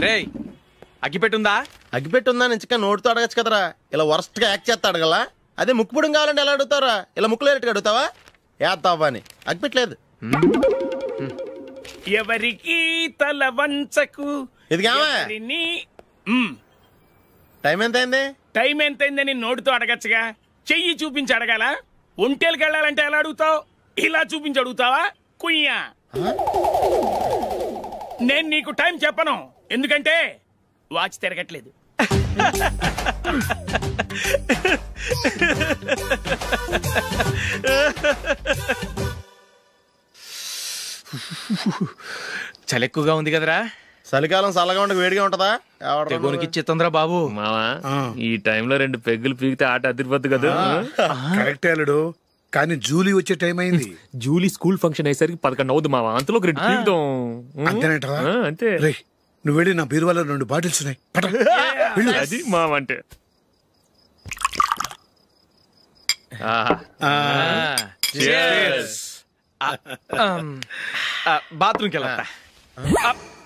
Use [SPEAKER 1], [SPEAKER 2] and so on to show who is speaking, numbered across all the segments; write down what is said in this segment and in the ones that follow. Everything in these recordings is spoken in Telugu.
[SPEAKER 1] రేయ్ అగ్గిపెట్టుందా?
[SPEAKER 2] అగ్గిపెట్టుందా నుంచి నోటితో అడగచ్చు కదరా, ఇలా వరస్ట్ గా యాక్ట్ చేస్తా అడగలా. అదే ముక్కుపుడం కావాలంటే ఎలా అడుగుతారా? ఇలా ముక్కులేటట్టు అడుగుతావా? ఏత్తావా అని. అగ్గిపెట్టలేదు.
[SPEAKER 3] ఎవరికి తల వంచకు.
[SPEAKER 2] ఇది టైం ఎంత అయింది?
[SPEAKER 3] టైం ఎంతైందని నోటితో అడగచ్చుగా, చెయ్యి చూపించి అడగాల. ఒంటేలకు వెళ్ళాలంటే ఎలా అడుగుతావు? ఇలా చూపించి అడుగుతావా? కుయ్యా, నేను నీకు టైం చెప్పను, ఎందుకంటే వాచ్ తిరగట్లేదు.
[SPEAKER 1] చలి ఎక్కువగా ఉంది కదరా.
[SPEAKER 2] చలికాలం చల్లగా ఉండక వేడిగా ఉంటదా?
[SPEAKER 1] తెగోనికిచ్చేతుందిరా బాబు.
[SPEAKER 4] మావా ఈ టైంలో 2 పెగ్గులు పీకితే ఆట అదిరిపోద్దు కదా.
[SPEAKER 5] కరెక్ట్ అల్లుడు, కానీ జూలీ వచ్చే టైం అయింది.
[SPEAKER 4] జూలీ స్కూల్ ఫంక్షన్ అయ్యేసరికి 11 అవుద్దు మావా, అంతలో 2 పీకుదాం.
[SPEAKER 5] అంతేనేటవా?
[SPEAKER 4] అంతే.
[SPEAKER 5] రే నువ్వు వెళ్ళి నా బీరువాలో 2 బాటిల్స్ ఉన్నాయి.
[SPEAKER 4] అది మావా అంటే.
[SPEAKER 1] బాత్రూమ్కి వెళ్ళా.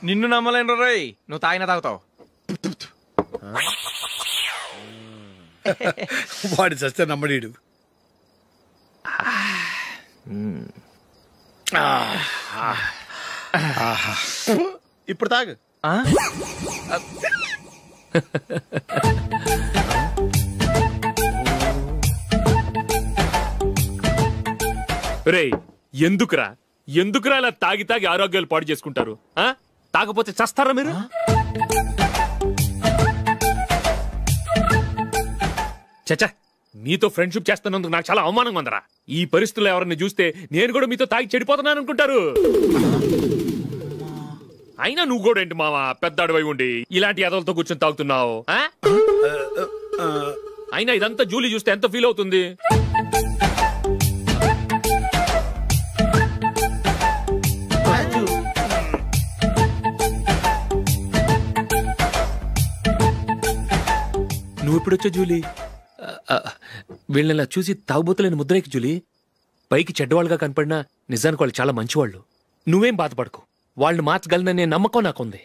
[SPEAKER 1] నిన్ను నమ్మలేను రోయ్, నువ్వు తాగినా తాగుతావు.
[SPEAKER 5] వాడి చస్తే నమ్మడీడు.
[SPEAKER 2] ఇప్పుడు తాగు.
[SPEAKER 4] రేయ్ ఎందుకురా ఇలా తాగి ఆరోగ్యాలు పాడు చేసుకుంటారు? తాగపోతే చస్తారా మీరు? చచ్చా, మీతో ఫ్రెండ్షిప్ చేస్తున్నందుకు నాకు చాలా అవమానంగా ఉందరా. ఈ పరిస్థితుల్లో ఎవరిని చూస్తే నేను కూడా మీతో తాగి చెడిపోతున్నాను అనుకుంటారు. అయినా నువ్వు కూడా ఏంటి మావా, పెద్ద అడవై ఉండి ఇలాంటి ఎదలతో కూర్చొని తాగుతున్నావు? అయినా ఇదంతా జూలీ చూస్తే ఎంత ఫీల్ అవుతుంది? నువ్వు ఎప్పుడొచ్చా జూలీ? వీళ్ళని చూసి తాగుబోతులేని ముద్రేకి జూలీ. పైకి చెడ్డవాళ్ళుగా కనపడినా నిజానికి వాళ్ళు చాలా మంచివాళ్ళు. నువ్వేం బాధపడకు, వాళ్ళని మార్చగలననే నమ్మకం నాకుంది.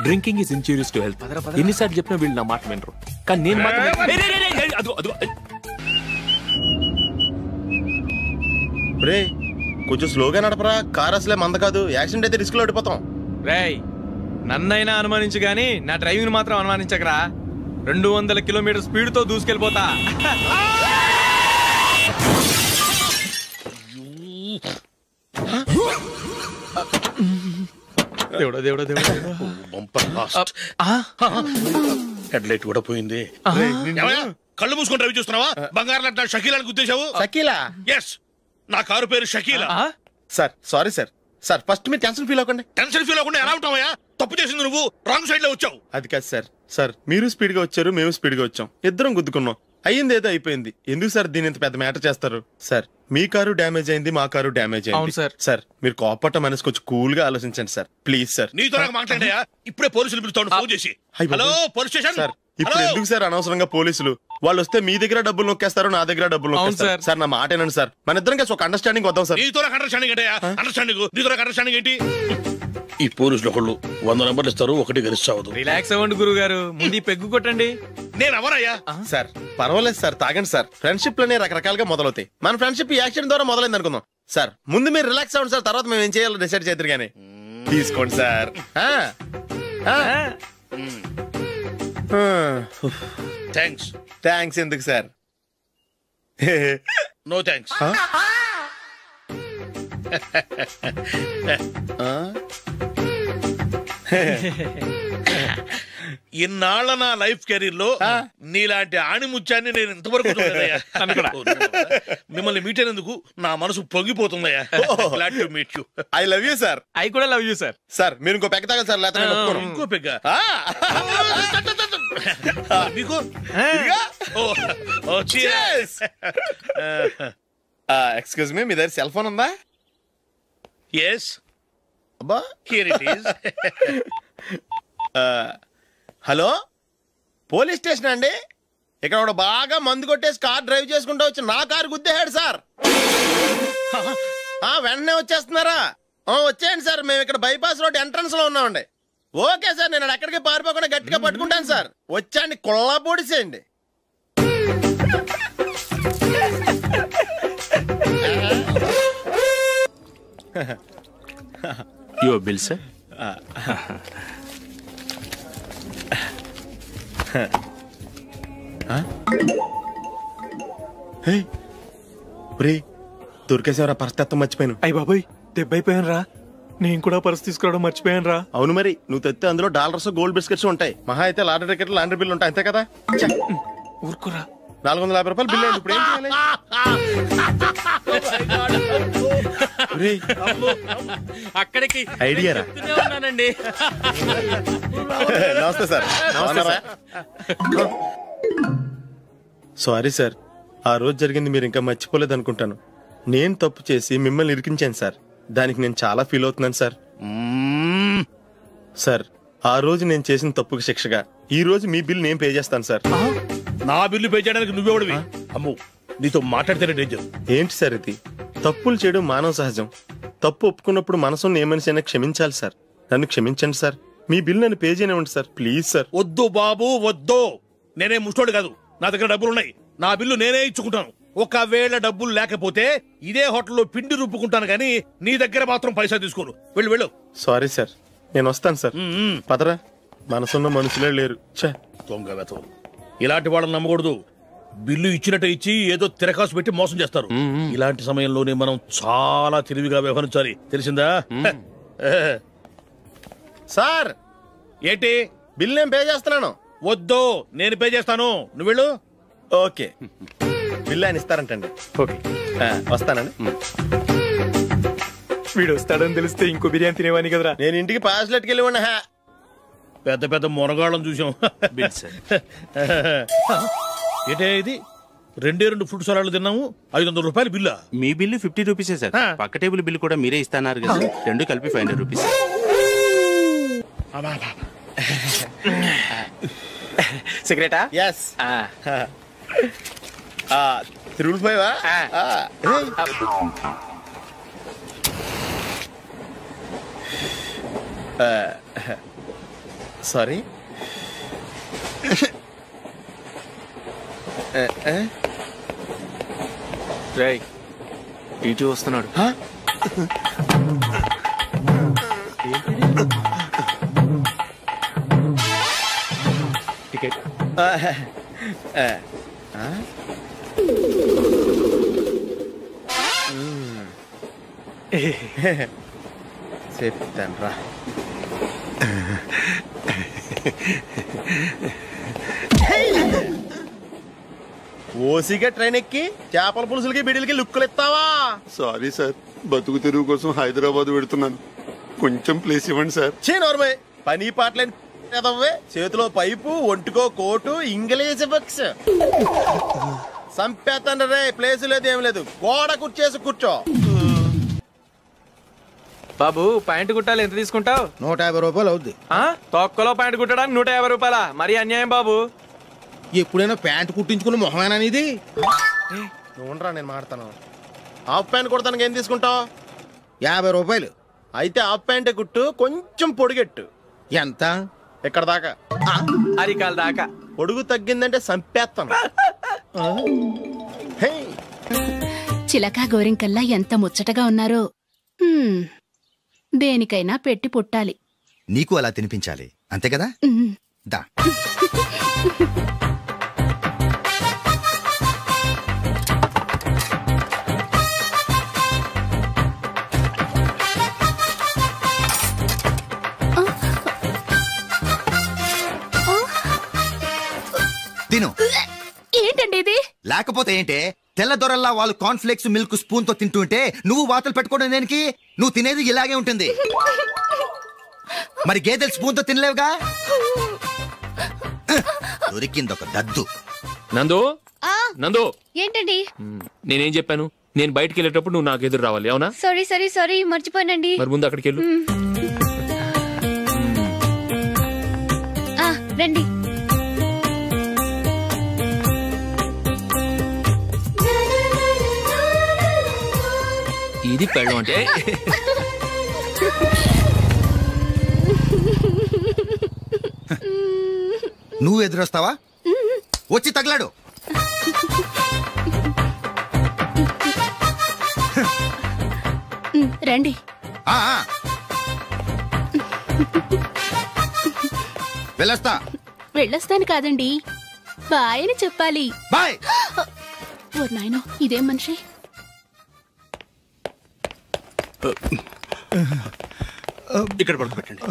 [SPEAKER 4] Drinking is injurious to health. ఎన్నిసార్లు చెప్పినా వీళ్ళు నా మాట వినరు, కానీ నేను
[SPEAKER 2] రే కొంచెం స్లోగా నడపరా, కార్ అసలే మంద కాదు. యాక్సిడెంట్ అయితే రిస్క్ లో ఓడిపోతాం.
[SPEAKER 1] రేయ్ నన్నైనా అనుమానించు గాని నా డ్రైవింగ్ మాత్రం అనుమానించకరా. 200 కిలోమీటర్ స్పీడ్ తో దూసుకెళ్ళిపోతా. దేవుడా దేవుడా దేవుడా,
[SPEAKER 5] హెడ్లైట్ కూడా పోయింది.
[SPEAKER 6] కళ్ళు మూసుకొని రవి చూస్తున్నావా? బంగారం అంటే షకీలాని గుర్తించావు?
[SPEAKER 2] షకీలా?
[SPEAKER 6] ఎస్, నా కారు పేరు Shakeela.
[SPEAKER 2] Sir sorry sir. Sir first మీరు టెన్షన్ ఫీల్ అవ్వకండి.
[SPEAKER 6] టెన్షన్ ఫీల్ అవ్వకుండా ఎలా ఉంటావా? తప్పు చేసింది నువ్వు, రాంగ్ సైడ్ లో వచ్చావు.
[SPEAKER 2] అది కాదు సార్. సార్ మీరు స్పీడ్ గా వచ్చారు, మేము స్పీడ్ గా వచ్చాం, ఇద్దరం గుద్దుకున్నాం. అయ్యింది ఏదో అయిపోయింది. ఎందుకు సార్ దీని ఇంత పెద్ద మ్యాటర్ చేస్తారు? సార్ మీ కారు డ్యామేజ్ అయింది, మా కారు డ్యామేజ్ అయింది.
[SPEAKER 1] సార్
[SPEAKER 2] సార్ మీరు కోపట్ట మనసు కొంచెం కూల్ గా ఆలోచించండి సార్, ప్లీజ్ సార్.
[SPEAKER 6] నీతో నాకు మాట్లాడాయా? ఇప్పుడే పోలీసులు పిలుస్తాను, ఫోన్ చేసి. Hello police station.
[SPEAKER 2] సార్ ఇప్పుడు ఎందుకు సార్ అనవసరంగా పోలీసులు? వాళ్ళు వస్తే మీ దగ్గర డబ్బులు నొక్కేస్తారు, నా దగ్గర డబ్బులు నొక్కేస్తారు. సార్ నా మాట ఏనండి సార్, మన ఇద్దరం కలిసి ఒక అండర్స్టాండింగ్ వద్దాం సార్.
[SPEAKER 6] నీతో నాకు అండర్స్టాండింగ్ అంటే అండర్స్టాండింగ్, నీతో నాకు అండర్స్టాండింగ్ ఏంటి? ఈ పోలీసులు ఒకళ్ళు 100 నెంబర్లు ఇస్తారు, ఒకటి గెలుస్తావు.
[SPEAKER 1] రిలాక్స్ అవ్వండి గురువు గారు, ముందు పెగ్గు కొట్టండి.
[SPEAKER 6] నేను ఎవరయ్యా?
[SPEAKER 2] సార్ పర్వాలేదు సార్, తాగండి సార్. ఫ్రెండ్షిప్ లోనే రకరకాలుగా మొదలవుతాయి. మన ఫ్రెండ్షిప్ ఈ యాక్సిడెంట్ ద్వారా మొదలైంది అనుకుందాం. సార్ ముందు మీరు రిలాక్స్ అవ్వండి సార్, తర్వాత మేము ఏం చేయాలో డిసైడ్ చేద్దరు గానీ. తీసుకోండి సార్.
[SPEAKER 6] థ్యాంక్స్.
[SPEAKER 2] థ్యాంక్స్ ఎందుకు సార్?
[SPEAKER 6] No thanks. ఇన్నాళ్ళ నా లైఫ్ కెరీర్ లో నీలాంటి ఆణిముత్యాన్ని నేను ఇంతవరకు చూడలేదయ్యా. మిమ్మల్ని మీట్ అయినందుకు నా మనసు పొంగిపోతుందయ్యా. Glad to meet you.
[SPEAKER 2] I love you sir.
[SPEAKER 1] I కూడా లవ్ యూ సార్.
[SPEAKER 2] సార్ మీరు ఇంకో పెగ్గ తాగాలి సార్, లేకపోతే
[SPEAKER 6] ఇంకో పెగ్గ మీకు.
[SPEAKER 2] ఎక్స్క్యూజ్ మీ, మీ దగ్గర సెల్ ఫోన్ ఉందా?
[SPEAKER 6] ఎస్.
[SPEAKER 2] అబ్బా
[SPEAKER 6] here it is.
[SPEAKER 2] Hello police station అండి. ఇక్కడ బాగా మందు కొట్టేసి కార్ డ్రైవ్ చేసుకుంటూ వచ్చి నా కారు గుద్దేశాడు సార్. వెంటనే వచ్చేస్తున్నారా? వచ్చేయండి సార్, మేము ఇక్కడ బైపాస్ రోడ్ ఎంట్రన్స్ లో ఉన్నామండి. ఓకే సార్, నేను ఎక్కడికి పారిపోకుండా గట్టిగా పట్టుకుంటాను సార్. వచ్చాండి, కుళ్ళా పొడిసేయండి.
[SPEAKER 7] Your bill sir.
[SPEAKER 2] దొరికేసేవరా, పరిస్థితి మర్చిపోయాను.
[SPEAKER 1] అయ్య బాబాయ్, దెబ్బైపోయాను రా. నేను కూడా పర్స్ తీసుకురావడం మర్చిపోయాను రా.
[SPEAKER 2] అవును మరి, నువ్వు తెస్తే అందులో డాలర్స్ గోల్డ్ బిస్కెట్స్ ఉంటాయి. మహా అయితే లాటరీ టికెట్ లాండ్రీ బిల్ ఉంటాయి, అంతే కదా.
[SPEAKER 1] ఊరుకురా.
[SPEAKER 2] 450 రూపాయలు బిల్ అయింది. ఇప్పుడు ఏం చేయాలి?
[SPEAKER 7] అక్కడికి
[SPEAKER 2] ఐడియా రా.
[SPEAKER 7] ఉన్నానండి.
[SPEAKER 2] నమస్తే సార్. సారీ సార్, ఆ రోజు జరిగింది మీరు ఇంకా మర్చిపోలేదు అనుకుంటాను. నేను తప్పు చేసి మిమ్మల్ని ఇరికించాను సార్. దానికి నేను చాలా ఫీల్ అవుతున్నాను సార్. సార్, ఆ రోజు నేను చేసిన తప్పుకి శిక్షగా ఈ రోజు మీ బిల్ నేను పే చేస్తాను సార్.
[SPEAKER 6] నా బిల్లు పే చేయడానికి నువ్వెవడివి? అమ్మో, నీతో మాట్లాడితేనే డేంజర్.
[SPEAKER 2] ఏంటి సార్ ఇది? తప్పులు చేయడం మానవ సహజం. తప్పు ఒప్పుకున్నప్పుడు మనసును ఏ మనిషి అయినా క్షమించాలి సార్. నన్ను క్షమించండి సార్. మీ బిల్ నన్ను పే చేయనివ్వండి సార్, ప్లీజ్ సార్.
[SPEAKER 6] వద్దు బాబు, వద్దు. నేనే ముష్టోడు కాదు, నా దగ్గర డబ్బులున్నాయి. నా బిల్లు నేనే ఇచ్చుకుంటాను. ఒకవేళ డబ్బులు లేకపోతే ఇదే హోటల్లో పిండి రుబ్బుకుంటాను, కానీ నీ దగ్గర మాత్రం పైసా తీసుకోను. వెళ్ళు వెళ్ళు.
[SPEAKER 2] సారీ సార్, నేను వస్తాను సార్. పదరా, మనసున్న మనుషులే లేరు.
[SPEAKER 6] దొంగ వెతవు. ఇలాంటి వాళ్ళని నమ్మకూడదు. బిల్లు ఇచ్చినట్టు ఇచ్చి ఏదో తిరకాసు పెట్టి మోసం చేస్తారు. ఇలాంటి సమయంలోనే మనం చాలా తెలివిగా వ్యవహరించాలి, తెలిసిందా?
[SPEAKER 2] సార్,
[SPEAKER 6] ఏంటి?
[SPEAKER 2] బిల్ నేను పే చేస్తున్నాను.
[SPEAKER 6] వద్దు, నేను పే చేస్తాను, నువ్వు వెళ్ళు.
[SPEAKER 2] ఓకే, బిల్ ఆయన ఇస్తారంటండి.
[SPEAKER 1] ఓకే,
[SPEAKER 2] వస్తానండి.
[SPEAKER 1] వీడు వస్తాడని తెలిస్తే ఇంకో బిర్యానీ తినేవాని కదరా.
[SPEAKER 2] నేను ఇంటికి పాస్లెట్కి వెళ్ళి ఉన్నా.
[SPEAKER 6] పెద్ద పెద్ద మునగాళ్ళం చూసాం.
[SPEAKER 7] Bill sir.
[SPEAKER 6] ఏంటే ఇది? 2 ఫుడ్ సలాడ్లు తిన్నాము, 500 రూపాయలు బిల్లా?
[SPEAKER 7] మీ బిల్లు 50 రూపీసే సార్. పక్క టేబుల్ బిల్ కూడా మీరే ఇస్తాన్నారు కదా, రెండు కలిపి 500 రూపీస్.
[SPEAKER 1] సిగరెటా?
[SPEAKER 2] ఎస్. 355. సారీ.
[SPEAKER 4] రేయ్, టీటీ వస్తున్నాడు. టికెట్.
[SPEAKER 2] చెప్తాను రా. ఓసిగా ట్రైన్ ఎక్కి చేపల పులుసులకి బిడిలకి లుక్కులు ఇస్తావా?
[SPEAKER 8] సారీ సార్, బతుకు తెరువు కోసం హైదరాబాద్ పెడుతున్నాను, కొంచెం ప్లేస్ ఇవ్వండి సార్.
[SPEAKER 2] నోర్మే, పని పాటలేని చేతిలో పైపు, ఒంటికో కోటు, ఇంగ్లీష్ బుక్స్. సంపేతండ్రి రే, ప్లేస్ లేదు ఏం లేదు, గోడ కుర్చేసి కూర్చో.
[SPEAKER 1] బాబు, ప్యాంటు కుట్టాలి, ఎంత తీసుకుంటావు?
[SPEAKER 9] 150 రూపాయలు అవుద్ది.
[SPEAKER 1] తొక్కలో ప్యాంటు కుట్టడానికి 150 రూపాయల? మరి అన్యాయం బాబు.
[SPEAKER 9] ఎప్పుడైనా ప్యాంటు కుట్టించుకున్న మొహమేనా ఇది?
[SPEAKER 2] నువ్వురా, నేను మాడతాను. హాఫ్ ప్యాంట్ కుడతానికి ఏం తీసుకుంటావు?
[SPEAKER 9] 50 రూపాయలు.
[SPEAKER 2] అయితే హాఫ్ ప్యాంటే కుట్టు, కొంచెం పొడిగెట్టు.
[SPEAKER 9] ఎంత?
[SPEAKER 2] ఎక్కడ దాకా?
[SPEAKER 1] అరికాల దాకా.
[SPEAKER 2] పొడుగు తగ్గిందంటే సంపేస్తాను.
[SPEAKER 10] చిలకా గోరింకల్లా ఎంత ముచ్చటగా ఉన్నారో. దేనికైనా పెట్టి పుట్టాలి.
[SPEAKER 9] నీకు అలా తినిపించాలి, అంతే కదా? దా. తిను.
[SPEAKER 10] ఏంటండి ఇది?
[SPEAKER 9] లేకపోతే ఏంటే, తెల్లదొరల్లా వాళ్ళు కార్న్ఫ్లేక్స్ మిల్క్ స్పూన్ తో తింటుంటే నువ్వు వాతలు పెట్టుకోవడం దేనికి? నువ్వు తినేది ఇలాగే ఉంటుంది. మరి గేదెలు స్పూన్ తో తినలేవుగా. దొరికిందొక దద్దు.
[SPEAKER 4] నందు, నందు,
[SPEAKER 11] ఏంటండి?
[SPEAKER 4] నేనేం చెప్పాను? నేను బయటికి వెళ్ళేటప్పుడు నువ్వు నాకు ఎదురు రావాలి, అవునా?
[SPEAKER 11] సారీ సారీ సారీ, మర్చిపోయానండి.
[SPEAKER 4] మరి ముందు అక్కడికి వెళ్ళు.
[SPEAKER 11] రండి.
[SPEAKER 4] ఇది పెళ్ళం అంటే.
[SPEAKER 9] నువ్వు ఎదురొస్తావా? వచ్చి తగలాడు.
[SPEAKER 10] రండి.
[SPEAKER 9] వెళ్ళొస్తా.
[SPEAKER 10] వెళ్ళొస్తాను కాదండి, బాయ్ అని చెప్పాలి.
[SPEAKER 9] బాయ్.
[SPEAKER 10] ఓ నాయనో, ఇదేం మనిషి?
[SPEAKER 7] ఇక్కడ పడుకోబెట్టండి.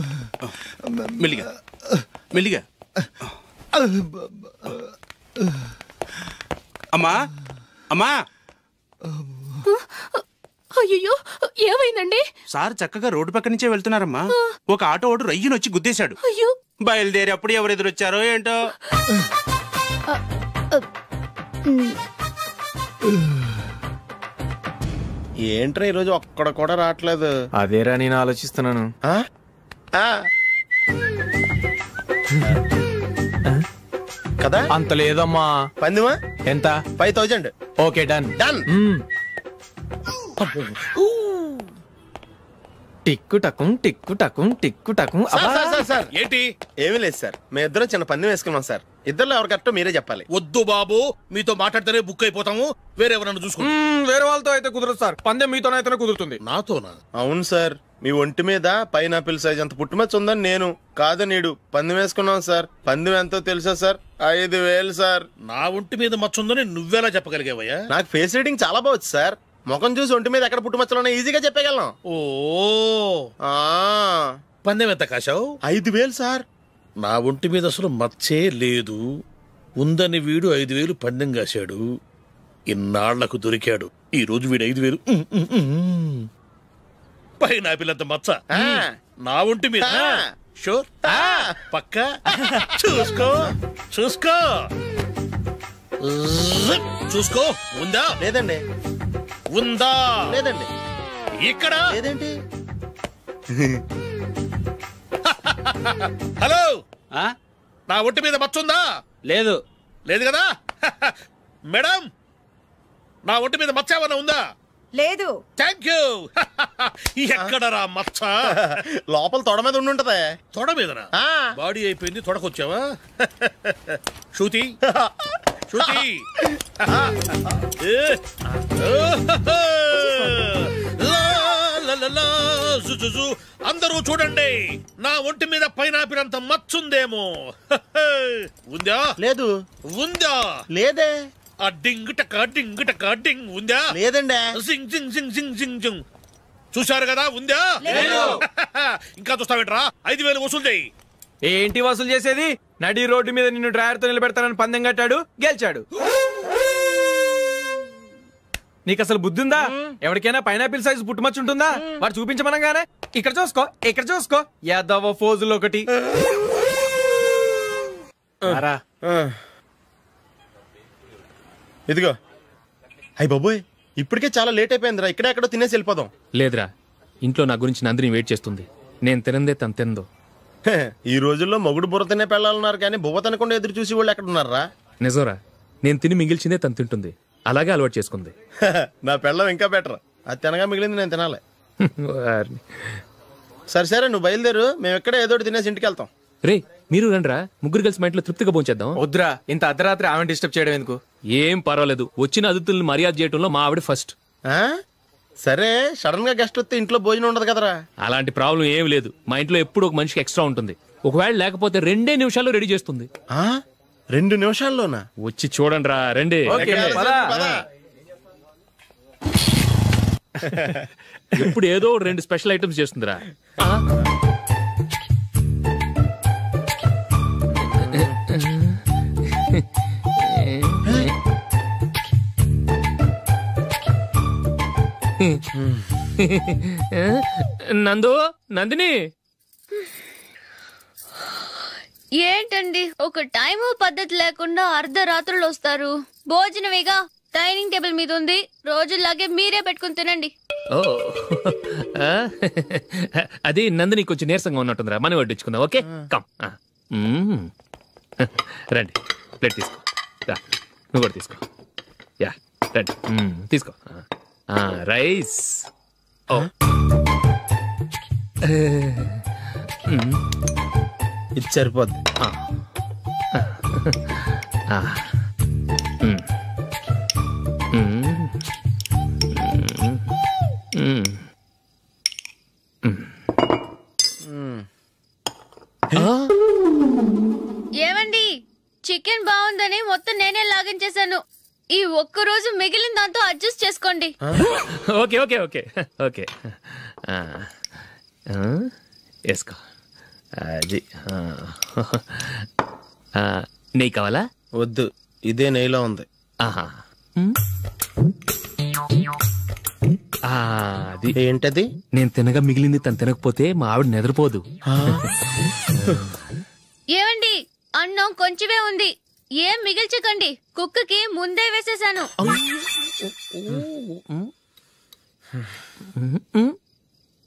[SPEAKER 7] మెల్లిగా మెల్లిగా. అమ్మా అమ్మా.
[SPEAKER 10] అయ్యో, ఏమైందండి?
[SPEAKER 7] సార్ చక్కగా రోడ్డు పక్క నుంచే వెళ్తున్నారమ్మా. ఒక ఆటో ఓడు రయ్యనొచ్చి గుద్దేశాడు.
[SPEAKER 10] అయ్యో.
[SPEAKER 7] బయలుదేరి అప్పుడు ఎవరు ఎదురొచ్చారో ఏంటో.
[SPEAKER 2] ఏంట్రా ఈరోజు ఒక్కడ కూడా రావట్లేదు?
[SPEAKER 1] అదేరా నేను ఆలోచిస్తున్నాను.
[SPEAKER 2] కదా
[SPEAKER 1] అంత లేదమ్మా.
[SPEAKER 2] పందిమా
[SPEAKER 1] ఎంత?
[SPEAKER 2] 5000.
[SPEAKER 1] Okay, done
[SPEAKER 2] done.
[SPEAKER 1] టిక్కు టకుం టిక్కు టకుం టిక్కు టకుం.
[SPEAKER 2] సార్
[SPEAKER 6] ఏంటి?
[SPEAKER 2] ఏమీ లేదు సార్, మేము ఇద్దరు చిన్న పందెం వేసుకున్నాం సార్. ఇద్దరు ఎవరు కరెక్టో మీరే చెప్పాలి.
[SPEAKER 6] వద్దు బాబు, మీతో మాట్లాడితేనే బుక్ అయిపోతాము. వేరెవరన్నా చూసుకోండి.
[SPEAKER 1] వేరే వాళ్ళతో అయితే కుదరదు సార్, పందెం మీతోనైతేనే కుదురుతుంది.
[SPEAKER 6] నాతోనా?
[SPEAKER 2] అవును సార్, మీ ఒంటి మీద పైనాపిల్ సైజ్ అంత పుట్టుమచ్చ ఉందని నేను కాదు నీడు పందెం వేసుకున్నాం సార్. పందెం ఎంతో తెలుసా సార్? 5000 సార్.
[SPEAKER 6] నా ఒంటి మీద మచ్చ ఉందని నువ్వెలా చెప్పగలిగావయ్యా?
[SPEAKER 2] నాకు ఫేస్ రీడింగ్ చాలా బాగుంది సార్. ముఖం చూసి ఒంటి మీద ఎక్కడ పుట్టుమచ్చలో ఈజీగా చెప్పగలను.
[SPEAKER 6] ఓ, పందెం ఎంత కాశావు?
[SPEAKER 2] 5000 సార్.
[SPEAKER 6] నా ఒంటి మీద అసలు మచ్చే లేదు. ఉందని వీడు 5000 పందెం కాశాడు. ఇన్నాళ్లకు దొరికాడు. ఈ రోజు వీడు 5000. పైన పిల్లంత మచ్చ నా ఒంటి మీద. షూర్? పక్క చూసుకో చూసుకో చూసుకో. ఉందా?
[SPEAKER 2] లేదండి.
[SPEAKER 6] ఉందా?
[SPEAKER 2] లేదండి.
[SPEAKER 6] ఇక్కడ
[SPEAKER 2] లేదేంటి?
[SPEAKER 6] హలో, నా ఒంటి మీద మచ్చ ఉందా?
[SPEAKER 1] లేదు.
[SPEAKER 6] లేదు కదా? మేడం, నా ఒంటి మీద మచ్చ ఏమన్నా ఉందా?
[SPEAKER 12] లేదు.
[SPEAKER 6] Thank you. ఎక్కడరా మచ్చ?
[SPEAKER 2] లోపల తొడ మీద ఉండుంటదే.
[SPEAKER 6] తొడ మీదనా? బాడీ అయిపోయింది, తొడకొచ్చావా? శృతి శృతి, అందరూ చూడండి, నా ఒంటి మీద పైనాపిల్ అంత మచ్చుందేమో. ఉందా?
[SPEAKER 2] లేదు.
[SPEAKER 6] ఉందా?
[SPEAKER 2] లేదే.
[SPEAKER 6] ఆ డింగ్ టక డింగ్ టక డింగ్ ఉందా?
[SPEAKER 2] లేదండి.
[SPEAKER 6] జింగ్ జింగ్ జింగ్ జింగ్ జింగ్ జింగ్. చూశారు కదా? ఉందా? ఇంకా చూస్తావేంట్రా? 5000 వసూలు చేయి.
[SPEAKER 1] ఏంటి వసూలు చేసేది? నడి రోడ్డు మీద నిన్ను డ్రైవర్ తో నిలబెడతానని పందెం కట్టాడు, గెలిచాడు. నీకు అసలు బుద్ధి ఉందా? ఎవరికైనా పైనాపిల్ సైజ్ పుట్టుమచ్చు ఉంటుందా? వాడు చూపించమనగానే ఇక్కడ చూసుకో, ఇక్కడ చూసుకో, యాదవ ఫోజులు ఒకటి.
[SPEAKER 2] ఇదిగో. అయ్య బాబోయ్, ఇప్పటికే చాలా లేట్ అయిపోయిందిరా. ఇక్కడే ఎక్కడో తినేసి వెళ్ళిపోదాం.
[SPEAKER 4] లేదురా, ఇంట్లో నా గురించి నందిని వెయిట్ చేస్తుంది. నేను తినందే తను తిందో.
[SPEAKER 2] ఈ రోజుల్లో మొగుడు బుర్ర తినే పెళ్ళాలన్నారు కానీ బువ్వ తినకుండా ఎదురు చూసి వాళ్ళు ఎక్కడ ఉన్నారా?
[SPEAKER 4] నిజంరా, నేను తిని మిగిల్చిందే తను తింటుంది. అలాగే అలవాటు చేసుకుంది.
[SPEAKER 2] నా పెళ్ళం ఇంకా బెటర్. అది తినగా మిగిలింది నేను తినాలి. సరే సరే, నువ్వు బయలుదేరు. మేము ఎక్కడ ఏదో తినేసి ఇంటికి వెళ్తాం.
[SPEAKER 4] రే, మీరు రండిరా, ముగ్గురు కలిసి మా ఇంట్లో తృప్తిగా పోంచేద్దాం.
[SPEAKER 1] వద్దురా, ఇంత అర్ధరాత్రి ఆమె డిస్టర్బ్ చేయడం ఎందుకు?
[SPEAKER 4] ఏం పర్వాలేదు, వచ్చిన అతిథుల్ని మర్యాద చేయడంలో మా ఆవిడ ఫస్ట్.
[SPEAKER 2] సరే, సడన్ గా గెస్ట్ వస్తే ఇంట్లో భోజనం ఉండదు కదరా?
[SPEAKER 4] అలాంటి ప్రాబ్లం ఏం లేదు. మా ఇంట్లో ఎప్పుడు ఒక మనిషికి ఎక్స్ట్రా ఉంటుంది. ఒకవేళ లేకపోతే 2 నిమిషాల్లో రెడీ చేస్తుంది.
[SPEAKER 2] 2 నిమిషాల్లోనా?
[SPEAKER 4] వచ్చి చూడండి రా, రండి. ఎప్పుడు ఏదో 2 స్పెషల్ ఐటమ్స్ చేస్తుందిరా. నందు, నందిని.
[SPEAKER 11] ఏంటండి ఒక టైము పద్ధతి లేకుండా అర్ధరాత్రులు వస్తారు? భోజనమేగా డైనింగ్ టేబుల్ మీద ఉంది, రోజుల్లాగే మీరే పెట్టుకుని తినండి.
[SPEAKER 4] ఓ, అది నందిని కొంచెం నీరసంగా ఉన్నట్టుందిరా, మనీ వడ్డించుకుందాం. Okay, come. రండి, ప్లేట్ తీసుకో. రా, నువ్వు కూడా తీసుకో. యా, రండి, తీసుకో. రైస్.
[SPEAKER 2] ఇది సరిపోద్ది.
[SPEAKER 11] ఏమండి, చికెన్ బాగుందని మొత్తం నేనే లాగించేశాను. ఈ ఒక్క రోజు మిగిలిన దాంతో అడ్జస్ట్ చేసుకోండి.
[SPEAKER 4] ఓకే ఓకే ఓకే ఓకే వేసుకో. అది నెయ్యి కావాలా?
[SPEAKER 2] వద్దు, ఇదే నెయ్యిలో ఉంది.
[SPEAKER 4] ఆహా, అది
[SPEAKER 2] ఏంటది?
[SPEAKER 4] నేను తినగా మిగిలింది తను తినకపోతే మా ఆవిడ నిద్రపోదు.
[SPEAKER 11] ఏమండి, అన్నం కొంచెమే ఉంది, ఏం మిగిల్చకండి. కుక్కకి ముందే వేసేసాను.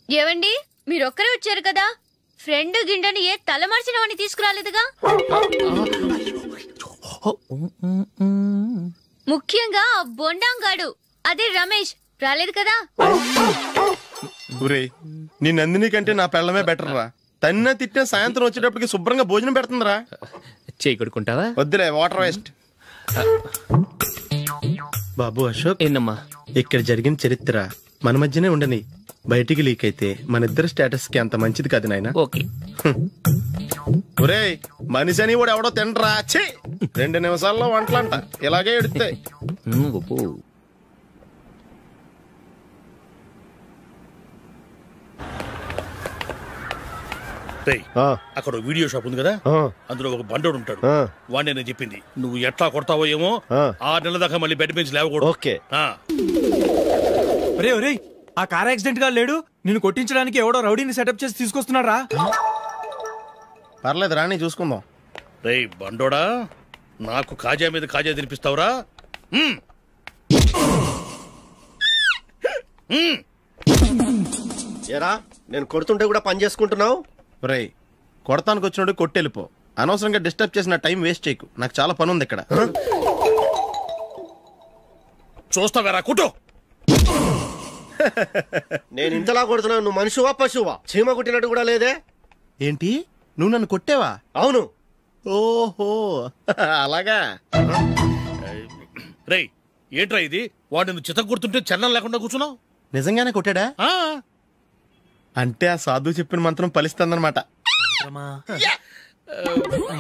[SPEAKER 11] ఏవండి, మీరొక్కరే వచ్చారు కదా, ఫ్రెండ్ గిండెని ఏ తలమార్చిన వాడిని తీసుకురాలేదుగా? ముఖ్యంగా బొండాంగాడు, అదే రమేష్ రాలేదు కదా?
[SPEAKER 2] నీ నందిని కంటే నా పెళ్ళమే బెటర్ రా. తన్న తిట్టిన సాయంత్రం వచ్చేటప్పటికి శుభ్రంగా భోజనం పెడుతుందిరా.
[SPEAKER 4] చేయి కొడుకుంటావా?
[SPEAKER 2] వద్దులే, వాటర్ వేస్ట్. బాబు అశోక్,
[SPEAKER 4] ఏందమ్మా
[SPEAKER 2] ఇక్కడ జరిగిన చరిత్ర మన మధ్యనే ఉండని, బయటికి లీక్ అయితే మన ఇద్దరు స్టేటస్ కి అంత మంచిది కాదు నాయన.
[SPEAKER 4] ఓకే.
[SPEAKER 2] ఒరేయ్, మనిషి అని కూడా ఎవడో తినరా. 2 నిమిషాల్లో వంటలంట, ఇలాగే ఎడితే.
[SPEAKER 6] అక్కడ వీడియో షాప్ ఉంది కదా, అందులో ఒక బండోడు ఉంటాడు. వాడిని నేను చెప్పింది, నువ్వు ఎట్లా కొడతావో ఏమో, 6 నెలల దాకా మళ్ళీ బెడ్ నుంచి లేవకూడదు.
[SPEAKER 2] ఓకే.
[SPEAKER 1] ఆ కార్ యాక్సిడెంట్ గా లేడు, నిన్ను కొట్టించడానికి ఎవడో రౌడీని సెటప్ చేసి తీసుకొస్తున్నాడు రా.
[SPEAKER 2] పర్లేదు రాని, చూసుకుందాం.
[SPEAKER 6] రేయ్ బండోడా, నాకు కాజా మీద కాజా తినిపిస్తావురా?
[SPEAKER 12] ఏరా, నేను కొడుతుంటే కూడా పని చేసుకుంటున్నావు?
[SPEAKER 2] రేయ్, కొడతానికి వచ్చినోడు కొట్టెళ్ళిపో. అనవసరంగా డిస్టర్బ్ చేసిన టైం వేస్ట్ చేయకు, నాకు చాలా పని ఉంది ఇక్కడ.
[SPEAKER 6] చూస్తావేరా కుట్టు.
[SPEAKER 12] నేను ఇంతలా కొడుతున్నావు, నువ్వు మనిషివా పశువా? చీమ కుట్టినట్టు కూడా లేదే.
[SPEAKER 2] ఏంటి, నువ్వు నన్ను కొట్టేవా?
[SPEAKER 12] అవును.
[SPEAKER 2] ఓహో అలాగా.
[SPEAKER 6] రేయ్ ఏంట్రా ఇది, వాడు నువ్వు చిత్త కొడుతుంటే చలనం లేకుండా కూర్చున్నావు?
[SPEAKER 2] నిజంగానే కొట్టాడా? అంటే ఆ సాధువు చెప్పిన మంత్రం ఫలిస్తుందన్నమాట.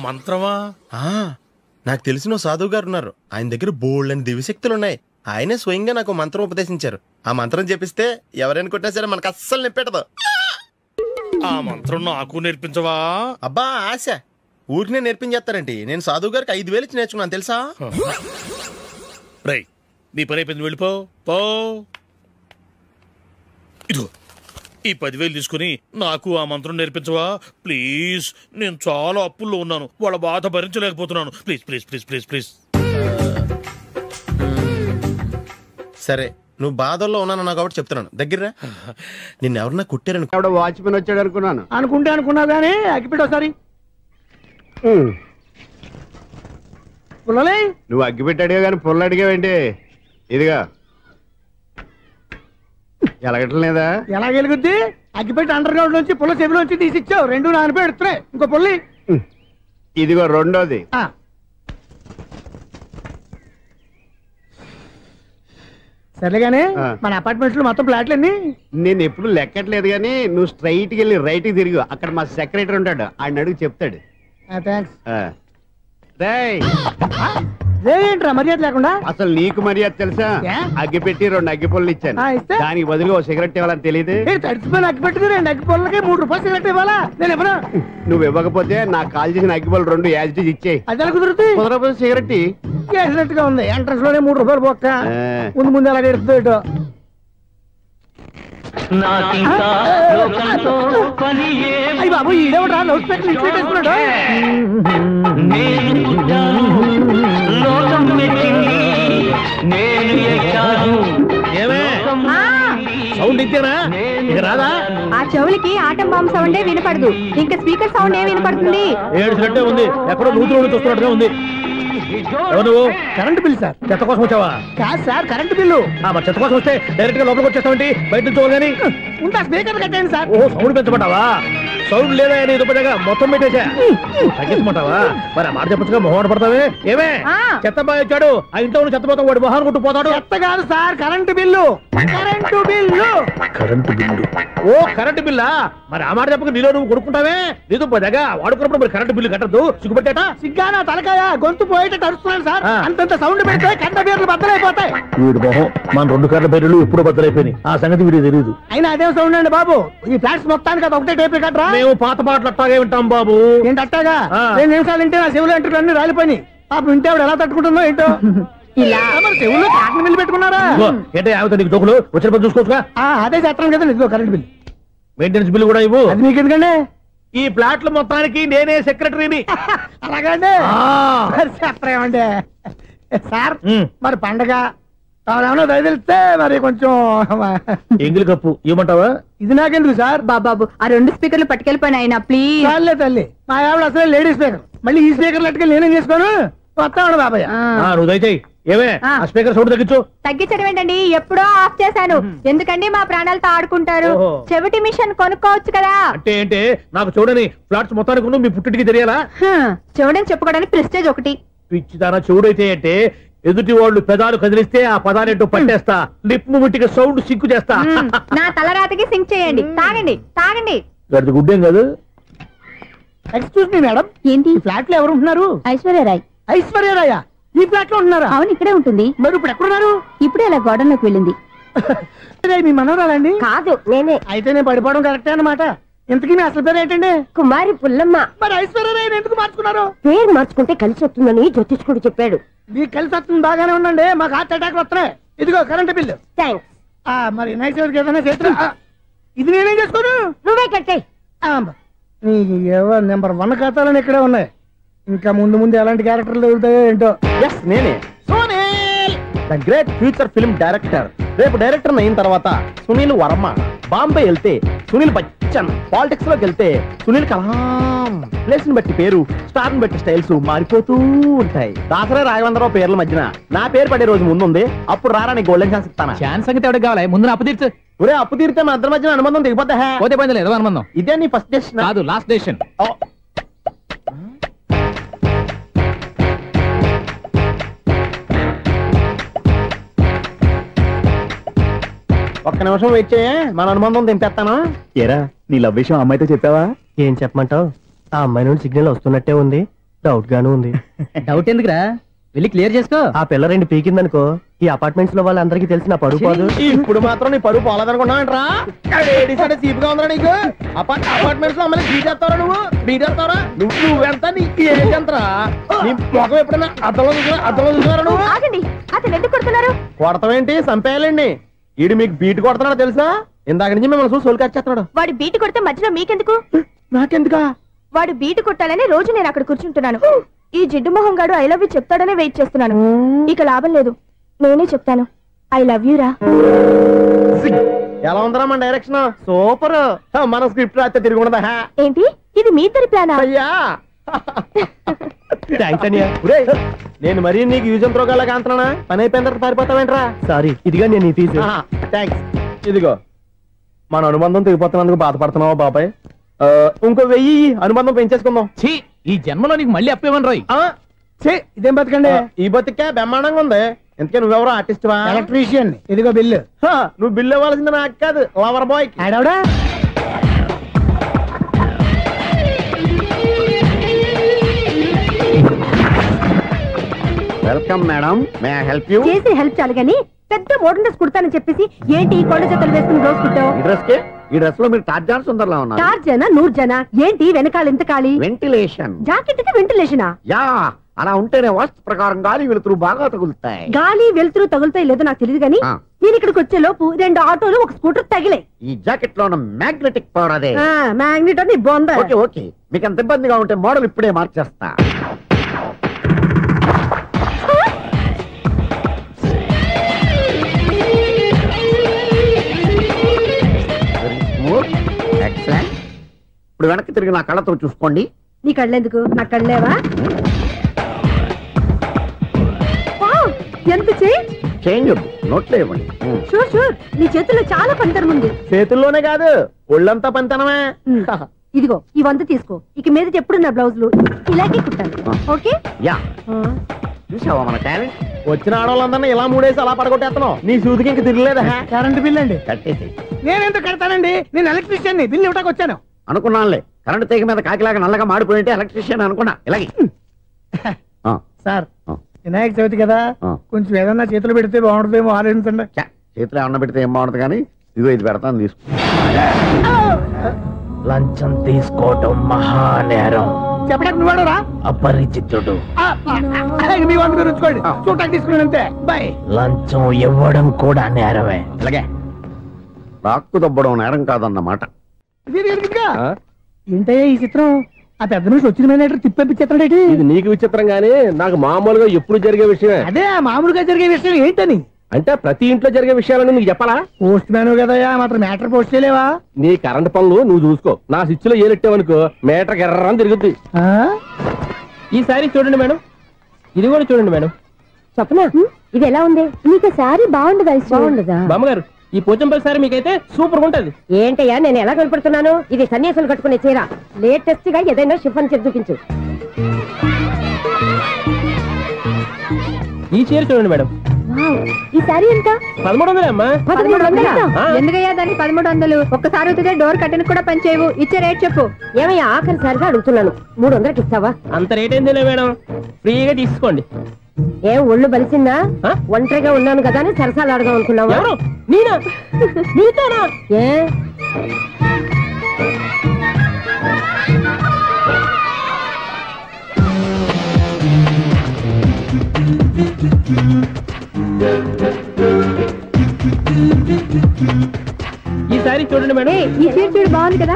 [SPEAKER 6] మంత్రమా?
[SPEAKER 2] నాకు తెలిసిన సాధువు గారు ఉన్నారు, ఆయన దగ్గర బోల్డని దివ్యశక్తులు ఉన్నాయి. ఆయనే స్వయంగా నాకు మంత్రం ఉపదేశించారు. ఆ మంత్రం చెప్పిస్తే ఎవరైనా కొట్టినా సరే మనకు అస్సలు నిప్పెట్టదు.
[SPEAKER 6] ఆ మంత్రం నాకు నేర్పించవా?
[SPEAKER 2] అబ్బా ఆశ, ఊరినే నేర్పించేస్తారండి. నేను సాధువు గారికి 5,000 ఇచ్చి నేర్చుకున్నాను తెలుసా?
[SPEAKER 6] రేయ్, నీ పని అయిపోయింది, వెళ్ళిపో. పో. ఇదిగో ఈ 10,000 తీసుకుని నాకు ఆ మంత్రం నేర్పించవా ప్లీజ్? నేను చాలా అప్పుల్లో ఉన్నాను, వాళ్ళ బాధ భరించలేకపోతున్నాను. Please please please please please.
[SPEAKER 2] సరే, నువ్వు బాధల్లో ఉన్నాను కాబట్టి చెప్తున్నాను, దగ్గర నిన్ను ఎవరన్నా కుట్టారని.
[SPEAKER 13] వాచ్మెన్ వచ్చాడు అనుకున్నాను. అనుకున్నావు కానీ అగ్గిపెట్టి ఒకసారి. నువ్వు అగ్గిపెట్టి అడిగా కానీ పుల్ల అడిగావేంటి? ఇదిగా ఎలగటం లేదా? ఎలా వెలుగుద్ది? అగ్గిపెట్టి అండర్ గ్రౌండ్ నుంచి పుల్ల చెవిలోంచి తీసిచ్చావు, 2 నానపై ఎడుతున్నాయి. ఇంకో పుల్లి ఇదిగో రెండోది. సరేగానే, మన అపార్ట్మెంట్స్ లో మొత్తం ఫ్లాట్లు అన్ని నేను ఎప్పుడు లెక్కట్లేదు గానీ, నువ్వు స్ట్రైట్ కి వెళ్ళి రైట్ కి తిరిగి, అక్కడ మా సెక్రటరీ ఉంటాడు, ఆయన అడుగు చెప్తాడు. ఏంట్రా మర్యాద లేకుండా? అసలు నీకు మర్యాద తెలుసా? అగ్గి పెట్టి 2 అగ్గి పొల్లు ఇచ్చాను, దానికి బదులు ఓ సిగరెట్ ఇవ్వాలని తెలియదు. తడిచిపోయిన అగ్గి పెట్టి 2 అగ్గి పొల్లకి 3 రూపాయలు సిగరెట్ ఇవ్వాలా? నేను ఇవ్వను. నువ్వు ఇవ్వకపోతే నాకు కాల్ చేసిన అగ్గి పొల్లు 2 యాజిటీస్ ఇచ్చేయి. అది ఎలా కుదురుతుంది? కుదరకపోతే సిగరెట్ యాజినెట్ గా ఉంది, ఎంట్రన్స్ లోనే 3 రూపాయలు పోక్క. ముందు ముందు అలాగే ఎడుతుంది. అయ్యి బాబు, ఈడేవడా లౌడ్ స్పీకర్ ఇన్స్టేట్ చేసుకున్నాడు? సౌండ్ ఇచ్చారా? రాదా?
[SPEAKER 14] ఆ చెవులకి ఆటం బాంబు సౌండే వినపడదు, ఇంకా స్పీకర్ సౌండ్ ఏ వినపడుతుంది?
[SPEAKER 6] ఏడ్చినట్టే ఉంది, ఎక్కడో నూతులు వస్తున్నట్టుగా ఉంది. నువ్వు కరెంట్ బిల్ సార్. చెత్త కోసం వచ్చావా?
[SPEAKER 15] కాదు సార్, కరెంట్ బిల్లు.
[SPEAKER 6] మరి చెత్త కోసం వస్తే డైరెక్ట్ గా లోపలికి వచ్చేస్తావేంటి? బయట నుంచి కానీ
[SPEAKER 15] ఉంటా స్పీకర్ కట్టండి సార్.
[SPEAKER 6] ఓహో, సౌండ్ పెంచమంటావా? సౌండ్ లేదా నీ దుప్పటగా మొత్తం పెట్టేసా. తగ్గించమంటావా? మరి ఆ మాట చెప్పచ్చుగా, మొహమాట పడతావే. ఏమే చెత్త బాయ్ వచ్చాడు, ఆ ఇంట్లో చెత్త పోతాం, వాడు మొహాన్ని కొట్టు పోతాడు.
[SPEAKER 15] చెత్త కాదు sir, current bill. Current bill.
[SPEAKER 6] Current bill. ఓ కరెంటు బిల్లా? మరి ఆ మాట చెప్పక నీలో నువ్వు కొడుకుంటావే. నీతో పోదాగా వాడుకున్నప్పుడు మరి కరెంటు బిల్లు కట్టద్దు, సిగ్గుపెట్టేట.
[SPEAKER 15] సిగ్గానా తలకాయ, గొంతు పోయేటట్టు అరుస్తున్నాను సార్. అంతంత సౌండ్ పెడితే కంట బీర్లు బద్దలైపోతాయి.
[SPEAKER 6] వీడు మొహం మన 2 కార్ల బీర్లు ఎప్పుడు బద్దలైపోయినాయి. ఆ సంగతి వీడికి తెలియదు.
[SPEAKER 15] అయినా అదే సౌండ్ అండి బాబు. ఈ ఫ్లాట్స్ మొత్తానికి అది ఒకటే టేప్ కట్టరా?
[SPEAKER 6] మేము పాత పాటలు అట్టాగే వింటాం బాబు.
[SPEAKER 15] ఏంటి అట్టాగా? 2 నిమిషాలు వింటే నా చెవులు ఎంటర్ అన్ని రాలిపోయినాయి. పాపం వింటే ఆవిడ ఎలా తట్టుకుంటుందో ఏంటో. ఇలా మరి చెవుల్లో కాటన్ బిల్లు పెట్టుకున్నారా?
[SPEAKER 6] ఏంటే ఆవిడ నీకు జోకులు వచ్చిన చూసుకోవచ్చుగా.
[SPEAKER 15] అదే చేస్తాను కదా. ఇదిగో కరెంట్ బిల్.
[SPEAKER 6] మెయింటెనెన్స్ బిల్లు కూడా ఇవ్వు.
[SPEAKER 15] అది మీకు ఎందుకండి?
[SPEAKER 6] ఈ ఫ్లాట్ల మొత్తానికి నేనే సెక్రటరీని.
[SPEAKER 15] అలాగండి. చెప్పరేమండి సార్. మరి పండగ ఏమన్నా దయదలిస్తే మరి కొంచెం
[SPEAKER 6] ఎంగిలి కప్పు ఇవ్వమంటావా?
[SPEAKER 15] ఇది నాకెందుకు సార్?
[SPEAKER 14] బాబాబు ఆ 2 స్పీకర్లు పట్టుకెళ్ళిపోయినా ప్లీజ్.
[SPEAKER 15] చాలే తల్లి, మా ఆవిడ అసలే లేడీ స్పీకర్. మళ్ళీ ఈ స్పీకర్లు అట్టుకెళ్ళి నేనేం చేసుకోను. వస్తాడు బాబాయ్.
[SPEAKER 6] నువ్వు దయచేయి. ఏమే ఆ స్పీకర్ సౌండ్ తగ్గించు.
[SPEAKER 14] తగ్గించడం ఏంటండి, ఎప్పుడో ఆఫ్ చేశాను. ఎందుకండి మా ప్రాణాలతో ఆడుకుంటారు? చెవిటి మిషన్ కొనుక్కోవచ్చు కదా.
[SPEAKER 6] అంటే ఏంటే నాకు చూడని ఫ్లాట్స్ మొత్తానికి మీ పుట్టింటికి తెలియాలా?
[SPEAKER 14] చెవుడని చెప్పుకోవడానికి ప్రెస్టేజ్ ఒకటి.
[SPEAKER 6] పిచ్చిదానా చెవుడైతే అంటే ఎదుటి వాళ్ళు పెదాలు కదిలిస్తే ఆ పదాలేంటో పట్టేస్తా. లిప్ ముట్టికి సౌండ్ సింకు చేస్తా.
[SPEAKER 14] నా తలరాతకి సింక్ చేయండి. తాగండి తాగండి.
[SPEAKER 6] గడిది గుడ్డేం కాదు.
[SPEAKER 15] ఎక్స్క్యూజ్ మీ మేడం,
[SPEAKER 14] ఏంటి
[SPEAKER 15] ఫ్లాట్ లో ఎవరు ఉంటున్నారు?
[SPEAKER 14] ఐశ్వర్యరాయ్.
[SPEAKER 15] ఐశ్వర్యరాయ ఈ ఫ్లాట్ లో ఉంటున్నారా?
[SPEAKER 14] అవును, ఇక్కడే ఉంటుంది.
[SPEAKER 15] మరి ఇప్పుడు ఎక్కడున్నారు?
[SPEAKER 14] ఇప్పుడే అలా గోడంలోకి వెళ్ళింది.
[SPEAKER 15] మీ మనవరాలండి?
[SPEAKER 14] కాదు, నేనే.
[SPEAKER 15] అయితే నేను పడిపోవడం కరెక్టే అన్నమాట. ఇంతకీ మీ అసలు పేరు ఏంటండి?
[SPEAKER 14] కుమారి పుల్లమ్మ.
[SPEAKER 15] మరి ఐశ్వర్యరాయని ఎందుకు మార్చుకున్నారు?
[SPEAKER 14] పేరు మార్చుకుంటే కలిసి వస్తుందని జ్యోతిష్కుడు చెప్పాడు.
[SPEAKER 15] మీకు కలిసి వస్తుంది, బాగానే ఉండండి. మాకు హార్ట్ అటాక్ వస్తున్నాయి. ఇదిగో కరెంట్ బిల్లు.
[SPEAKER 14] థ్యాంక్స్.
[SPEAKER 15] మరి నైట్ ఏదైనా చేతులు ఇది నేనేం చేసుకోను?
[SPEAKER 14] నువ్వే కట్టే.
[SPEAKER 15] ఎవరు నెంబర్ 1 ఖాతాలని ఇక్కడే ఉన్నాయి. ఇంకా ముందు ముందు ఎలాంటి క్యారెక్టర్లు దొరుకుతాయో ఏంటో.
[SPEAKER 2] నేనే the great future film director. రేపు డైరెక్టర్ అయిన తర్వాత సునీల్ వర్మ. బాంబే వెళ్తే సునీల్ బచ్చన్. పాలిటిక్స్ లోకి వెళ్తే సునీల్ కలాం. ప్లేస్ ని బట్టి పేరు, స్టార్ ని బట్టి స్టైల్స్ మారిపోతూ ఉంటాయి. దాసరా రాఘవేంద్రరావు పేర్ల మధ్యన నా పేరు పడే రోజు ముందుంది. అప్పుడు రారా నీ గోల్డెన్ ఛాన్స్ ఇస్తానా?
[SPEAKER 16] ఛాన్స్ సంగతి ఎవరికి కావాలి? ముందు అప్పు తీర్చు.
[SPEAKER 2] ఒరే అప్పు తీరితే మన ఇద్దరి మధ్యన అనుబంధం దిగిపోతా.
[SPEAKER 16] పోతే పని లేదు అనుబంధం.
[SPEAKER 2] ఇదే నీ ఫస్ట్ డెసిషన్
[SPEAKER 16] కాదు, లాస్ట్ డెసిషన్.
[SPEAKER 2] ఒక్క నిమిషం వెయిట్ చేయ, మన అనుబంధం దింపేస్తాను.
[SPEAKER 17] ఏరా నీ లవ్ విషయం అమ్మాయితో చెప్పావా?
[SPEAKER 12] ఏం చెప్పమంటావు? ఆ అమ్మాయి నుండి సిగ్నల్ వస్తున్నట్టే ఉంది. డౌట్ గాను ఉంది.
[SPEAKER 16] డౌట్ ఎందుకురా, వెళ్ళి క్లియర్ చేసుకో.
[SPEAKER 12] ఆ పిల్ల 2 పీకిందనుకో, ఈ అపార్ట్మెంట్స్ లో వాళ్ళందరికీ తెలిసిన పరుగు పోదు.
[SPEAKER 2] ఇప్పుడు మాత్రం నీ పరుగు పోలేదనుకున్నావంటరా? సీపుగా ఉందా నీకు? అపార్ట్మెంట్స్ లో అమ్మని బీటేస్తావరా? నువ్వెంత? నీ ఏజ్ ఎంతరా? నీ మొఖం ఎప్పుడైనా అర్థంలో చూసారా నువ్వు?
[SPEAKER 14] అతను ఎందుకు కొడుతున్నారు?
[SPEAKER 2] కొడతావేంటి? చంపేయాలండి. ఈడు మీకు బీట్ కొడుతున్నాడు తెలుసా? ఇందాక నుంచి మిమ్మల్ని చూసి సోల్కి వచ్చేస్తున్నాడు.
[SPEAKER 14] వాడు బీటు కొడితే మధ్యలో మీకెందుకు?
[SPEAKER 2] నాకెందుకా?
[SPEAKER 14] వాడు బీటు కొట్టాలని రోజు నేను అక్కడ కూర్చుంటున్నాను. ఈ జిడ్డు మొహం గాడు ఐ లవ్ యూ చెప్తాడనే వెయిట్ చేస్తున్నాను. ఇక లాభం లేదు, నేనే చెప్తాను. ఐ లవ్ యూ రా.
[SPEAKER 2] ఎలా ఉందరా మన డైరెక్షన్? సూపర్. మన స్క్రిప్ట్ రాస్తే తిరిగి ఉండదా?
[SPEAKER 14] ఏంటి ఇది మీ ఇద్దరి ప్లానా?
[SPEAKER 2] అయ్యా నేను మరీ నీకు యూజ్ ఎంతో గలగా అంటున్నా. పని అయిపోయిన తర్వాత పారిపోతావేంట్రా?
[SPEAKER 12] సారీ, ఇదిగా నేను ఈ ఫీజు.
[SPEAKER 2] థ్యాంక్స్. ఇదిగో మన అనుబంధం తెగిపోతున్నందుకు బాధపడుతున్నావా బాబాయ్? ఇంకో 1000 అనుబంధం పెంచేసుకుందాం.
[SPEAKER 16] ఈ జన్మలో నీకు మళ్ళీ అప్పేమని రాయి.
[SPEAKER 15] ఇదేం బతకండి?
[SPEAKER 2] ఈ బతికే బ్రహ్మాండంగా ఉంది. ఎందుకే నువ్వెవరో ఆర్టిస్ట్ వా?
[SPEAKER 15] ఎలక్ట్రీషియన్. ఇదిగో బిల్లు.
[SPEAKER 2] నువ్వు బిల్లు ఇవ్వాల్సింది నాకు కాదు, లవర్ బాయ్.
[SPEAKER 15] ఆడవడా?
[SPEAKER 13] Welcome madam, may I help you?
[SPEAKER 14] చేసి హెల్ప్ చాలు గానీ పెద్ద మోడల్ డ్రెస్ కుడతానని చెప్పేసి ఏంటి కొండ జతలు వేసుకుని రోజు కుట్టావు?
[SPEAKER 13] ఈ డ్రెస్ కే ఈ డ్రెస్ లో మీరు టార్జాన్ సుందర్లా ఉన్నారు.
[SPEAKER 14] టార్జనా నూర్జనా? ఏంటి వెనకాల ఎంత ఖాళీ?
[SPEAKER 13] వెంటిలేషన్.
[SPEAKER 14] జాకెట్ కి వెంటిలేషనా?
[SPEAKER 13] యా, అలా ఉంటేనే వాస్తు ప్రకారం గాలి వెలుతురు బాగా తగులుతాయి.
[SPEAKER 14] గాలి వెలుతురు తగులుతాయి లేదో నాకు తెలియదు గానీ నేను ఇక్కడికి వచ్చే లోపు 2 ఆటోలు 1 స్కూటర్ తగిలే.
[SPEAKER 13] ఈ జాకెట్ లో ఉన్న మ్యాగ్నెటిక్ పవర్ అదే.
[SPEAKER 14] మ్యాగ్నెట్ అని బొంద.
[SPEAKER 13] ఓకే ఓకే, మీకు అంత ఇబ్బందిగా ఉంటే మోడల్ ఇప్పుడే మార్చేస్తా. ఎక్సలెంట్. ఇప్పుడు వెనక్కి తిరిగి నా కళ్ళతో చూసుకోండి.
[SPEAKER 14] నీ కళ్ళెందుకు? నా కళ్ళేవా?
[SPEAKER 13] చేంజ్ నోట్లో ఇవ్వండి.
[SPEAKER 18] షూర్ షూర్, నీ చేతుల్లో చాలా పనితనం ఉంది.
[SPEAKER 2] చేతుల్లోనే కాదు ఒళ్ళంతా పంతనమే.
[SPEAKER 18] ఇదిగో ఈ 100 తీసుకో. ఇక మీద ఎప్పుడు నా బ్లౌజులు ఇలాగే కుట్టాలి. ఓకే?
[SPEAKER 2] యా. చూసావా మన టాలెంట్? వచ్చిన ఆడవాళ్ళందరినీ ఇలా మూడేసి అలా పడగొట్టేస్తున్నావు. నీ సూదికి ఇంక తిరగలేదా?
[SPEAKER 15] కరెంట్ బిల్ అండి.
[SPEAKER 2] కట్టేసి.
[SPEAKER 15] నేనెందుకు కడతానండి? నేను ఎలక్ట్రీషియన్ ని. బిల్లు ఇవ్వడానికి వచ్చాను.
[SPEAKER 2] అనుకున్నానులే, కరెంట్ తీగ మీద కాకిలాగా నల్లగా మాడిపోయింటే ఎలక్ట్రీషియన్ అనుకున్నా. ఇలాగే
[SPEAKER 15] సార్, వినాయక చవితి కదా, కొంచెం ఏదన్నా చేతులు పెడితే బాగుంటుందేమో ఆలోచించండి.
[SPEAKER 2] చేతిలో ఏమన్నా పెడితే ఏం బాగుంటుంది కానీ ఇదిగో ఇది పెడతాను, తీసుకో. లంచం తీసుకోవటం మహానేరం.
[SPEAKER 15] చెప్పడానికి నువ్వాడరా?
[SPEAKER 2] అపరిచితుడు.
[SPEAKER 15] మీ వంద మీరు ఉంచుకోండి, చూడటానికి తీసుకుని అంతే. బాయ్.
[SPEAKER 2] లంచం ఇవ్వడం కూడా నేరమే. ఇలాగే రాక్కు దబ్బడం నేరం కాదన్నమాట.
[SPEAKER 15] ఏంటయ్యా ఈ చిత్రం? ఆ పెద్ద నుంచి వచ్చిన మేనేటర్ తిప్పించేస్తాడేటి?
[SPEAKER 13] ఇది నీకు విచిత్రం గానీ నాకు మామూలుగా ఎప్పుడు జరిగే విషయమే.
[SPEAKER 15] అదే మామూలుగా జరిగే విషయం ఏంటని?
[SPEAKER 13] అంటే ప్రతి ఇంట్లో జరిగే విషయాలని నీకు చెప్పాలా?
[SPEAKER 15] పోస్ట్ మ్యాన్ కదయ్యా, మాత్రం మ్యాటర్ పోస్ట్ చేయలేవా?
[SPEAKER 13] నీ కరెంట్ పనులు నువ్వు చూసుకో. నా స్విచ్ లో ఏలెట్టావనుకో మీటర్ ఎర్రని తిరుగుద్ది. ఈసారి చూడండి మేడం, ఇది కూడా చూడండి మేడం.
[SPEAKER 18] చెప్పనా, ఇది ఎలా ఉంది? నీకు సారీ బాగుండదా? బాగుండదా
[SPEAKER 13] బామ్మగారు? ఈ పోచంపల్లి సారీ మీకైతే సూపర్ ఉంటది.
[SPEAKER 18] ఏంటయ్యా నేను ఎలా కనపడుతున్నాను? ఇది సన్యాసులు కట్టుకునే చీర. లేటెస్ట్ గా ఏదైనా షిఫాన్ చేసి చూపించు.
[SPEAKER 13] ఈ చీర చూడండి మేడం.
[SPEAKER 18] ఈ సారీ ఎంత?
[SPEAKER 13] 1300 అమ్మా.
[SPEAKER 18] 1300? ఎందుకయ్యా దానికి 1300? ఒక్కసారి అవుతుందే డోర్ కట్టెన్ కూడా పనిచేయవు. ఇచ్చే రేట్ చెప్పు. ఏమయ్యా ఆఖరిసారిగా అడుగుతున్నాను, 300కి ఇస్తావా?
[SPEAKER 13] అంత రేట్ ఏందిలే మేడం, ఫ్రీగా తీసుకోండి.
[SPEAKER 18] ఏం ఒళ్ళు బలిసిందా? ఒంటరిగా ఉన్నాను కదా అని సరసాలు అడదాం అనుకున్నావా?
[SPEAKER 13] నేనా? నీతోనా?
[SPEAKER 18] ఏ
[SPEAKER 13] ఈ సారీ చూడండి మేడం.
[SPEAKER 18] ఈ చీర చూడు, బాగుంది కదా?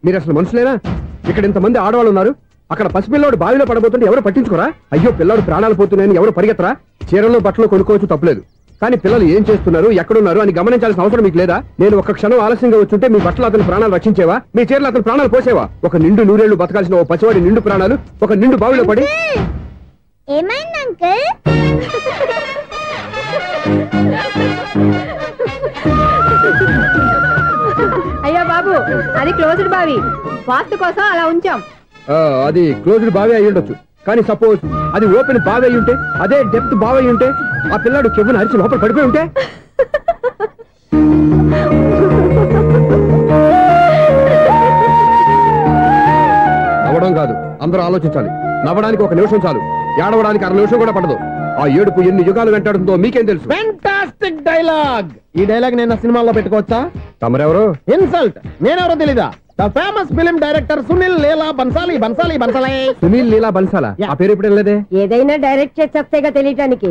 [SPEAKER 13] మీరు అసలు మనుషులేనా? ఇక్కడ ఇంతమంది ఆడవాళ్ళు ఉన్నారు, అక్కడ పసిపిల్లాడు బావిలో పడబోతుంటే ఎవరు పట్టించుకోరా? అయ్యో పిల్లాడు ప్రాణాలు పోతున్నాయని ఎవరు పరిగెత్తరా? చీరలు బట్టలు కొనుక్కోవచ్చు, తప్పులేదు. కానీ పిల్లలు ఏం చేస్తున్నారు, ఎక్కడున్నారు అని గమనించాల్సిన అవసరం మీకు లేదా? నేను ఒక్క క్షణం ఆలస్యంగా వచ్చుంటే మీ బట్టలు అతని ప్రాణాలు రక్షించేవా? మీ చీరలు అతని ప్రాణాలు పోసేవా? ఒక నిండు నూరేళ్లు బతకాల్సిన ఓ పసివాడి నిండు ప్రాణాలు ఒక నిండు బావిలో పడి.
[SPEAKER 14] ఏమైంది అంకుల్?
[SPEAKER 18] అయ్యో బాబు, అది క్లోజ్డ్ బావి, వాస్తు కోసం అలా ఉంచాం.
[SPEAKER 13] అది క్లోజ్డ్ బావి అయి ఉండొచ్చు, కానీ సపోజ్ అది ఓపెన్ బావి అయి ఉంటే, అదే డెప్త్ బావి అయి ఉంటే, ఆ పిల్లాడు చెవును అరిచి లోపల పడిపోయి ఉంటే? నవ్వడం కాదు, అందరూ ఆలోచించాలి. నవ్వడానికి 1 నిమిషం చాలు, ఏడవడానికి 1/2 నిమిషం కూడా పడదు. ఆ ఏడుపు ఎన్ని యుగాలు వెంటాడుతుందో మీకేం తెలుసు?
[SPEAKER 2] Fantastic dialogue. ఈ డైలాగ్ నేను సినిమాలో పెట్టుకోవచ్చా?
[SPEAKER 13] తమరెవరు?
[SPEAKER 2] ఇన్సల్ట్. నేనెవరో తెలీదా? The famous film director Sunil Leela Bansali.
[SPEAKER 13] Sunil Leela బన్సాలా? ఆ పేరు ఇప్పుడు లేదే.
[SPEAKER 18] ఏదైనా డైరెక్ట్ చేసేగా తెలియటానికి.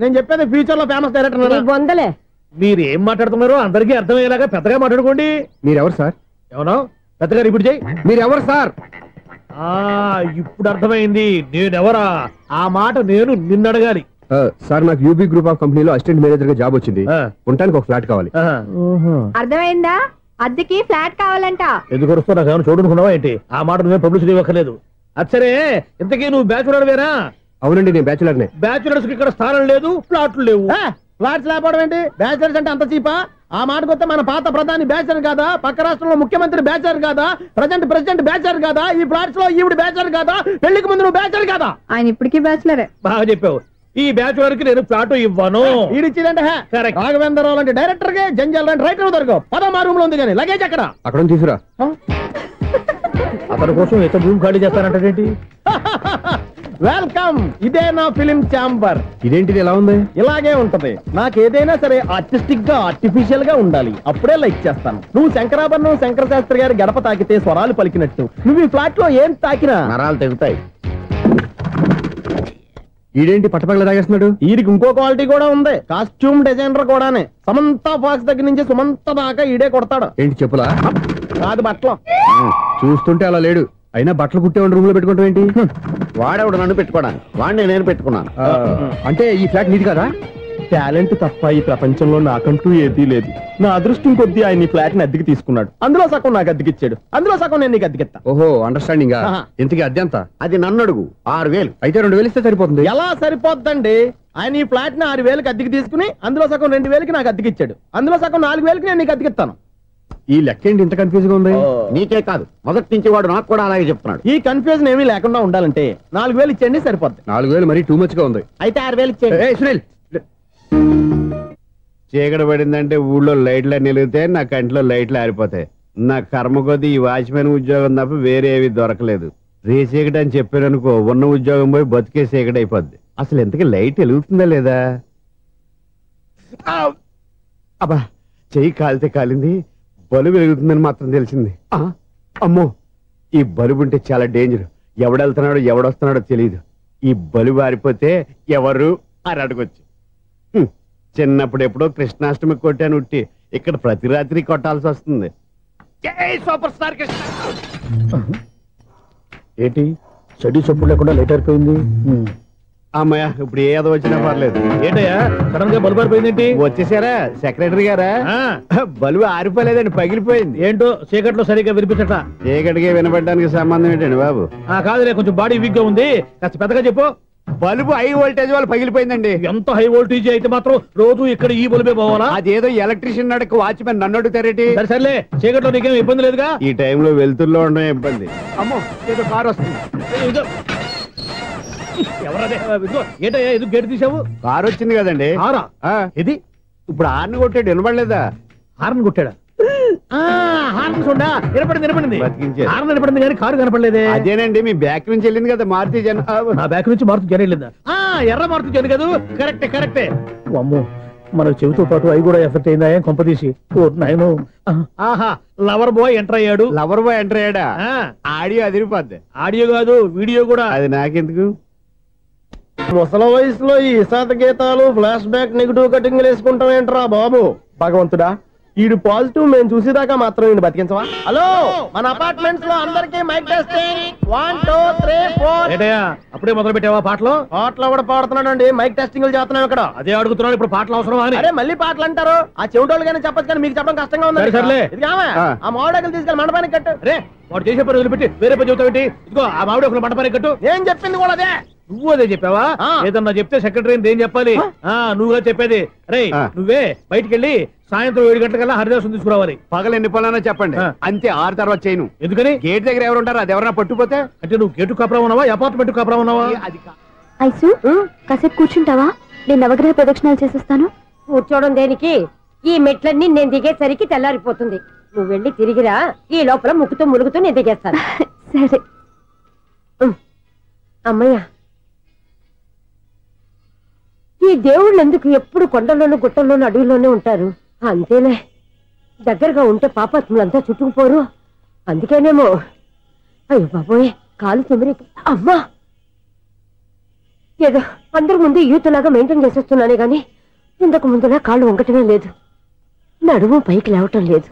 [SPEAKER 2] నేను చెప్పేది ఫ్యూచర్ లో ఫేమస్ డైరెక్టర్.
[SPEAKER 18] బొందలే.
[SPEAKER 2] మీరు ఏం మాట్లాడుతున్నారో అందరికీ అర్థమయ్యేలాగా పెద్దగా మాట్లాడుకోండి.
[SPEAKER 13] మీరెవరు సార్?
[SPEAKER 2] ఎవరో పెద్దగా రిపీట్ చేయి.
[SPEAKER 13] మీరెవరు సార్?
[SPEAKER 2] ఇప్పుడు అర్థమైంది నేనెవరా. ఆ మాట నేను నిన్నడగాలి.
[SPEAKER 13] సార్, నాకు యూబీ గ్రూప్ ఆఫ్ కంపెనీలో అసిస్టెంట్ మేనేజర్ గా జాబ్ వచ్చింది. ఉండడానికి ఒక ఫ్లాట్ కావాలి.
[SPEAKER 18] అర్థమైందా? అద్దెకి ఫ్లాట్ కావాలంట.
[SPEAKER 2] ఎందుకు వస్తా నాకు చూడనుకున్నావా ఏంటి? ఆ మాట నువ్వే పబ్లిసిటీ ఇవ్వక్కర్లేదు. అచ్చరే, ఇంతకీ నువ్వు బ్యాచులర్ వేరా?
[SPEAKER 13] అవునండి, నేను బ్యాచులర్నే.
[SPEAKER 2] బ్యాచులర్స్ కి ఇక్కడ స్థానం లేదు, ఫ్లాట్లు లేవు. ఫ్లాట్స్ లేకపోవడం ఏంటి? బ్యాచులర్స్ అంటే అంత చీపా? ఆ మాటకొస్తే మన పాత ప్రధాని బ్యాచర్ కాదా? పక్క రాష్ట్రంలో ముఖ్యమంత్రి బ్యాచర్ కాదా? ప్రెసిడెంట్ బ్యాచర్ కాదా? ఈ ఫ్లాట్స్ లో ఈవిడ బ్యాచర్ కాదా? పెళ్లికి ముందు నువ్వు బ్యాచర్ కాదా?
[SPEAKER 18] ఆయన ఇప్పటికీ బ్యాచులరే.
[SPEAKER 2] బాగా చెప్పావు. ఈ బ్యాచులర్ కి నేను ఫ్లాట్ ఇవ్వను. ఈడిచ్చిందంటే రాఘవేంద్రరావు లాంటి డైరెక్టర్ కి జంజల్ లాంటి రైటర్ దొరకవు. 13 రూమ్ లో ఉంది కానీ లగేజ్ అక్కడ.
[SPEAKER 13] అక్కడ తీసుకురా.
[SPEAKER 2] అతని కోసం ఎంత రూమ్ ఖాళీ చేస్తానంటే వెల్కమ్. ఇదే నా ఫిలిం ఛాంబర్.
[SPEAKER 13] ఇదేంటిది ఎలా ఉంది?
[SPEAKER 2] ఇలాగే ఉంటది. నాకు ఏదైనా సరే ఆర్టిస్టిక్ గా ఆర్టిఫిషియల్ గా ఉండాలి, అప్పుడే లైక్ చేస్తాను. నువ్వు శంకరాభరణం శంకర శాస్త్రి గారి గడప తాకితే స్వరాలు పలికినట్టు నువ్వు ఈ ఫ్లాట్ లో ఏం తాకినా
[SPEAKER 13] నరాలు తెగుతాయి. ఈడేంటి పట్టపగల తాగేస్తున్నాడు?
[SPEAKER 2] వీడికి ఇంకో క్వాలిటీ కూడా ఉంది. కాస్ట్యూమ్ డిజైనర్ కూడానే. సమంత ఫాక్స్ దగ్గర నుంచి సుమంత దాకా ఈడే కొడతాడు.
[SPEAKER 13] ఏంటి చెప్పులా?
[SPEAKER 2] కాదు, బట్టలు.
[SPEAKER 13] చూస్తుంటే అలా లేడు. అయినా బట్టలు కుట్టేవాడి రూమ్ లో పెట్టుకుంటాం ఏంటి?
[SPEAKER 2] వాడేవాడు నన్ను పెట్టుకోవడానికి, వాడిని నేను పెట్టుకున్నాను.
[SPEAKER 13] అంటే ఈ ఫ్లాట్ నీది కదా?
[SPEAKER 2] టాలెంట్ తప్ప ఈ ప్రపంచంలో నాకంటూ ఏదీ లేదు. నా అదృష్టం కొద్దీ ఆయన ఈ ఫ్లాట్ ని అద్దెకి తీసుకున్నాడు. అందులో సగం నాకు అద్దెకిచ్చాడు, అందులో సగం నేను నీకు అద్దెకిస్తా.
[SPEAKER 13] ఓహో, అండర్స్టాండింగ్. ఇంతకీ అద్దె ఎంత?
[SPEAKER 2] అది నన్ను అడుగు. 6,000.
[SPEAKER 13] అయితే 2,000 ఇస్తే సరిపోతుంది.
[SPEAKER 2] ఎలా సరిపోద్దండి? ఆయన ఈ ఫ్లాట్ ని 6,000కి అద్దెకి తీసుకుని అందులో సగం 2,000కి నాకు అద్దెకిచ్చాడు, అందులో సగం 4,000కి నేను నీకు అద్దెకిస్తాను.
[SPEAKER 13] ఈ లెక్క ఏంటి ఇంత కన్ఫ్యూజ్ గా ఉంది?
[SPEAKER 2] నీకే కాదు, మొదటి నుంచి వాడు నాకు కూడా అలాగే చెప్తున్నాడు. ఈ కన్ఫ్యూజన్ ఏమీ లేకుండా ఉండాలంటే 4,000 ఇచ్చేయండి, సరిపోద్ది.
[SPEAKER 13] 4,000 మరీ టూ మచ్ గా ఉంది.
[SPEAKER 2] అయితే 6,000 ఇచ్చేయండి.
[SPEAKER 13] సునీల్, చీకటి పడిందంటే ఊళ్ళో లైట్లు నిలిగితే నా కంటిలో లైట్లు ఆరిపోతాయి. నా కర్మ కొద్దీ ఈ వాచ్మెన్ ఉద్యోగం తప్ప వేరే ఏవి దొరకలేదు. రేచీకటి అని చెప్పారనుకో, ఉన్న ఉద్యోగం పోయి బతికే చీకటి అయిపోద్ది. అసలు ఎంతకీ లైట్ వెలుగుతుందా లేదా? అబ్బా, చెయ్యి కాలితే కాలింది, బలుబు వెలుగుతుందని మాత్రం తెలిసింది. అమ్మో, ఈ బలుబు ఉంటే చాలా డేంజర్. ఎవడెళ్తున్నాడో ఎవడొస్తున్నాడో తెలియదు. ఈ బలుబు ఆరిపోతే ఎవరు అని అడగొచ్చు. చిన్నప్పుడు ఎప్పుడో కృష్ణాష్టమి కొట్టాను ఉట్టి, ఇక్కడ ప్రతి రాత్రి కొట్టాల్సి వస్తుంది. Super star Krishna.
[SPEAKER 2] ఏంటి చెడు చప్పుడు లేకుండా లైట్ అయిపోయింది?
[SPEAKER 13] అమ్మయ్య, ఇప్పుడు ఏదో వచ్చినా పర్లేదు.
[SPEAKER 2] ఏంటయ్యా సడన్ గా బల్బు ఆరిపోయింది ఏంటి?
[SPEAKER 13] వచ్చేసారా సెక్రటరీ గారా? బల్బు ఆరిపోలేదండి, పగిలిపోయింది.
[SPEAKER 2] ఏంటో చీకట్లో సరిగ్గా వినిపించట.
[SPEAKER 13] చీకటికి వినపడడానికి సంబంధం ఏంటండి బాబు?
[SPEAKER 2] కాదులే, కొంచెం బాడీ వీక్ గా ఉంది, కాస్త పెద్దగా చెప్పు.
[SPEAKER 13] బల్బు హై వోల్టేజ్ వాళ్ళు పగిలిపోయిందండి.
[SPEAKER 2] ఎంత హై వోల్టేజ్ అయితే మాత్రం రోజు ఇక్కడ ఈ బల్బే పోవాలా?
[SPEAKER 13] అదేదో ఎలక్ట్రీషియన్ నడక వాచ్మెన్ నన్ను అడుగుతారేటి?
[SPEAKER 2] సర్లే, చీకట్లో నీకేం ఇబ్బంది లేదుగా?
[SPEAKER 13] ఈ టైంలో వెళ్తుల్లో ఉండడం ఇబ్బంది. అమ్మో, ఏదో కారు వస్తుంది.
[SPEAKER 2] ఏంటయ్యా ఇది గేట్ తీసావు?
[SPEAKER 13] కారు వచ్చింది కదండి. ఇది ఇప్పుడు హార్న్ కొట్టాడు, వినపడలేదా?
[SPEAKER 2] హార్న్ కొట్టాడా? హార్న్ చూడా వినపడింది. హార్న్ వినపడింది కానీ కారు కనపడలేదే.
[SPEAKER 13] అదేనండి, మీ బ్యాక్ నుంచి వెళ్ళింది కదా మారుతి జన.
[SPEAKER 2] నా బ్యాక్ నుంచి మారుతి జన వెళ్ళిందా? ఎర్ర మారుతి జన కదా? కరెక్టే. అమ్మో, మన చెవితో పాటు అవి కూడా ఎఫెక్ట్ అయిందా కొంపదీసి? ఆహా, లవర్ బాయ్ ఎంటర్ అయ్యాడు.
[SPEAKER 13] లవర్ బాయ్ ఎంటర్ అయ్యాడా? ఆడియో అదిరిపోద్ది.
[SPEAKER 2] ఆడియో కాదు, వీడియో కూడా.
[SPEAKER 13] అది నాకెందుకు?
[SPEAKER 2] ముసల వయసులో ఈ ఇసాత గీతాలు, ఫ్లాష్ బ్యాక్, నెగిటివ్ కటింగ్ వేసుకుంటాం ఏంట్రా బాబు? భగవంతుడా, ఈడు పాజిటివ్ మేము చూసేదాకా మాత్రం ఈయన బతికించవా? హలో, మన అపార్ట్మెంట్స్ లో అందరికీ మైక్ టెస్టింగ్. 1 2 3 4. ఏటయ్యా అప్పుడే మొదలు పెట్టావా పాటలు? పాటలు కూడా పాడుతున్నాడు, మైక్ టెస్టింగ్ చేస్తున్నాం ఇక్కడ. అదే అడుగుతున్నాడు, ఇప్పుడు పాటలు అవసరం అని. అరే మళ్ళీ పాటలు అంటారు, ఆ చెవిటోళ్ళు కానీ చెప్పచ్చు కానీ మీకు చెప్పడం కష్టంగా ఉంది. సర్లే, ఆ మామిడాకులు తీసుకెళ్ళి మండపానికి కట్టు. రే, వాడు చేసే పని వదిలిపెట్టి వేరే పని చెబుతావు. ఇదిగో ఆ మామిడాకులు మండపానికి కట్టు. నేను చెప్పింది కూడా అదే. నువ్వు అదే చెప్పావా? ఏదన్నా చెప్తే సెక్రటరీ ఏం చెప్పాలి? నువ్వుగా చెప్పేది. రే, నువ్వే బయటికి వెళ్ళి సాయంత్రం 7 గంటలకల్లా హరిదాసు తీసుకురావాలి.
[SPEAKER 13] పగలు ఎన్ని పనులన్నా చెప్పండి, అంతే. 6 తర్వాత చేయను. ఎందుకని? గేట్ దగ్గర ఎవరు ఉంటారు, అది ఎవరైనా పట్టుపోతే.
[SPEAKER 2] అంటే నువ్వు గేటు కాపురా ఉన్నావా, అపార్ట్మెంట్ కాపురా ఉన్నావా?
[SPEAKER 14] ఐసు, కాసేపు కూర్చుంటావా? నేను నవగ్రహ ప్రదక్షిణాలు చేసేస్తాను.
[SPEAKER 18] కూర్చోవడం దేనికి? ఈ మెట్లన్నీ నేను దిగేసరికి తెల్లారిపోతుంది. నువ్వు వెళ్ళి తిరిగిరా, ఈ లోపల ముక్కుతూ ములుగుతూ నేను దిగేస్తాను.
[SPEAKER 14] సరే
[SPEAKER 18] అమ్మయ్య. ఈ దేవుళ్ళు ఎందుకు ఎప్పుడు కొండల్లోనూ గుట్టల్లోనూ అడవిలోనే ఉంటారు? అంతేలే, దగ్గరగా ఉంటే పాపాత్ములంతా చుట్టుకుపోరు. అందుకేనేమో. అయ్యో బాబోయ్, కాలు చెమిరి. అమ్మా, ఏదో అందరి ముందు యూత్లాగా మెయింటైన్ చేసేస్తున్నానే గాని ఇంతకు ముందులా కాళ్ళు వంకటమే లేదు, నడుము పైకి లేవటం లేదు.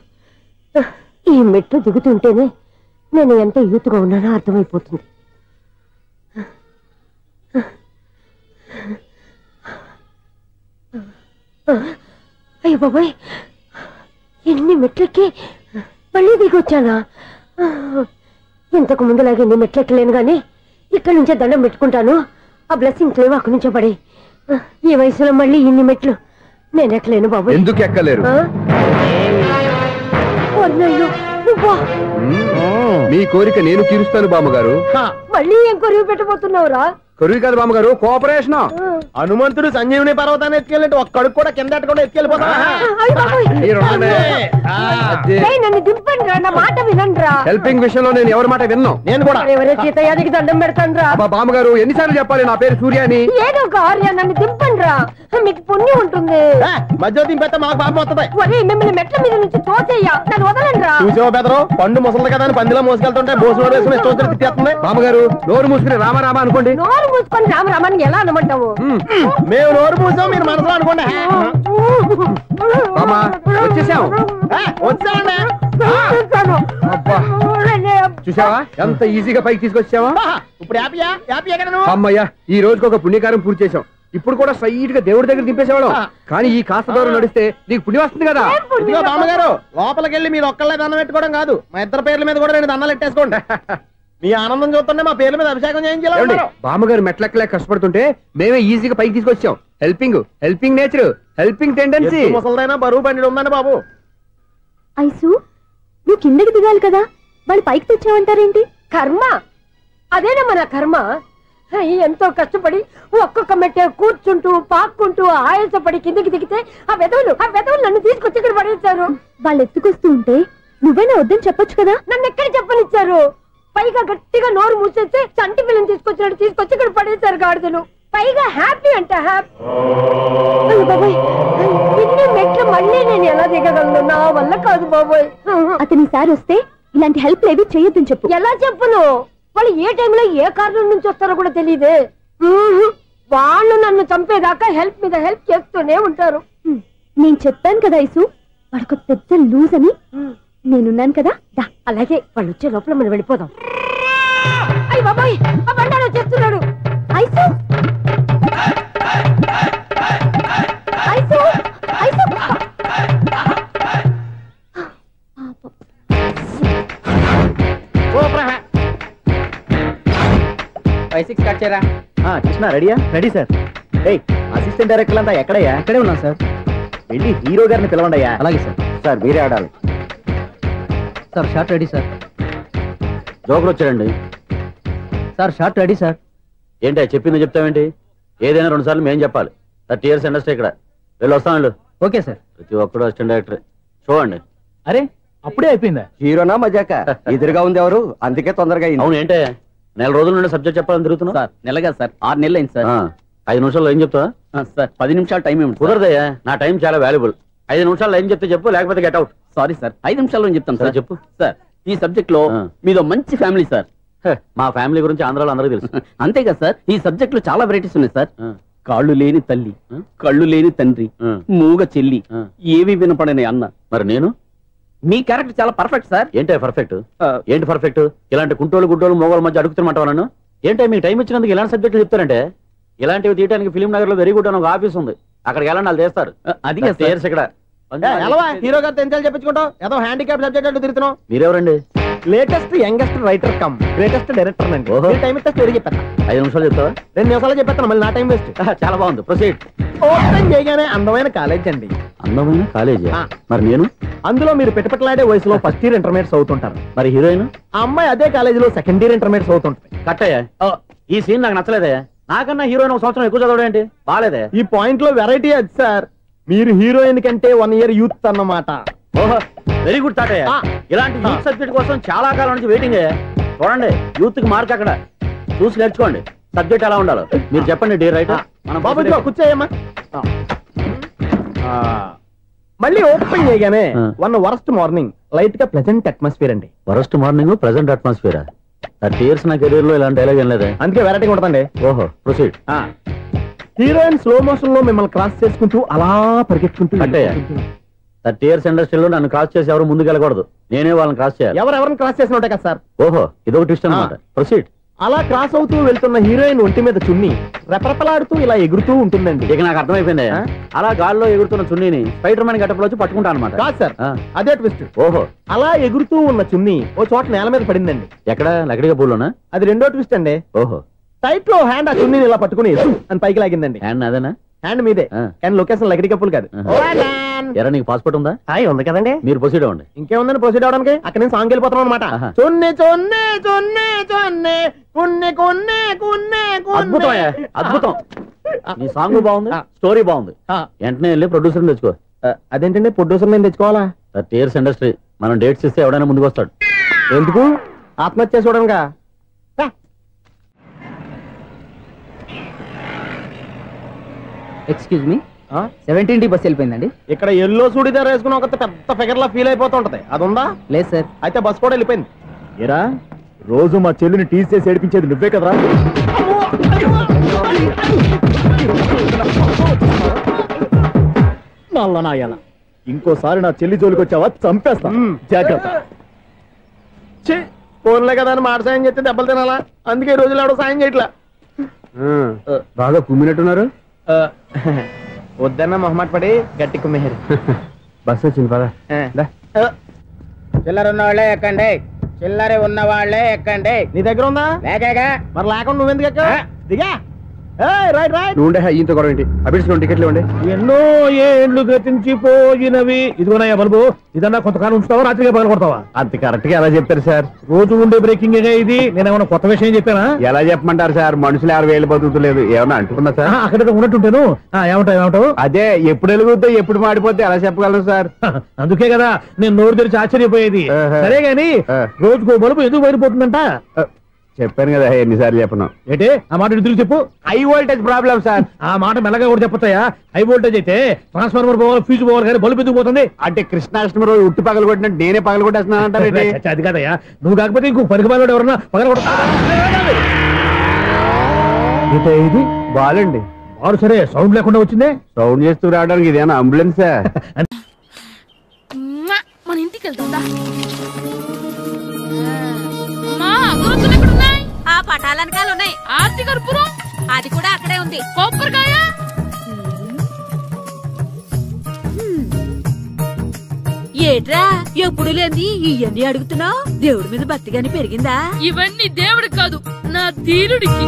[SPEAKER 18] ఈ మెట్లు దిగుతుంటేనే నేను ఎంత యూత్గా ఉన్నానో అర్థమైపోతుంది. అయ్యో బాబాయ్, ఎన్ని మెట్లెక్కి మళ్ళీ దిగొచ్చానా? ఇంతకు ముందులాగే ఎన్ని మెట్లెక్కలేను గాని ఇక్కడి నుంచే దండం పెట్టుకుంటాను. ఆ బ్లెస్సింగ్ లేవు అక్కడి నుంచే పడే. ఈ వయసులో మళ్ళీ ఇన్ని మెట్లు నేను ఎక్కలేను బాబు.
[SPEAKER 13] ఎందుకు ఎక్కలేరు? మీ కోరిక నేను తీరుస్తాను బామ్మగారు.
[SPEAKER 18] మళ్ళీ ఏం కొరివి పెట్టబోతున్నావురా?
[SPEAKER 13] కొరివి కాదు బామ్మగారు, కోఆపరేషన్.
[SPEAKER 2] హనుమంతుడు సంజీవుని పర్వతాన్ని ఎత్తుకెళ్ళినట్టు ఒక్కడికి కూడా కింద ఎట్టకుండా ఎత్తుకెళ్ళిపోతా.
[SPEAKER 18] నన్ను దింపండి రా, నా మాట వినండి.
[SPEAKER 13] హెల్పింగ్ విషయంలో నేను ఎవరి మాట విన్నాను. నేను కూడా
[SPEAKER 18] ఎవరే సీతయ్యానికి దండం పెడతాను రా.
[SPEAKER 13] బామ్మగారు ఎన్నిసార్లు చెప్పాలి నా పేరు సూర్య అని?
[SPEAKER 18] ఏదో ఒక ఆర్య, నన్ను దింపండి రా, మీకు పుణ్యం ఉంటుంది.
[SPEAKER 2] మధ్య దింపేస్తే మాకు పాపం వస్తుంది.
[SPEAKER 18] మిమ్మల్ని మెట్ల మీద నుంచి తోసేయ్యా, నన్ను వదలండి రా.
[SPEAKER 2] చూసావా బెదరు, పండు ముసలి కదా అని పందిలో మోసుకెళ్తుంటే భోజనం వేసుకుని ఇష్టం తిట్టేస్తుంది.
[SPEAKER 13] బామ్మగారు నోరు మూసుకుని రామారామ అనుకోండి.
[SPEAKER 18] నోరు మూసుకొని రామరామాన్ని ఎలా అనమంటావు?
[SPEAKER 2] మేము నోరు మూసాం, మీరు మనసులో అనుకోండి.
[SPEAKER 13] వచ్చేసాం.
[SPEAKER 2] వచ్చామండి.
[SPEAKER 13] చూసావా ఎంత ఈజీగా పైకి తీసుకొచ్చావా?
[SPEAKER 2] ఇప్పుడు హ్యాపీయా కదా నువ్వు?
[SPEAKER 13] అమ్మయ్యా ఈ రోజుకి ఒక పుణ్యకారం పూర్తి చేసాం. ఇప్పుడు కూడా స్ట్రైట్ గా దేవుడి దగ్గర దింపేసేవాడు. కానీ ఈ కాస్త దూరం నడిస్తే నీకు పుణ్యం వస్తుంది కదా.
[SPEAKER 2] ఇదిగో బామ్మగారు, లోపలికి వెళ్ళి మీరు ఒక్కళ్ళే దండం పెట్టుకోవడం కాదు, మా ఇద్దరు పేర్ల మీద కూడా నేను దండాలు పెట్టేసుకోండి. మీ ఆనందం చూస్తుంటే మా పేర్ల మీద అభిషేకం చేయించాలి.
[SPEAKER 13] బామ్మగారు మెట్లెక్కలే కష్టపడుతుంటే మేమే ఈజీగా పైకి తీసుకొచ్చాం. Helping nature, helping tendency.
[SPEAKER 2] ముసలిదైనా బరువు బండి ఉందండి బాబు.
[SPEAKER 14] ఐసు నువ్వు కిందకి దిగాలి కదా, వాళ్ళు పైకి తెచ్చావంటారేంటి?
[SPEAKER 18] కర్మ అదేనమ్మా నా కర్మ. ఎంతో కష్టపడి ఒక్కొక్క మెట్టే కూర్చుంటూ పాక్కుంటూ ఆయాసపడి కిందకి దిగితే ఆ వెధవులు నన్ను తీసుకొచ్చి ఇక్కడ పడేశారు.
[SPEAKER 14] వాళ్ళు ఎత్తుకొస్తూ ఉంటే నువ్వేనా వద్దని చెప్పొచ్చు కదా.
[SPEAKER 18] నన్ను ఎక్కడ చెప్పనిచ్చారు? పైగా గట్టిగా నోరు మూసేస్తే చంటి పిల్లని తీసుకొచ్చి ఇక్కడ పడేశారు గాడిదలు. పైగా హ్యాపీ అంట హ్యాపీ. బాబాయ్ ఇన్ని మెట్లు మళ్ళీ నేను ఎలా దిగగలను? నా వల్ల కాదు బాబాయ్.
[SPEAKER 14] అతని సార్ వస్తే ఇలాంటి హెల్ప్ ఏవి చేయొద్దని చెప్పు.
[SPEAKER 18] ఎలా చెప్పును? వాళ్ళు ఏ టైంలో ఏ కారణం నుంచి వస్తారో కూడా తెలియదే. వాళ్ళు నన్ను చంపేదాకా హెల్ప్ మీద హెల్ప్ చేస్తూనే ఉంటారు.
[SPEAKER 14] నేను చెప్పాను కదా ఐసు వాడొక పెద్ద లూజ్ అని. నేనున్నాను కదా.
[SPEAKER 18] అలాగే వాళ్ళు వచ్చే లోపల మనం వెళ్ళిపోదాం. అయ్య బాబాయ్ ఆ బండారు వచ్చేస్తున్నాడు.
[SPEAKER 14] ఐసు ఐసు ఐసు
[SPEAKER 12] 5-6 కట్ చేయరా.
[SPEAKER 2] కృష్ణ రెడీయా?
[SPEAKER 12] Ready sir.
[SPEAKER 2] అసిస్టెంట్ డైరెక్టర్ అంతా ఎక్కడయ్యా?
[SPEAKER 12] ఇక్కడే ఉన్నాం సార్.
[SPEAKER 2] వెళ్ళి హీరో గారిని పిలవండి అయ్యా.
[SPEAKER 12] అలాగే సార్.
[SPEAKER 2] సార్ మీరే ఆడాలి
[SPEAKER 12] sir. Short ready sir.
[SPEAKER 2] Joker వచ్చాడండి
[SPEAKER 12] సార్. Short ready sir.
[SPEAKER 2] ఏంటి చెప్పింది చెప్తావేంటి? ఏదైనా 2 సార్లు మేం చెప్పాలి. 30 years ఇండస్ట్రీ ఇక్కడ. వెళ్ళి వస్తాం వెళ్ళు.
[SPEAKER 12] Okay sir.
[SPEAKER 2] ప్రతి ఒక్కడు అసిస్టెంట్ డైరెక్టర్. చూడండి.
[SPEAKER 12] అరే అప్పుడే అయిపోయిందా?
[SPEAKER 2] హీరోనా మజాక? ఎదురుగా ఉంది ఎవరు, అందుకే తొందరగా. అవును ఏంటే 4 రోజుల నుండి సబ్జెక్ట్ చెప్పాలని తిరుగుతున్నావు?
[SPEAKER 12] సార్ నెలగా సార్ 6 నెలలు అయింది సార్.
[SPEAKER 2] 5 నిమిషాల్లో ఏం చెప్తా
[SPEAKER 12] సార్? 10 నిమిషాలు టైం ఏమి
[SPEAKER 2] కుదరదయ్యా. నా టైం చాలా వాల్యుబుల్. 5 నిమిషాల్లో ఏం చెప్తే చెప్పు, లేకపోతే గెట్ అవుట్.
[SPEAKER 12] సారీ సార్ 5 నిమిషాల్లో చెప్తాను సార్.
[SPEAKER 2] చెప్పు
[SPEAKER 12] సార్. ఈ సబ్జెక్ట్ లో మీదో మంచి ఫ్యామిలీ సార్.
[SPEAKER 2] మా ఫ్యామిలీ గురించి ఆంధ్రాలో అందరికీ తెలుసు.
[SPEAKER 12] అంతే కదా సార్. ఈ సబ్జెక్ట్ లో చాలా వెరైటీస్ ఉన్నాయి సార్. కాళ్ళు లేని తల్లి, కళ్ళు లేని తండ్రి, మూగ చెల్లి, ఏవి వినపడని అన్న.
[SPEAKER 2] మరి నేను
[SPEAKER 12] మీ క్యారెక్టర్ చాలా పర్ఫెక్ట్ సార్.
[SPEAKER 2] ఏంటే పర్ఫెక్ట్? ఏంటి పర్ఫెక్ట్? ఇలాంటి కుంటోలు గుడ్డోలు మోగోల మధ్య అడుగుతున్నమాట నన్ను. ఏంటంటే మీకు టైం ఇచ్చినందుకు ఇలాంటి సబ్జెక్టులు చెప్తారంటే? ఇలాంటివి తీయడానికి ఫిలిం నగర్ లో వెరీ గుడ్ అని ఒక ఆఫీస్ ఉంది. అక్కడికి వెళ్ళండి, వాళ్ళు చేస్తారు. అది ఇక్కడ
[SPEAKER 15] హీరో గారు తెంచాలి చెప్పించుకుంటావు. ఏదో హ్యాండిక్యాప్ సబ్జెక్ట్ అంటూ తిరుగుతున్నావు.
[SPEAKER 2] మీరెవరండి?
[SPEAKER 15] Latest youngest writer cum greatest director అండి. టైం ఇస్తే స్టోరీ చెప్పేస్తా.
[SPEAKER 2] 5 నిమిషాలు చెప్తావా?
[SPEAKER 15] 2 నిమిషాలు చెప్పేస్తాను, మళ్ళీ నా టైం వేస్ట్.
[SPEAKER 2] చాలా బాగుంది, ప్రొసీడ్.
[SPEAKER 15] ఓపెన్ చేయగానే అందమైన కాలేజ్ అండి.
[SPEAKER 2] అందమైన కాలేజీ? మరి నేను
[SPEAKER 15] అందులో మీరు పెట్టుపట్లాడే వయసులో ఫస్ట్ ఇయర్ ఇంటర్మీడియట్స్ అవుతుంటారు.
[SPEAKER 2] మరి హీరోయిన్?
[SPEAKER 15] ఆ అమ్మాయి అదే కాలేజీలో సెకండ్ ఇయర్ ఇంటర్మీడియట్స్ అవుతుంటారు.
[SPEAKER 2] కట్టయ్యా, ఈ సీన్ నాకు నచ్చలేదే. నాకన్నా హీరోయిన్ 1 సంవత్సరం ఎక్కువ చదవడం ఏంటి? బాలేదే.
[SPEAKER 15] ఈ పాయింట్ లో వెరైటీ అది సార్. మీరు హీరోయిన్ కంటే 1 year యూత్ అన్నమాట.
[SPEAKER 2] ఓహో, వెరీ గుడ్ థాట్. ఇలాంటి యూత్ సబ్జెక్ట్ కోసం చాలా కాలం నుంచి వెయిటింగ్. చూడండి, యూత్ కి మార్క్ అక్కడ. చూసి నేర్చుకోండి సబ్జెక్ట్ ఎలా ఉండాలో. మీరు చెప్పండి డియర్ రైటర్.
[SPEAKER 15] మన బాబు కూర్చోయమ్మా. మళ్ళీ ఓపెన్ చేయగానే వరస్ట్ మార్నింగ్, లైట్ గా ప్లెజెంట్ అట్మాస్ఫియర్ అండి.
[SPEAKER 2] Worst morning, pleasant atmosphere. 30 years నా కెరీర్ లో ఇలాంటి డైలాగ్ ఏం లేదే.
[SPEAKER 15] అందుకే వెరైటీ ఉంటుందండి.
[SPEAKER 2] ఓహో, ప్రొసీడ్.
[SPEAKER 15] హీరోయిన్ స్లో మోషన్ లో మిమ్మల్ని క్రాస్ చేసుకుంటూ అలా పరిగెత్తుకుంటూ.
[SPEAKER 2] 30 years ఇండస్ట్రీలో నన్ను క్రాస్ చేసి ఎవరు ముందుకు వెళ్ళకూడదు, నేనే వాళ్ళని క్రాస్ చేయాలి.
[SPEAKER 15] ఎవరెవరిని క్రాస్ చేసిన ఉంటాయి కదా సార్.
[SPEAKER 2] ఓహో, ఇదొక ట్విస్ట్ అన్నమాట. ప్రొసీడ్.
[SPEAKER 15] అలా క్రాస్ అవుతూ వెళ్తున్న హీరోయిన్ ఒంటి మీద చున్ని రెపరెపలాడుతూ ఇలా ఎగురుతూ ఉంటుందండి.
[SPEAKER 2] ఇక నాకు అర్థమైపోయింది. అలా గాల్లో ఎగురుతున్న చున్నీని స్పైడర్ మ్యాన్ గెటప్ లో వచ్చి పట్టుకుంటా అనమాట.
[SPEAKER 15] కాదు సార్, అదే ట్విస్ట్.
[SPEAKER 2] ఓహో,
[SPEAKER 15] అలా ఎగురుతూ ఉన్న చున్ని ఓ చోట నేల మీద పడిందండి.
[SPEAKER 2] ఎక్కడ? లకడిగా పూల్లోనా?
[SPEAKER 15] అది రెండో ట్విస్ట్ అండి.
[SPEAKER 2] ఓహో,
[SPEAKER 15] టైట్ లో హ్యాండ్ ఆ చున్నీని ఇలా పట్టుకుని అని పైకి లాగిందండి.
[SPEAKER 2] హ్యాండ్ అదేనా?
[SPEAKER 15] హ్యాండ్ మీదే, కానీ లొకేషన్ లకడి కప్పులు కాదు.
[SPEAKER 2] ఎరా, నీకు పాస్పోర్ట్ ఉందా?
[SPEAKER 15] ఉంది కదండి.
[SPEAKER 2] మీరు ప్రొసీడ్ అవ్వండి.
[SPEAKER 15] ఇంకేముందని ప్రొసీడ్ అవడానికి? అక్కడ నేను సాంగ్ వెళ్ళిపోతాం అనమాట. చొన్నే చొన్నే చొన్నే చొన్నే కున్నే కున్నే కున్నే.
[SPEAKER 2] అద్భుతం, అద్భుతం. నీ సాంగ్ బాగుంది, స్టోరీ బాగుంది. వెంటనే వెళ్ళి ప్రొడ్యూసర్ తెచ్చుకో.
[SPEAKER 15] అదేంటండి ప్రొడ్యూసర్ నేను తెచ్చుకోవాలా?
[SPEAKER 2] 30 years ఇండస్ట్రీ. మనం డేట్స్ ఇస్తే ఎవడైనా ముందుకు వస్తాడు.
[SPEAKER 15] ఎందుకు? ఆత్మహత్య చూడనుగా.
[SPEAKER 12] Excuse me, 17D bus వెళ్ళిపోయిందండి.
[SPEAKER 15] ఇక్కడ ఎల్లో చూడిదార్ వేసుకుని ఒక పెద్ద ఫిగర్ లా ఫీల్ అయిపోతూ ఉంటది, అది ఉందా?
[SPEAKER 12] లేదు సార్.
[SPEAKER 15] అయితే బస్ కూడా వెళ్ళిపోయింది.
[SPEAKER 17] ఏరా, రోజు మా చెల్లిని టీస్ చేసి ఏడిపించేది నువ్వే కదరా? నల్లనాయాల, ఇంకోసారి నా చెల్లి జోలికి వచ్చావా చంపేస్తా, జాగ్రత్త.
[SPEAKER 2] ఫోన్లే కదా అని మాట సాయం చేస్తే దెబ్బలు తినాలా, అందుకే ఈ రోజులు ఎవడో సాయం చేయట్లా.
[SPEAKER 13] బాగా కుమ్మినట్టున్నారు.
[SPEAKER 2] వద్దన్న మొహమాట పడి గట్టి కుమ్మేరు.
[SPEAKER 13] బస్సు వచ్చింది పదా.
[SPEAKER 15] చిల్లర ఉన్న వాళ్ళే ఎక్కండి, చిల్లర ఉన్న వాళ్ళే ఎక్కండి.
[SPEAKER 2] నీ దగ్గర ఉందా?
[SPEAKER 15] లేకేగా.
[SPEAKER 2] మరి లేకుండా నువ్వెందుకు ఎక్క? దిగా. Right right.
[SPEAKER 13] నువ్వు ఈయంతో గొడవ ఏంటి? అభిడ్స్ టికెట్లు ఇవ్వండి.
[SPEAKER 17] ఎన్నో ఏండ్లు గతించిపోయినవి. ఇదిగోనయ్యా బల్బు, ఇదన్నా కొంతకాలం ఉంచుతావా, రాత్రిగా పగల కొడతావా?
[SPEAKER 13] అంత కరెక్ట్ గా ఎలా చెప్తారు సార్?
[SPEAKER 17] రోజు ఉండే బ్రేకింగ్ ఇది. నేనేమన్నా కొత్త విషయం చెప్పానా?
[SPEAKER 13] ఎలా చెప్పమంటారు సార్? మనుషులు 60,000 బతుకుతలేదు. ఏమన్నా అంటున్నా సార్?
[SPEAKER 17] అక్కడ ఉన్నట్టుంటాను. ఏమంటావు?
[SPEAKER 13] అదే ఎప్పుడు వెలుగుద్దో ఎప్పుడు మాడిపోతే ఎలా చెప్పగలను సార్?
[SPEAKER 17] అందుకే కదా నేను నోరు తెరిచి ఆశ్చర్యపోయేది. సరే గాని రోజుకో బల్బు ఎందుకు బయటపోతుందంట?
[SPEAKER 13] చెప్పాను కదా ఎన్నిసార్లు చెప్పను.
[SPEAKER 17] ఏంటే ఆ మాట తిరిగి చెప్పు.
[SPEAKER 13] High voltage problem sir.
[SPEAKER 17] ఆ మాట మెల్లగా కూడా చెప్పొచ్చాయా? హై వోల్టేజ్ అయితే ట్రాన్స్ఫార్మర్ పోవాలి, ఫ్యూజ్ పోవాలి, కానీ బల్బు ఎందుకు పోతుంది?
[SPEAKER 13] అంటే కృష్ణాష్టమి రోజు ఉట్టి పగలు కొట్టినట్టు నేనే పగలు కొట్టేస్తున్నానంటారు.
[SPEAKER 17] అది కాదయ్యా, నువ్వు కాకపోతే ఇంకో పరిగణలో ఎవరన్నా పగల కొడతా. ఇది
[SPEAKER 13] బాలండి.
[SPEAKER 17] బాలు సరే, సౌండ్ లేకుండా వచ్చిందే.
[SPEAKER 13] సౌండ్ చేస్తూ రావడానికి ఇదేనా అంబులెన్సా?
[SPEAKER 19] మన ఇంటికి వెళ్తుందా?
[SPEAKER 20] ఆ పటాలనకాలు ఉన్నాయి.
[SPEAKER 19] ఆర్తి కర్పూరం
[SPEAKER 20] అది కూడా అక్కడే ఉంది.
[SPEAKER 19] కొబ్బరికాయ
[SPEAKER 20] ఏట్రా ఎప్పుడు లేని ఇవన్నీ అడుగుతున్నావు? దేవుడి మీద భక్తిగాని పెరిగిందా?
[SPEAKER 19] ఇవన్నీ దేవుడికి కాదు, నా ధీరుడికి.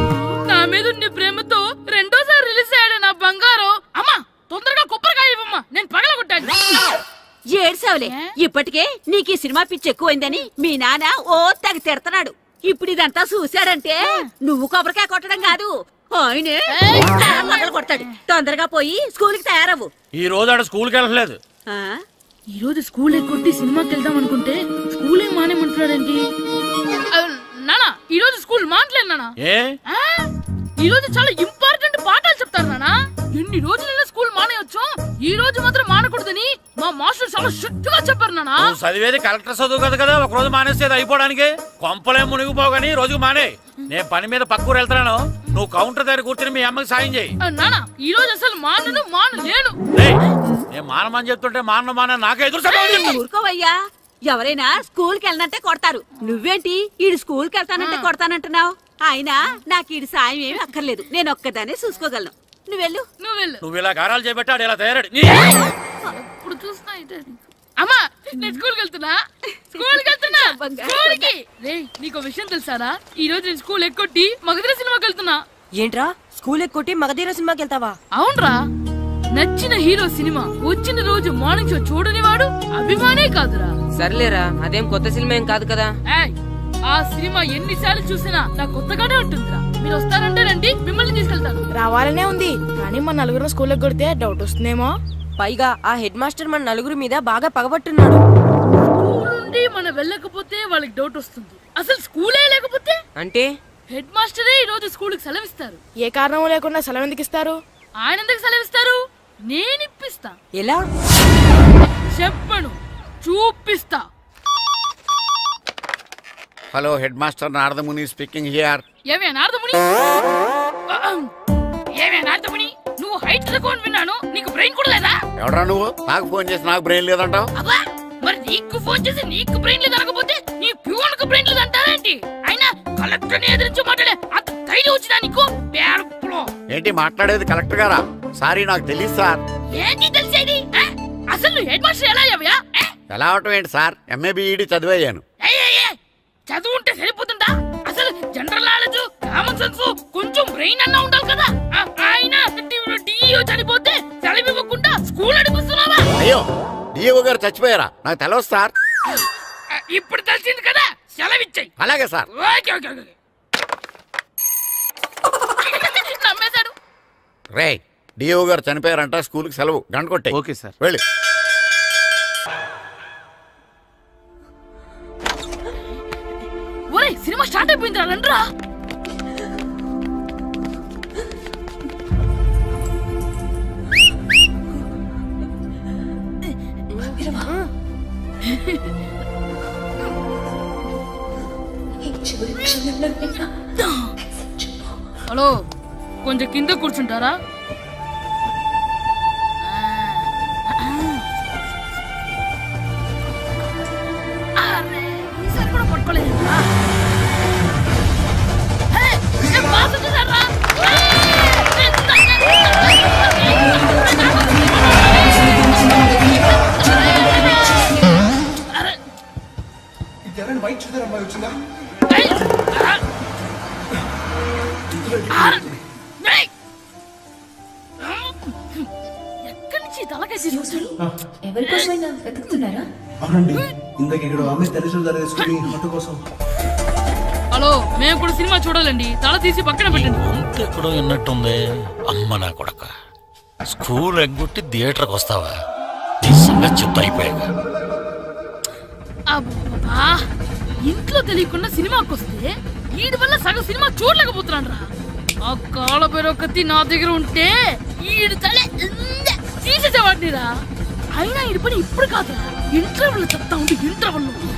[SPEAKER 19] నా మీద ఉండే ప్రేమతో రెండోసారి రిలీజ్ అయ్యాడు నా బంగారం. అమ్మా తొందరగా కొబ్బరికాయ ఇవ్వమ్మా, నేను పగలగొట్టాను.
[SPEAKER 20] ఏడ్సావులే, ఇప్పటికే నీకు ఈ సినిమా పిచ్చి ఎక్కువైందని మీ నాన్న ఓ తెగ తిడతాడు. ఇప్పుడు ఇదంతా చూశాడంటే నువ్వు కొబ్బరికాయ కొట్టడం కాదు, ఆయనే పగలు కొడతాడు. తొందరగా పోయి స్కూల్ కి తయారవు.
[SPEAKER 6] ఈ రోజు ఆడ స్కూల్కి వెళ్ళలేదు.
[SPEAKER 19] ఈ రోజు స్కూల్ ఎక్కొట్టి సినిమాకి వెళ్దాం అనుకుంటే స్కూల్ ఏం మానేమంటున్నాడండి? నానా ఈ రోజు స్కూల్ మానట్లేదు నానా. ఈ రోజు చాలా ఇంపార్టెంట్ పాఠాలు చెప్తారు నానా. ఎన్ని రోజులైనా స్కూల్ మానేయొచ్చు, ఈ రోజు మాత్రం మానకూడదని మా మాస్టర్ చాలా స్ట్రిక్ట్ గా చెప్పారు నానా.
[SPEAKER 6] చదివేది కలెక్టర్ చదువు కదా కదా, ఒక రోజు మానేసేది అయిపోవడానికి. కొంపలే మునిగిపోగాని రోజుకు మానే. నేను పని మీద పక్కూరు వెళ్తాను, నువ్వు కౌంటర్ దగ్గర కూర్చొని మీ అమ్మకి సాయం చేయి.
[SPEAKER 19] నానా ఈ రోజు అసలు మానలేను.
[SPEAKER 6] నేను మానమని చెప్తుంటే మాన నాకే ఎదురు.
[SPEAKER 20] ఊరుకోవయ్యా, ఎవరైనా స్కూల్ కి వెళ్ళనంటే కొడతారు. నువ్వేంటి ఈడు స్కూల్ కి వెళ్తానంటే కొడతానంటున్నావు? అయినా నాకు ఈడు సాయం ఏమి అక్కర్లేదు, నేను ఒక్కదానే చూసుకోగలను. నువ్వెళ్ళు.
[SPEAKER 6] నువ్వు ఇలా గారాలు చేపెట్టాడు ఇలా తయారాడు.
[SPEAKER 19] ఇప్పుడు చూస్తా అమ్మా, నేను స్కూల్కి వెళ్తున్నా. నీకు విషయం తెలుసారా? ఈ రోజు నేను స్కూల్ ఎక్కొట్టి మగధీర సినిమాకి వెళ్తున్నా.
[SPEAKER 20] ఏంట్రా స్కూల్ ఎక్కొట్టి మగధీర సినిమాకి వెళ్తావా?
[SPEAKER 19] అవునరా, నచ్చిన హీరో సినిమా వచ్చిన రోజు మార్నింగ్ షో చూడని వాడు అభిమానే కాదురా.
[SPEAKER 20] సర్లేరా, అదేం కొత్త సినిమా ఏం కాదు కదా.
[SPEAKER 19] ఆ సినిమా ఎన్నిసార్లు చూసినా నాకు కొత్తగానే ఉంటుందిరా. మీరు వస్తారంటే రండి, మిమ్మల్ని తీసుకెళ్తాను.
[SPEAKER 21] రావాలనే ఉంది, కానీ మన నలుగురు స్కూల్ కొడితే డౌట్ వస్తుందేమో.
[SPEAKER 20] పైగా ఆ హెడ్ మాస్టర్ మన నలుగురు మీద బాగా పగబట్టున్నాడు.
[SPEAKER 19] స్కూల్ నుండి మనం వెళ్ళకపోతే వాళ్ళకి డౌట్ వస్తుంది. అసలు స్కూలే లేకపోతే
[SPEAKER 20] అంటే
[SPEAKER 19] హెడ్ మాస్టరే ఈ రోజు స్కూల్ కి సెలవిస్తారు.
[SPEAKER 21] ఏ కారణం లేకుండా సెలవు ఎందుకు ఇస్తారు?
[SPEAKER 19] ఆయన ఎందుకు సెలవిస్తారు? నేను ఇప్పిస్తా.
[SPEAKER 20] ఎలా
[SPEAKER 19] చెప్పను, చూపిస్తా.
[SPEAKER 22] Hello, head master Naradamuni speaking here.
[SPEAKER 19] ఏమే నారదముని? నువ్వు హైట్ తక్కువ విన్నాను, నీకు బ్రెయిన్ కూడా లేదా?
[SPEAKER 22] ఎవడరా నువ్వు? నాకు ఫోన్ చేసి నాకు బ్రెయిన్ లేదంటావు?
[SPEAKER 19] మరి నీకు ఫోన్ చేసి నీకు బ్రెయిన్ లేదు అనకపోతే నీ ప్యూన్ కు బ్రెయిన్ లేదు అంటారేంటి? అయినా కలెక్టర్ ని ఎదిరించి మాట్లాడే అంత ధైర్యం వచ్చినా నీకు?
[SPEAKER 22] ఏంటి మాట్లాడేది కలెక్టర్ గారా? సారీ, నాకు తెలియదు సార్.
[SPEAKER 19] ఏంటి తెలిసేది? అసలు నువ్వు హెడ్ మాస్టర్ ఎలా అయ్యావా?
[SPEAKER 22] ఎలా అవటం ఏంటి సార్, ఎంఏ బిఈడి చదివయ్యాను.
[SPEAKER 19] చదువు ఉంటే సరిపోతుందా? అసలు జనరల్ నాలెడ్జ్, కామన్ సెన్స్, కొంచెం బ్రెయిన్ అన్నా ఉండాలి కదా. ఆయన డిఇఓ చనిపోతే సెలవు ఇవ్వకుండా స్కూల్ నడిపిస్తున్నావా?
[SPEAKER 22] అయ్యో, డిఇఓ గారు చచ్చిపోయారా? నాకు తెలియదు సార్.
[SPEAKER 19] ఇప్పుడు తెలిసింది కదా, సెలవు ఇచ్చాయి.
[SPEAKER 22] అలాగే సార్.
[SPEAKER 19] నమ్మేశాడు.
[SPEAKER 22] రే, డిఇఓ గారు చనిపోయారంట, స్కూల్కి సెలవు, గంట కొట్టే.
[SPEAKER 7] Okay sir.
[SPEAKER 22] వెళ్ళి.
[SPEAKER 19] ఒరే, సినిమా స్టార్ట్ అయిపోయింది, రండ్రా. హలో, కొంచెం కింద కూర్చుంటారా? ఈసారి కూడా పట్టుకోలేదు. తలకాయ తీసుకొచ్చాడు.
[SPEAKER 3] ఎవరికోసమైనా వెతుకుతున్నారా?
[SPEAKER 5] అవునండి, ఇందాక ఇక్కడ ఆమె తల్లిదండ్రులు ధరేసుకుని ఆటో కోసం.
[SPEAKER 19] హలో, మేము కూడా సినిమా చూడాలండి. తల తీసి పక్కన పెట్టండి.
[SPEAKER 23] ఎక్కడో విన్నట్టుంది. అమ్మ నా కొడక, స్కూల్ ఎగ్గొట్టి థియేటర్కి వస్తావా? నీ సంగతి చెప్తా అయిపోయాక.
[SPEAKER 19] అబ్బా, ఇంట్లో తెలియకుండా సినిమాకి వస్తే వీడి వల్ల సగం సినిమా చూడలేకపోతున్నాను రా. ఆ కాళ్ళ పేరొకటి నా దగ్గర ఉంటే ఈడు తలే తీసేసేవాడిని రా. అయినా ఈడి పని ఇప్పుడు కాదురా, ఇంటర్వెల్ చెప్తా ఉంటే ఇంటర్వెల్ ఇప్పుడు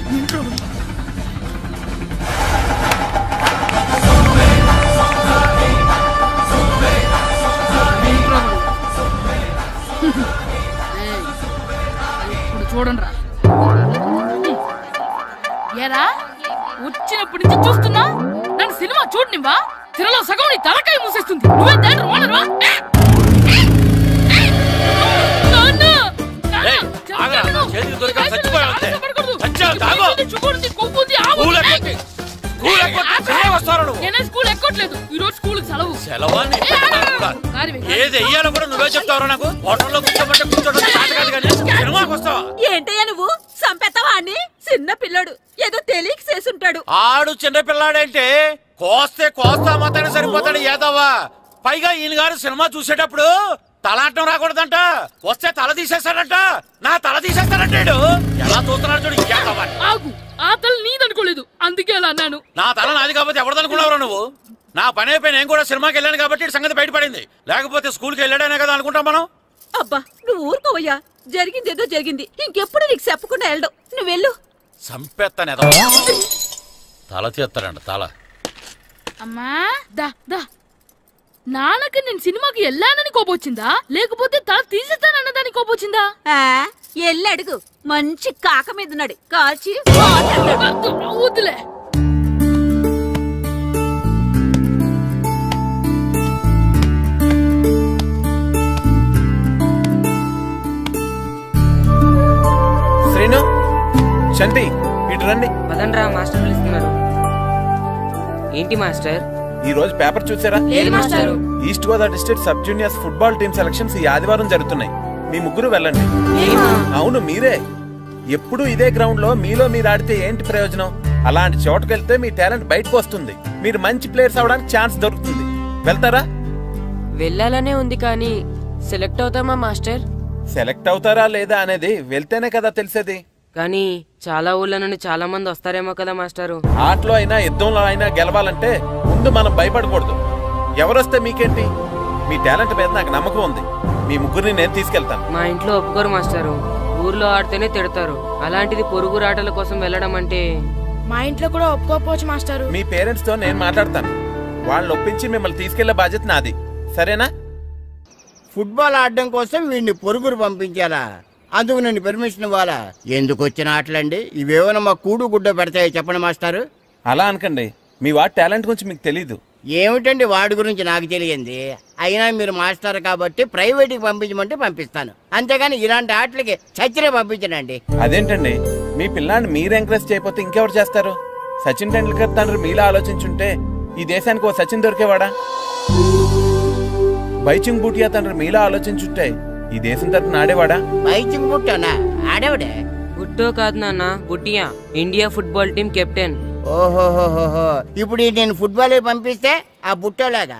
[SPEAKER 19] చూడండి రా. ఏరా, వచ్చినప్పటి నుంచి చూస్తున్నా నన్ను సినిమా చూడనివ్వా? తిరలో సగం నీ తలకాయ మూసేస్తుంది. నువ్వే థియేటర్ ఓనర్వా? నేనే స్కూల్ ఎక్కట్లేదు. ఈ రోజు స్కూల్ సెలవు.
[SPEAKER 23] ఏది వెయ్యాలో కూడా నువ్వే చెప్తావు. నాకు హోటల్లో కూర్చోబట్టే కూర్చోడం కాదు కానీ సినిమాకి వస్తావా?
[SPEAKER 20] ఏంటయ్యా నువ్వు సంపెత్తవా అని? చిన్న పిల్లడు ఏదో తెలియక చేసుంటాడు.
[SPEAKER 23] ఆడు చిన్న పిల్లాడంటే కోస్తే కోస్తా మాత్రమే సరిపోతాడు ఏదవ్వా. పైగా ఈయన గారు సినిమా చూసేటప్పుడు తలాటం రాకూడదంట. వస్తే తల తీసేస్తాడంట. నా తల తీసేస్తాడంటాడు. ఎలా చూస్తున్నాడు చూడు. ఇంకేదవ్వా?
[SPEAKER 19] ఆగు, ఆ తల నీదనుకోలేదు, అందుకే అలా అన్నాను.
[SPEAKER 23] నా తల నాది కాబట్టి ఎవరిదనుకున్నావురా నువ్వు? నా పని అయిపోయి నేను కూడా సినిమాకి వెళ్ళాను కాబట్టి సంగతి బయటపడింది. లేకపోతే స్కూల్కి వెళ్ళాడనే కదా అనుకుంటాం మనం.
[SPEAKER 20] అబ్బా నువ్వు ఊరుకోవయ్యా. జరిగిందేదో జరిగింది. ఇంకెప్పుడు నీకు చెప్పకుండా వెళ్ళడం. నువ్వు వెళ్ళు.
[SPEAKER 23] సంపెత్తనే తల తీస్తాడంట. తల
[SPEAKER 19] అమ్మా దా దా. నాన్నకి నేను సినిమాకి వెళ్ళానని కోపొచ్చిందా, లేకపోతే తల తీసేస్తానన్నదాని కోపొచ్చిందా?
[SPEAKER 20] ఎల్లు అడుగు. మంచి కాక మీద ఉన్నాడు. కాల్చి
[SPEAKER 19] వద్దులే.
[SPEAKER 1] శ్రీను, శంటి, ఇటు రండి.
[SPEAKER 24] పదండ్రా, మాస్టర్ పిలుస్తున్నారు. ఏంటి మాస్టర్?
[SPEAKER 1] ఈ రోజు పేపర్ చూసారా? East Godavari district sub juniors football team selections ఈ ఆదివారం జరుగుతున్నాయి. మీ ముగ్గురు వెళ్ళండి. అవును మీరే. ఎప్పుడు ఇదే గ్రౌండ్ లో మీలో మీరు ఆడితే ఏంటి ప్రయోజనం? అలాంటి చోటుకు వెళ్తే మీ టాలెంట్ బయటకు వస్తుంది. మీరు మంచి ప్లేయర్స్ అవడానికి ఛాన్స్ దొరుకుతుంది. వెళ్తారా?
[SPEAKER 24] వెళ్ళాలనే ఉంది కానీ సెలెక్ట్ అవుతామా మాస్టర్?
[SPEAKER 1] సెలెక్ట్ అవుతారా లేదా అనేది వెళ్తేనే కదా తెలిసేది.
[SPEAKER 24] కానీ చాలా ఊళ్ళ నుండి చాలా మంది వస్తారేమో కదా మాస్టారు.
[SPEAKER 1] ఆటలో అయినా యుద్ధంలో అయినా గెలవాలంటే ముందు మనం భయపడకూడదు. ఎవరొస్తే మీకేంటి? మీ టాలెంట్ మీద నాకు నమ్మకం ఉంది. మీ ముగ్గురిని నేను తీసుకెళ్తాను.
[SPEAKER 24] మా ఇంట్లో ఒప్పుకోరు మాస్టారు. ఊర్లో ఆడితేనే తిడతారు. అలాంటిది పొరుగు ఆటల కోసం వెళ్ళడం అంటే
[SPEAKER 21] మా ఇంట్లో కూడా ఒప్పుకోకపోవచ్చు మాస్టారు.
[SPEAKER 1] మీ పేరెంట్స్ తో నేను మాట్లాడతాను. వాళ్ళని ఒప్పించి మిమ్మల్ని తీసుకెళ్లే బాధ్యత నాది. సరేనా?
[SPEAKER 25] ఫుట్బాల్ ఆడడం కోసం వీడిని పొరుగురు పంపించాలా? అందుకు నేను పర్మిషన్ ఇవ్వాలా? ఎందుకు వచ్చిన ఆటలండి ఇవేమైనా మా కూడు గుడ్డ పెడతాయో చెప్పండి మాస్టారు.
[SPEAKER 1] అలా అనకండి. మీ వాడి టాలెంట్ గురించి మీకు తెలీదు.
[SPEAKER 25] ఏమిటండి వాడి గురించి నాకు తెలియంది? అయినా మీరు మాస్టర్ కాబట్టి ప్రైవేట్కి పంపించమంటే పంపిస్తాను. అంతేగాని ఇలాంటి ఆటలకి చచ్చినే పంపించనండి.
[SPEAKER 1] అదేంటండి, మీ పిల్లాన్ని మీరు ఎంకరేజ్ చేయకపోతే ఇంకెవరు చేస్తారు? సచిన్ టెండూల్కర్ తండ్రి మీలా ఆలోచించుంటే ఈ దేశానికి ఓ సచిన్ దొరికేవాడా? బైచింగ్ బూటియా తండ్రి మీలా ఆలోచించుంటే ఈ దేశం తరపున ఆడేవాడా?
[SPEAKER 25] బైచింగ్ బూటానా ఆడేవాడే?
[SPEAKER 24] బుట్టో కాదు నాన్న, Bhutia, India football team captain.
[SPEAKER 25] ఓహోహోహో, ఇప్పుడు నేను ఫుట్బాల్ పంపిస్తే ఆ బుట్టోలాగా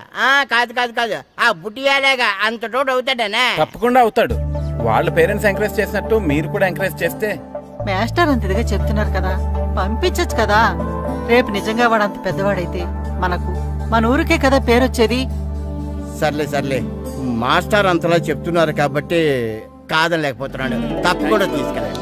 [SPEAKER 25] కాదు కాదు కాదు ఆ బుట్టియాలాగా అంత తోడు అవుతాడనా?
[SPEAKER 1] తప్పకుండా అవుతాడు. వాళ్ళ పేరెంట్స్ ఎంకరేజ్ చేసినట్టు మీరు కూడా ఎంకరేజ్ చేస్తే.
[SPEAKER 26] మాస్టర్ అంత ఇదిగా చెప్తున్నారు కదా, పంపించచ్చు కదా. రేపు నిజంగా వాడు అంత పెద్దవాడైతే మనకు మన ఊరికే కదా పేరు వచ్చేది.
[SPEAKER 25] సర్లే సర్లే, మాస్టర్ అంతలా చెప్తున్నారు కాబట్టి కాదని లేకపోతున్నాడు. తప్పకుండా తీసుకెళ్ళండి.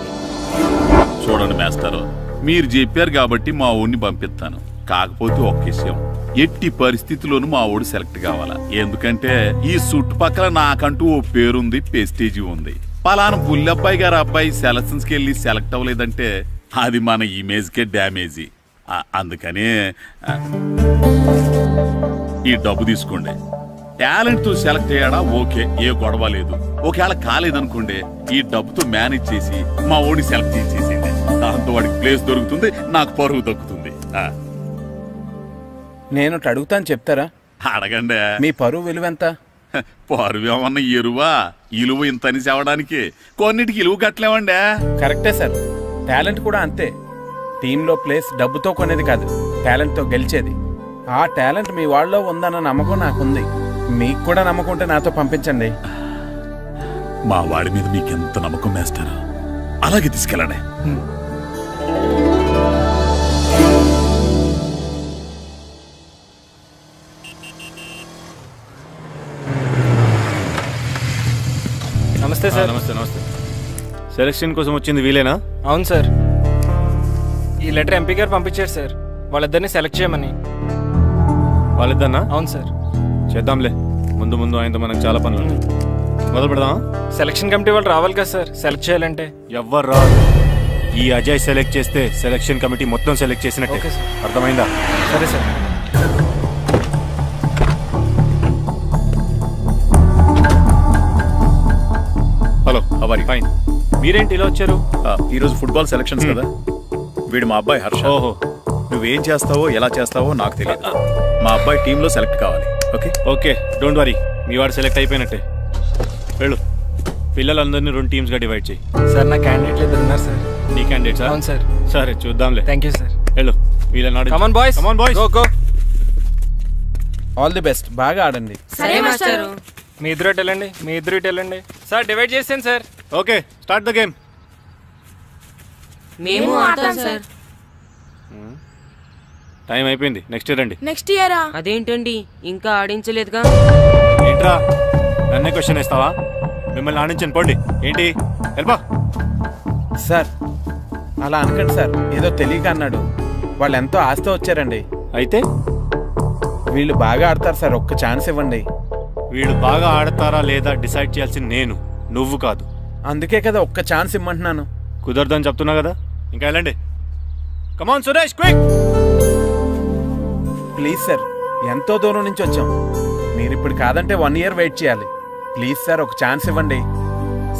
[SPEAKER 27] చూడండి మాస్టర్, మీరు చెప్పారు కాబట్టి మా ఊరిని పంపిస్తాను. కాకపోతే ఒక్క విషయం, ఎట్టి పరిస్థితుల్లోనూ మా ఊడు సెలెక్ట్ కావాలా. ఎందుకంటే ఈ చుట్టుపక్కల నాకంటూ ఓ పేరుంది, ప్రెస్టీజీ ఉంది. పలానా బుల్లబ్బాయి గారు అబ్బాయి సెలక్షన్స్కి వెళ్ళి సెలెక్ట్ అవ్వలేదంటే అది మన ఇమేజ్కే డ్యామేజీ. అందుకనే ఈ డబ్బు తీసుకోండి. టాలెంట్ తో సెలెక్ట్ అయ్యాడా ఓకే, ఏ గొడవ లేదు. ఒకవేళ కాలేదనుకోండి, ఈ డబ్బుతో మేనేజ్ చేసి మా ఓడి సెలెక్ట్ చేసేసింది. దాంతో వాడికి ప్లేస్ దొరుకుతుంది, నాకు పరువు దక్కుతుంది.
[SPEAKER 1] నేను అడుగుతాను, చెప్తారా?
[SPEAKER 27] అడగండి.
[SPEAKER 1] మీ పరువు విలువ ఎంత?
[SPEAKER 27] పరువేమన్నా ఎరువా ఇలువ ఇంతని చెప్పడానికి కొన్నిటికి ఇలువ కట్టలేమండి.
[SPEAKER 1] కరెక్టే సార్, టాలెంట్ కూడా అంతే. టీంలో ప్లేస్ డబ్బుతో కొనేది కాదు, టాలెంట్తో గెలిచేది. ఆ టాలెంట్ మీ వాళ్ళలో ఉందన్న నమ్మకం నాకుంది. మీకు కూడా నమ్మకం ఉంటే నాతో పంపించండి.
[SPEAKER 27] మా వాడి మీద మీకెంత నమ్మకం వేస్తారో అలాగే తీసుకెళ్ళండి.
[SPEAKER 4] నమస్తే సార్.
[SPEAKER 8] నమస్తే. నమస్తే. సెలక్షన్ కోసం వచ్చింది వీలేనా?
[SPEAKER 4] అవును సార్. ఈ లెటర్ ఎంపీ గారు పంపించారు సార్, వాళ్ళిద్దరిని సెలెక్ట్ చేయమని.
[SPEAKER 8] వాళ్ళిద్దరినా?
[SPEAKER 4] అవును సార్.
[SPEAKER 8] చేద్దాంలే, ముందు ముందు ఆయనతో మనకు చాలా పనులు ఉన్నాయి. మొదలు పెడదాం.
[SPEAKER 4] సెలక్షన్ కమిటీ వాళ్ళు రావాలి కదా సార్ సెలెక్ట్ చేయాలంటే.
[SPEAKER 8] ఎవ్వరు రాదు. ఈ అజయ్ సెలెక్ట్ చేస్తే సెలక్షన్ కమిటీ మొత్తం సెలెక్ట్ చేసినట్టే. అర్థమైందా?
[SPEAKER 4] సరే సార్.
[SPEAKER 8] హలో, అవరి ఫైన్. మీరేంటి ఇలా వచ్చారు?
[SPEAKER 9] ఈరోజు ఫుట్బాల్ సెలక్షన్స్ కదా, వీడు మా అబ్బాయి హర్ష.
[SPEAKER 8] ఓహో.
[SPEAKER 9] నువ్వేం చేస్తావో ఎలా చేస్తావో నాకు తెలియదు. మా అబ్బాయి టీంలో సెలెక్ట్ కావాలి. Okay
[SPEAKER 8] okay, don't worry. మీ వాడు సెలెక్ట్ అయిపోయినట్టే. వెళ్ళు. పిల్లలందరినీ 2 టీమ్స్ గా డివైడ్ చేయి.
[SPEAKER 4] సార్ నా క్యాండిడేట్లు ఇద్దరు ఉన్నారు సార్.
[SPEAKER 8] నీ క్యాండిడేట్స్?
[SPEAKER 4] అవును సార్.
[SPEAKER 8] సరే చూద్దాంలే.
[SPEAKER 4] Thank you sir.
[SPEAKER 8] వెళ్ళు. వీళ్ళని
[SPEAKER 4] కమాన్ boys,
[SPEAKER 8] come on boys,
[SPEAKER 4] go go.
[SPEAKER 1] All the best, బాగా ఆడండి.
[SPEAKER 19] సరే మాస్టర్.
[SPEAKER 4] మీ ఇద్దరు ఇటు వెళ్ళండి, మీ ఇద్దరు ఇటు వెళ్ళండి. సార్ డివైడ్ చేసాను sir.
[SPEAKER 8] Okay, start the game.
[SPEAKER 19] మేము ఆడతాం సార్.
[SPEAKER 8] టైం అయిపోయింది, నెక్స్ట్ రండి.
[SPEAKER 21] నెక్స్ట్ ఇయరా?
[SPEAKER 24] అదేంటండి ఇంకా ఆడించలేదుగా?
[SPEAKER 8] ఏంట్రా నన్నే క్వశ్చన్ వేస్తావా? మిమ్మల్ని ఆడించండి, పోండి. ఏంటి వెళ్ళిపో.
[SPEAKER 1] సార్ అలా అనకండి సార్, ఏదో తెలియక అన్నాడు. వాళ్ళు ఎంతో ఆస్తి వచ్చారండి.
[SPEAKER 8] అయితే
[SPEAKER 1] వీళ్ళు బాగా ఆడతారు సార్, ఒక్క ఛాన్స్ ఇవ్వండి.
[SPEAKER 8] వీళ్ళు బాగా ఆడతారా లేదా డిసైడ్ చేయాల్సింది నేను, నువ్వు కాదు.
[SPEAKER 1] అందుకే కదా ఒక్క ఛాన్స్ ఇమ్మంటున్నాను.
[SPEAKER 8] కుదరదని చెప్తున్నా కదా, ఇంకా వెళ్ళండి. కమాన్ సురేష్, క్విక్.
[SPEAKER 1] ప్లీజ్ సార్, ఎంతో దూరం నుంచి వచ్చాం. మీరు ఇప్పుడు కాదంటే 1 year వెయిట్ చేయాలి. ప్లీజ్ సార్, ఒక ఛాన్స్ ఇవ్వండి.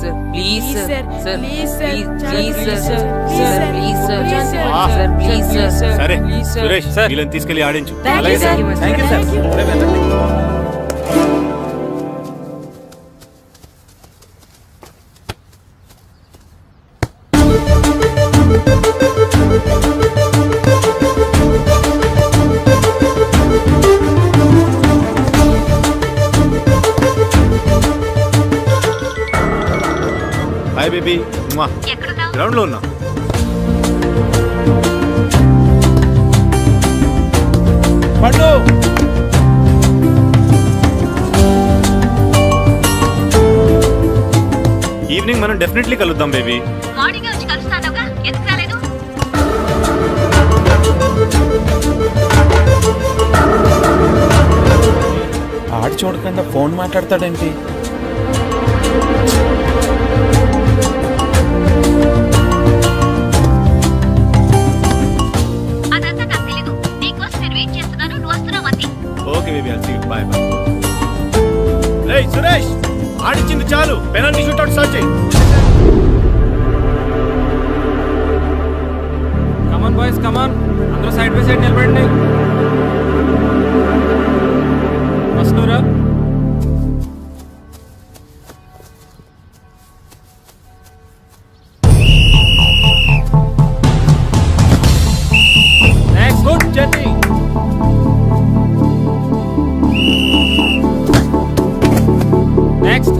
[SPEAKER 24] Sir please sir, sir
[SPEAKER 21] please sir,
[SPEAKER 24] please sir, sir please sir, sir please sir.
[SPEAKER 8] సరే సురేష్, వీళ్ళని తీసుకెళ్ళి ఆడించు.
[SPEAKER 24] అలాగే sir.
[SPEAKER 1] Thank you sir.
[SPEAKER 8] Hi baby. Ground లో ఉన్నా.
[SPEAKER 1] పండు,
[SPEAKER 8] ఈవినింగ్ మనం డెఫినెట్లీ కలుద్దాం బేబీ.
[SPEAKER 1] ఆడి చూడకుండా ఫోన్ మాట్లాడతాడేంటి?
[SPEAKER 8] Okay baby, I'll see you. Bye bye. రేయ్ సురేష్, ఆడించింది చాలు, పెనాల్టీ షూట్అవుట్ స్టార్ట్ చేయి.
[SPEAKER 4] Come on boys, come on. అందరూ సైడ్ బై సైడ్ నిలబడండి. ఫస్ట్ నువ్వురా. Next, good journey. Next.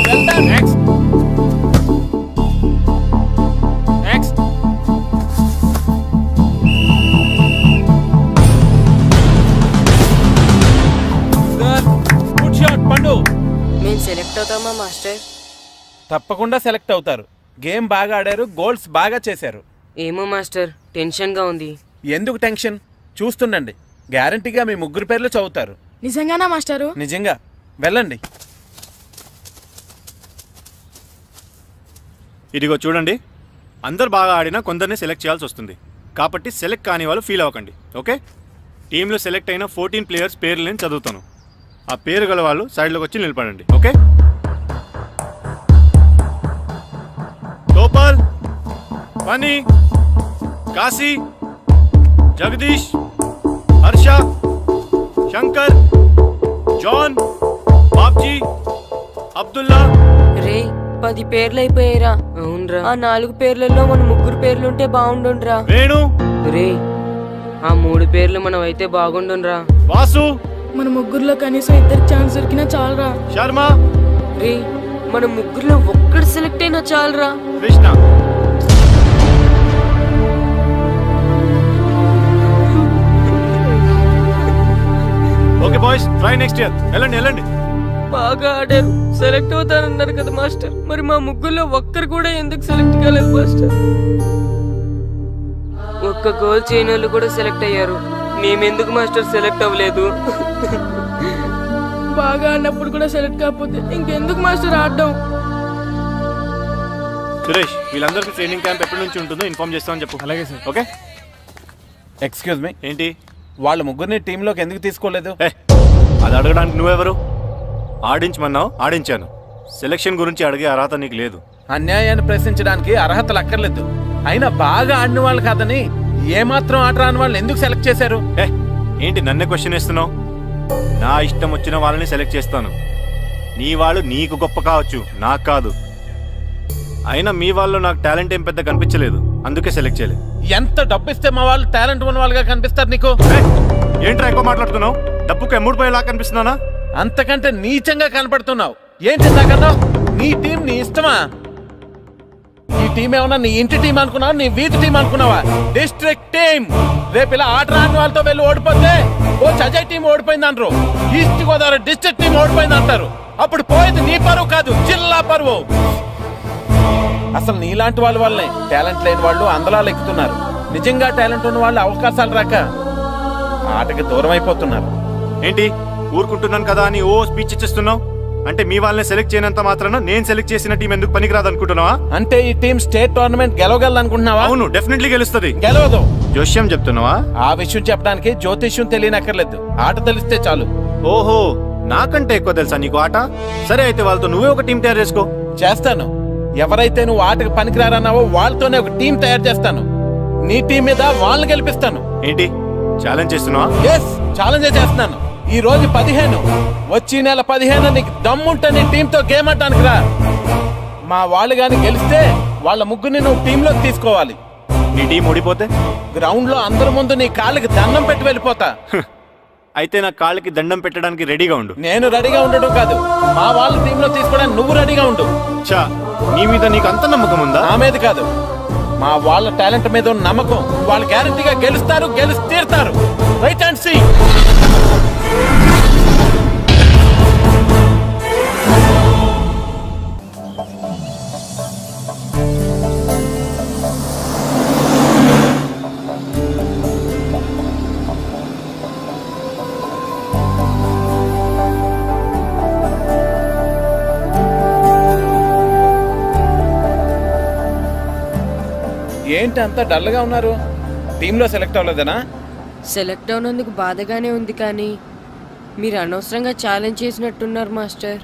[SPEAKER 4] Well done. Next. Next.
[SPEAKER 1] Good shot Pandu.
[SPEAKER 24] మేము సెలెక్ట్ అవుతామా మాస్టర్?
[SPEAKER 1] తప్పకుండా సెలెక్ట్ అవుతారు. గేమ్ బాగా ఆడారు, గోల్స్ బాగా చేశారు.
[SPEAKER 24] ఏమో మాస్టర్, టెన్షన్ గా ఉంది.
[SPEAKER 1] ఎందుకు టెన్షన్? చూస్తుండండి, గ్యారంటీగా మీ 3 పేర్లు చదువుతారు.
[SPEAKER 21] నిజంగానా మాస్టరు?
[SPEAKER 1] నిజంగా. వెళ్ళండి.
[SPEAKER 8] ఇదిగో చూడండి, అందరు బాగా ఆడినా కొందరిని సెలెక్ట్ చేయాల్సి వస్తుంది. కాబట్టి సెలెక్ట్ కాని వాళ్ళు ఫీల్ అవ్వకండి. ఓకే, టీంలో సెలెక్ట్ అయిన 14 ప్లేయర్స్ పేర్లు నేను చదువుతాను. ఆ పేరు గల వాళ్ళు సైడ్లోకి వచ్చి నిలబడండి. ఓకే. గోపాల్, మణి, కాశీ, జగదీష్, హర్ష, శంకర్, జాన్, బాబ్జీ, అబ్దుల్లా.
[SPEAKER 24] రే 10 పేర్లు అయిపోయారా? అవునరా. ఆ 4 పేర్లలో మన 3 పేర్లుంటే బాగుండుండ్రా.
[SPEAKER 8] వేణు.
[SPEAKER 24] రే ఆ 3 పేర్లు మనం అయితే బాగుండుండ్రా.
[SPEAKER 8] వాసు.
[SPEAKER 21] మన 3లో కనీసం 2 ఛాన్స్ దొరికినా చాలరా.
[SPEAKER 8] శర్మ.
[SPEAKER 24] రే మన 3లో ఒక్కడు సెలెక్ట్ అయినా చాలరా.
[SPEAKER 8] Krishna. Okay boys, try next year. వెళ్ళండి.
[SPEAKER 24] బాగా ఆడారు, సెలెక్ట్ అవుతారన్నారు కదా మాస్టర్. మరి మా 3లో ఒక్కరు కూడా ఎందుకు సెలెక్ట్ కాలేదు మాస్టర్? ఒక్క గోల్ చేయని వాళ్ళు కూడా సెలెక్ట్ అయ్యారు, మేమెందుకు మాస్టర్ సెలెక్ట్ అవ్వలేదు?
[SPEAKER 21] బాగా ఆడినప్పుడు కూడా సెలెక్ట్ కాకపోతే ఇంకెందుకు మాస్టర్ ఆడడం?
[SPEAKER 8] సురేష్, వీళ్ళందరికీ ట్రైనింగ్ క్యాంప్ ఎప్పటి నుంచి ఉంటుందో ఇన్ఫార్మ్ చేస్తామని చెప్పు. అలాగే సార్. ఓకే.
[SPEAKER 1] ఎక్స్క్యూజ్ మీ,
[SPEAKER 8] ఏంటి?
[SPEAKER 1] వాళ్ళ 3ని టీంలోకి ఎందుకు తీసుకోలేదు?
[SPEAKER 8] అది అడగడానికి నువ్వెవరు? ఆడించమన్నావు, ఆడించాను. సెలక్షన్ గురించి అడిగే అర్హత నీకు లేదు.
[SPEAKER 1] అన్యాయాన్ని ప్రశ్నించడానికి అర్హతలు అక్కర్లేదు. అయినా బాగా ఆడిన వాళ్ళు కాదని ఏమాత్రం ఆట రాని వాళ్ళని ఎందుకు సెలెక్ట్ చేశారు?
[SPEAKER 8] ఏంటి నన్నే క్వశ్చన్ వేస్తున్నావు? నా ఇష్టం వచ్చిన వాళ్ళని సెలెక్ట్ చేస్తాను. నీ వాళ్ళు నీకు గొప్ప కావచ్చు, నాకు కాదు. అయినా మీ వాళ్ళు నాకు టాలెంట్ ఏం పెద్ద కనిపించలేదు, అందుకే సెలెక్ట్ చేయలేదు.
[SPEAKER 1] ఎంత డబ్బు ఇస్తే మా వాళ్ళు టాలెంట్ ఉన్న వాళ్ళుగా కనిపిస్తారు నీకు?
[SPEAKER 8] ఏంట్రా ఎక్కువ మాట్లాడుతున్నావు? డబ్బుకు ఎమ్ముడిపోయేలా కనిపిస్తున్నానా?
[SPEAKER 1] అంతకంటే నీచంగా కనపడుతున్నావు. ఏంటి ఇందాకన్నావు? నీ టీం నీ ఇష్టమా? ఈ టీం ఏమన్నా నీ ఇంటి టీం అనుకున్నావా, నీ వీధి టీం అనుకున్నావా? District team. రేపు ఇలా ఆట రాని వాళ్ళతో వెళ్ళి ఓడిపోతే అజయ్ టీం ఓడిపోయింది అంటారు, ఈస్ట్ గోదావరి డిస్ట్రిక్ట్ టీం ఓడిపోయింది అంటారు. అప్పుడు పోయేది నీ పరువు కాదు, జిల్లా పరువు. అసలు నీలాంటి వాళ్ళ వల్లే టాలెంట్ లేని వాళ్ళు అందలాలు ఎక్కుతున్నారు. నిజంగా టాలెంట్ ఉన్న వాళ్ళు అవకాశాలు రాక ఆటకి దూరం అయిపోతున్నారు.
[SPEAKER 8] ఏంటి ఊరుకుంటున్నాను కదా అని ఓ స్పీచ్ ఇచ్చేస్తున్నావు? అంటే మీ వాళ్ళని సెలెక్ట్ చేయనంత మాత్రాన నేను సెలెక్ట్ చేసిన టీం ఎందుకు పనికిరాదు అనుకుంటున్నావా?
[SPEAKER 1] అంటే ఈ టీం స్టేట్ టోర్నమెంట్ గెలవగలదు అనుకుంటున్నావా?
[SPEAKER 8] అవును, డెఫినెట్లీ గెలుస్తుంది.
[SPEAKER 1] గెలవదు.
[SPEAKER 8] జోష్యం చెప్తున్నావా?
[SPEAKER 1] ఆ విషయం చెప్పడానికి జ్యోతిష్యం తెలియనక్కర్లేదు, ఆట తెలిస్తే చాలు.
[SPEAKER 8] ఓహో, నాకంటే ఎక్కువ తెలుసా నీకు ఆట? సరే అయితే వాళ్ళతో నువ్వే ఒక టీం తయారు చేసుకో.
[SPEAKER 1] చేస్తాను. ఎవరైతే నువ్వు ఆటకు పనికిరారన్నావో వాళ్ళతోనే ఒక టీం తయారు చేస్తాను. నీ టీం మీద వాళ్ళని గెలిపిస్తాను.
[SPEAKER 8] ఏంటి ఛాలెంజ్ చేస్తున్నావా?
[SPEAKER 1] ఎస్, ఛాలెంజ్ చేస్తున్నాను. ఈ రోజు 15, వచ్చే నెల 15 నీకు దమ్ముంటే నీ టీంతో గేమ్ ఆడటానికి రా. మా వాళ్ళు గాని గెలిస్తే వాళ్ళ 3ని నువ్వు టీంలోకి తీసుకోవాలి.
[SPEAKER 8] నీ టీం ఓడిపోతే
[SPEAKER 1] గ్రౌండ్ లో అందరి ముందు నీ కాళ్ళకి దండం పెట్టి వెళ్ళిపోతా.
[SPEAKER 8] అయితే నా కాళ్ళకి దండం పెట్టడానికి రెడీగా ఉండు.
[SPEAKER 1] నేను రెడీగా ఉండడం కాదు, మా వాళ్ళ టీంలో తీసుకోవడానికి నువ్వు రెడీగా ఉండు.
[SPEAKER 8] చా, నీ మీద నీకు అంత నమ్మకం ఉందా?
[SPEAKER 1] నా మీద కాదు, మా వాళ్ళ టాలెంట్ మీద ఉన్న నమ్మకం. వాళ్ళు గ్యారంటీగా గెలుస్తారు, గెలిచి తీరుతారు. Right and see. ఏంటి అంత డల్గా ఉన్నారు? టీంలో సెలెక్ట్ అవ్వలేదనా?
[SPEAKER 24] సెలెక్ట్ అవునందుకు బాధగానే ఉంది, కానీ మీరు అనవసరంగా ఛాలెంజ్ చేసినట్టున్నారు మాస్టర్.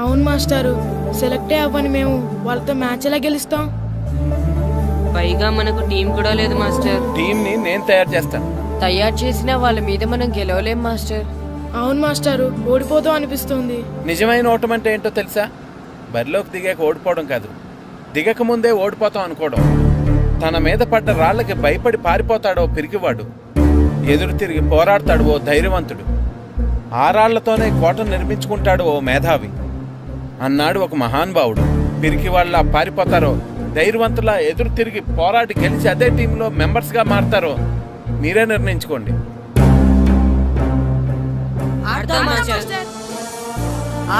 [SPEAKER 21] అవును మాస్టారు, సెలెక్టే అవ్వని మేము వాళ్ళతో మ్యాచ్ ఎలా గెలుస్తాం?
[SPEAKER 24] పైగా మనకు టీం కూడా లేదు మాస్టర్.
[SPEAKER 1] టీం ని నేను తయారు చేస్తాను.
[SPEAKER 24] తయారు చేసిన వాళ్ళ మీద మనం గెలవలేం మాస్టర్.
[SPEAKER 21] అవును మాస్టారు, ఓడిపోతాం అనిపిస్తుంది.
[SPEAKER 1] నిజమైన ఓటం అంటే ఏంటో తెలుసా? బరిలోకి దిగాక ఓడిపోవడం కాదు, దిగక ముందే ఓడిపోతాం అనుకోవడం. తన మీద పడ్డ రాళ్లకి భయపడి పారిపోతాడో పిరికివాడు, ఎదురు తిరిగి పోరాడతాడు ఓ ధైర్యవంతుడు, ఆ రాళ్లతోనే కోటను నిర్మించుకుంటాడు ఓ మేధావి అన్నాడు ఒక మహానుభావుడు. పిరికి వాళ్ళ పారిపోతారో ధైర్యవంతులా ఎదురు తిరిగి పోరాడి గెలిచి అదే టీంలో మెంబర్స్ గా మారతారో మీరే నిర్ణయించుకోండి.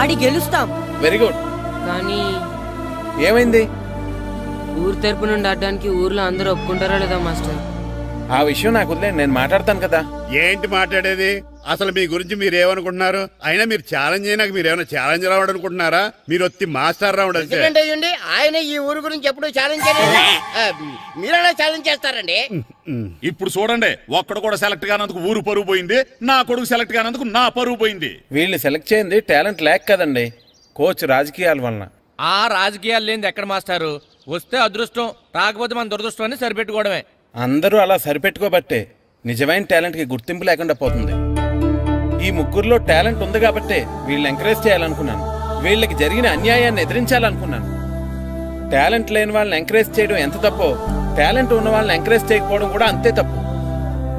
[SPEAKER 24] ఆడి గెలుస్తాం.
[SPEAKER 1] Very good.
[SPEAKER 24] కానీ
[SPEAKER 1] ఏమైంది?
[SPEAKER 24] ఊరు తరపు నుండి ఆడడానికి ఊర్లో అందరూ ఒప్పుకుంటారా లేదా మాస్టర్?
[SPEAKER 1] ఆ విషయం నాకు వదిలేండి, నేను మాట్లాడతాను కదా.
[SPEAKER 13] ఏంటి మాట్లాడేది? అసలు మీ గురించి మీరు ఏమనుకుంటున్నారు? అయినా మీరు ఛాలెంజ్ అయినాక మీరు ఏమైనా ఛాలెంజ్ రావడం అనుకుంటున్నారా? మీరు వచ్చి మాస్టర్ రావడం.
[SPEAKER 25] ఆయన ఈ ఊరు గురించి ఎప్పుడు ఛాలెంజ్ మీరైనా ఛాలెంజ్ చేస్తారండి.
[SPEAKER 27] ఇప్పుడు చూడండి, ఒక్కడు కూడా సెలెక్ట్ కానందుకు ఊరు పరువు పోయింది, నా కొడుకు సెలెక్ట్ కానందుకు నా పరువు పోయింది.
[SPEAKER 1] వీళ్ళు సెలెక్ట్ చేయింది టాలెంట్ లేక కదండి, కోచ్ రాజకీయాల వలన.
[SPEAKER 10] ఆ రాజకీయాలు లేనిది ఎక్కడ మాస్టారు? వస్తే అదృష్టం, రాకపోతే మన దురదృష్టం అని సరిపెట్టుకోవడమే.
[SPEAKER 1] అందరూ అలా సరిపెట్టుకోబట్టే నిజమైన టాలెంట్ కి గుర్తింపు లేకుండా పోతుంది. ఈ ముగ్గురులో టాలెంట్ ఉంది కాబట్టే వీళ్ళని ఎంకరేజ్ చేయాలనుకున్నాను. వీళ్ళకి జరిగిన అన్యాయాన్ని ఎదిరించాలనుకున్నాను. టాలెంట్ లేని వాళ్ళని ఎంకరేజ్ చేయడం ఎంత తప్పో, టాలెంట్ ఉన్న వాళ్ళని ఎంకరేజ్ చేయకపోవడం కూడా అంతే తప్పు.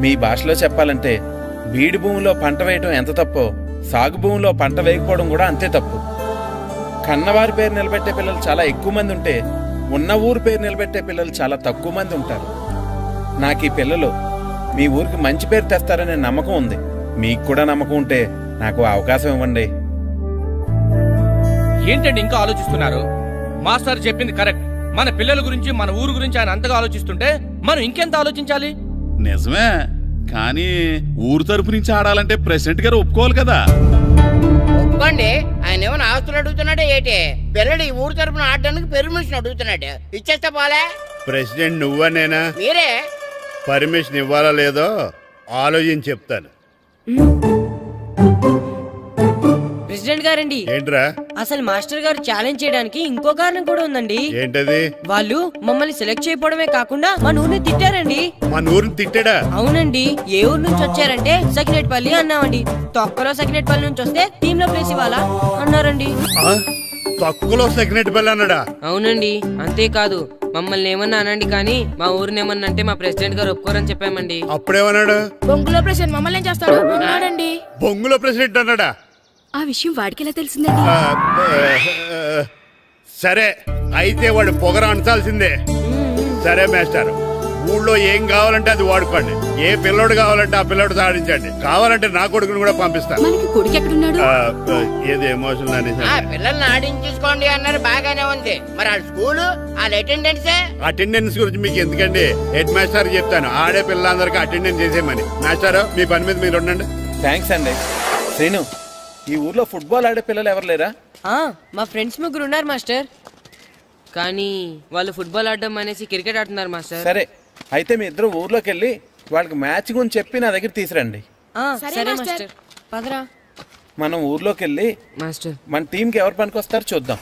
[SPEAKER 1] మీ భాషలో చెప్పాలంటే బీడి భూమిలో పంట వేయడం ఎంత తప్పో, సాగు భూమిలో పంట వేయకపోవడం కూడా అంతే తప్పు. కన్నవారి పేరు నిలబెట్టే పిల్లలు చాలా ఎక్కువ మంది ఉంటే, ఉన్న ఊరు పేరు నిలబెట్టే పిల్లలు చాలా తక్కువ మంది ఉంటారు. నాకు ఈ పిల్లలు మీ ఊరికి మంచి పేరు తెస్తారనే నమ్మకం ఉంది. మీకు కూడా నమ్మకం ఉంటే నాకు అవకాశం ఇవ్వండి.
[SPEAKER 10] ఏంటండి ఇంకా ఆలోచిస్తున్నారు? మాస్టర్ చెప్పింది కరెక్ట్. మన పిల్లల గురించి, మన ఊరు గురించి ఆయన అంతగా ఆలోచిస్తుంటే మనం ఇంకెంత ఆలోచించాలి?
[SPEAKER 27] నిజమే, కానీ ఊరు తరపు నుంచి ఆడాలంటే ప్రెసిడెంట్ గారు ఒప్పుకోవాలి కదా.
[SPEAKER 25] ఒప్పుకోండి. ఆయన ఏమైనా ఆస్తులు అడుగుతున్నాడే ఏంటి? పిల్లడు ఈ ఊరు తరపున ఆడడానికి పర్మిషన్ అడుగుతున్నాడు. ఇచ్చేస్తే పోలే.
[SPEAKER 13] ప్రెసిడెంట్ నువ్వా నేనా?
[SPEAKER 25] మీరే.
[SPEAKER 13] పర్మిషన్ ఇవ్వాలా లేదో ఆలోచించి చెప్తాను.
[SPEAKER 24] ప్రెసిడెంట్ గారండి,
[SPEAKER 13] ఏంట్రా?
[SPEAKER 24] అసలు మాస్టర్ గారు ఛాలెంజ్ చేయడానికి ఇంకో కారణం కూడా ఉందండి.
[SPEAKER 13] ఏంటది?
[SPEAKER 24] వాళ్ళు మమ్మల్ని సెలెక్ట్ చేయకపోవడమే కాకుండా మా ఊరిని తిట్టారండి.
[SPEAKER 13] మా ఊరిని తిట్టాడా?
[SPEAKER 24] అవునండి. ఏ ఊరు నుంచి వచ్చారంటే సకినేట్పల్లి అన్నామండి. తొక్కలో సకినేట్పల్లి నుంచి వస్తే టీమ్ లో ప్లేస్ ఇవ్వాలా అన్నారండి.
[SPEAKER 13] తక్కువలో సకినేట్పల్లి అన్నాడా?
[SPEAKER 24] అవునండి. అంతేకాదు, మమ్మల్ని ఏమన్నా అనండి కానీ మా ఊరిని ఏమన్నా అంటే మా ప్రెసిడెంట్ గారు ఒప్పుకోరని చెప్పామండి.
[SPEAKER 13] అప్పుడేమన్నాడు?
[SPEAKER 21] బొంగులో ప్రెసిడెంట్ మమ్మల్ని ఏం చేస్తాడు అన్నాడండి.
[SPEAKER 13] బొంగులో ప్రెసిడెంట్ అన్నాడా?
[SPEAKER 21] ఆ విషయం వాడికి ఎలా తెలిసిందండి?
[SPEAKER 13] సరే, అయితే వాడు పొగర అంచాల్సిందే. సరే మాస్టర్, ఊళ్ళో ఏం కావాలంటే అది వాడుకోండి. ఏ పిల్లోడు కావాలంటే ఆ పిల్లోడు సాధించండి. కావాలంటే నా కొడుకుని కూడా పంపిస్తాను.
[SPEAKER 21] కొడుకు ఎక్కడున్నాడు?
[SPEAKER 13] ఏది ఎమోషన్ అనేసి
[SPEAKER 25] పిల్లల్ని ఆడించేసుకోండి అన్నారు, బాగానే ఉంది. మరి ఆ స్కూలు, ఆ
[SPEAKER 13] అటెండెన్స్ గురించి మీకు ఎందుకండి? హెడ్ మాస్టర్ చెప్తాను, ఆడే పిల్లలందరికీ అటెండెన్స్ చేసేయమని. మాస్టర్, మీ పని మీద మీరు ఉండండి.
[SPEAKER 1] థ్యాంక్స్ అండి. శ్రీను, ఈ ఊర్లో ఫుట్బాల్ ఆడే పిల్లలు ఎవరు లేరా?
[SPEAKER 24] మా ఫ్రెండ్స్ ముగ్గురు ఉన్నారు మాస్టర్, కానీ వాళ్ళు ఫుట్బాల్ ఆడడం అనేసి క్రికెట్ ఆడుతున్నారు మాస్టర్.
[SPEAKER 1] సరే, అయితే మీ ఇద్దరు ఊర్లోకి వెళ్ళి వాళ్ళకి మ్యాచ్ గురించి చెప్పి నా దగ్గర తీసురండి.
[SPEAKER 24] సరే మాస్టర్, పదరా.
[SPEAKER 1] మనం ఊర్లోకి వెళ్ళి మన టీంకి ఎవరు పనికొస్తారో చూద్దాం.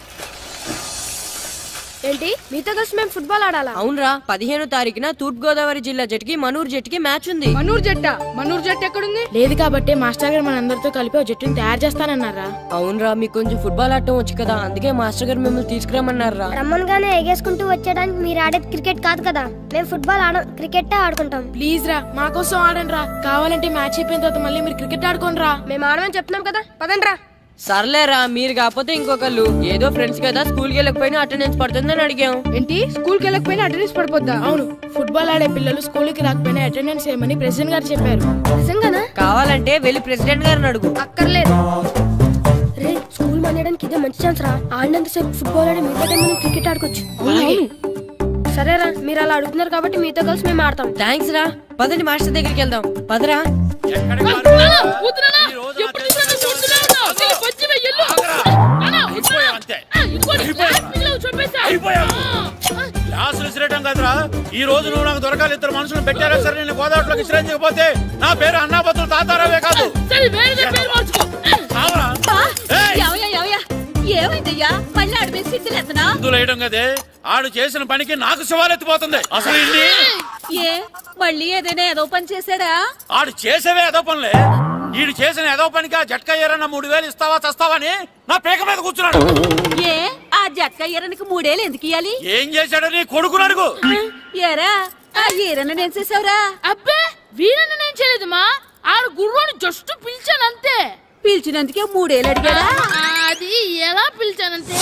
[SPEAKER 21] ఏంటి, మీతో కలిసి మేము ఫుట్బాల్ ఆడాలా?
[SPEAKER 24] అవునరా, 15వ తారీఖున తూర్పు గోదావరి జిల్లా జట్టుకి మనూరు జట్టుకి మ్యాచ్ ఉంది.
[SPEAKER 21] మనూరు జట్టు ఎక్కడుంది? లేదు కాబట్టి మాస్టర్ గారు మనందరితో కలిపి ఒక జట్టుని తయారు చేస్తానన్నారా?
[SPEAKER 24] అవునరా, మీకు కొంచెం ఫుట్బాల్ ఆడటం వచ్చు కదా, అందుకే మాస్టర్ గారు మిమ్మల్ని తీసుకురామన్నారా.
[SPEAKER 11] రమ్మన్గానే ఎగేసుకుంటూ వచ్చేయడానికి మీరు ఆడేది క్రికెట్ కాదు కదా. మేము ఫుట్బాల్ క్రికెట్ ఆడుకుంటాం.
[SPEAKER 21] ప్లీజ్ రా, మా కోసం ఆడండి రా. కావాలంటే మ్యాచ్ అయిపోయిన తర్వాత మళ్ళీ మీరు క్రికెట్ ఆడుకోండి రా.
[SPEAKER 11] మేము ఆడమని చెప్తున్నాం కదా, పదండి రా.
[SPEAKER 24] సర్లేరా, మీరు కాకపోతే ఇంకొకళ్ళు. ఏదో ఫ్రెండ్స్ కదా, స్కూల్కి వెళ్ళకపోయినా అటెండెన్స్ పడుతుందని అడిగాం.
[SPEAKER 21] ఏంటి, స్కూల్కి వెళ్ళకపోయినా అటెండెన్స్ పడిపోద్దా? అవును, ఫుట్బాల్ ఆడే పిల్లలు స్కూల్కి రాకపోయినా అటెండెన్స్ ఏమని ప్రెసిడెంట్ గారు చెప్పారు.
[SPEAKER 11] నిజంగానా?
[SPEAKER 24] కావాలంటే వెళ్ళి ప్రెసిడెంట్ గారిని అడుగు.
[SPEAKER 11] అక్కర్లేదు. రే, స్కూల్ మానేయడానికి ఇదే మంచి ఛాన్స్ రా. ఆడినంతసేపు ఫుట్బాల్ ఆడి మిగతా టైం మనం క్రికెట్ ఆడుకోవచ్చు. సరేరా, మీరు అలా అడుగుతున్నారు కాబట్టి మీతో కలిసి మేము ఆడతాం.
[SPEAKER 24] థ్యాంక్స్ రా. పదండి మాస్టర్ దగ్గరికి వెళ్దాం. పదరా.
[SPEAKER 23] క్లాసులు విసిరేయటం కదరా, ఈ రోజు నువ్వు నాకు దొరకాలి. ఇద్దరు మనుషులు పెట్టారా సరే, నేను గోదావరిలోకి విసిరించకపోతే నా పేరు అన్నాబతులు తాతారావే కాదు.
[SPEAKER 20] ఏమైందయ్యా, మళ్ళీ ఆడు మీద సిద్ధులు ఎత్తనా?
[SPEAKER 23] సిద్ధులు వేయడం కదే, ఆడు చేసిన పనికి నాకు శివాలెత్తిపోతుంది. అసలు
[SPEAKER 20] ఏ మళ్ళీ ఏదైనా ఏదో పని చేశాడా?
[SPEAKER 23] ఆడు చేసేవే ఏదో పనులే. ఈడు చేసిన ఏదో పనికి ఆ జట్కా ఏరన్నా 3000 ఇస్తావా చస్తావని నా పేక మీద కూర్చున్నాడు.
[SPEAKER 20] ఏ ఆ జట్కా ఏరనికి 3000 ఎందుకు ఇయ్యాలి?
[SPEAKER 23] ఏం చేశాడో నీ కొడుకుని అడుగు.
[SPEAKER 20] ఏరా, ఆ ఏరన్న నేను చేసావురా?
[SPEAKER 19] అబ్బే, వీరన్న నేను చేయలేదమ్మా. ఆడు గుర్రాన్ని జస్ట్ పిలిచానంతే.
[SPEAKER 20] పిలిచినందుకే 3000 అడిగాడా?
[SPEAKER 19] అది ఎలా పిలిచానంతే.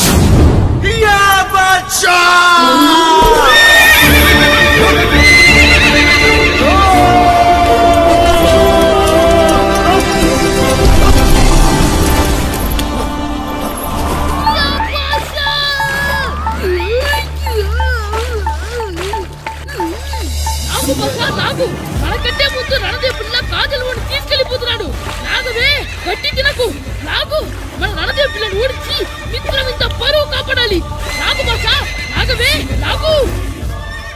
[SPEAKER 19] మనకంటే ముందు రణదేవుడిలా కాజల్ వాడిని తీసుకెళ్లిపోతున్నాడు. నాగవే, గట్టి తినకు. నాగు, మన రణదేవు పిల్లని ఓడించి మిత్రం ఇంత పరువు కాపాడాలి. నాగు బాసా, నాగవే, నాగు.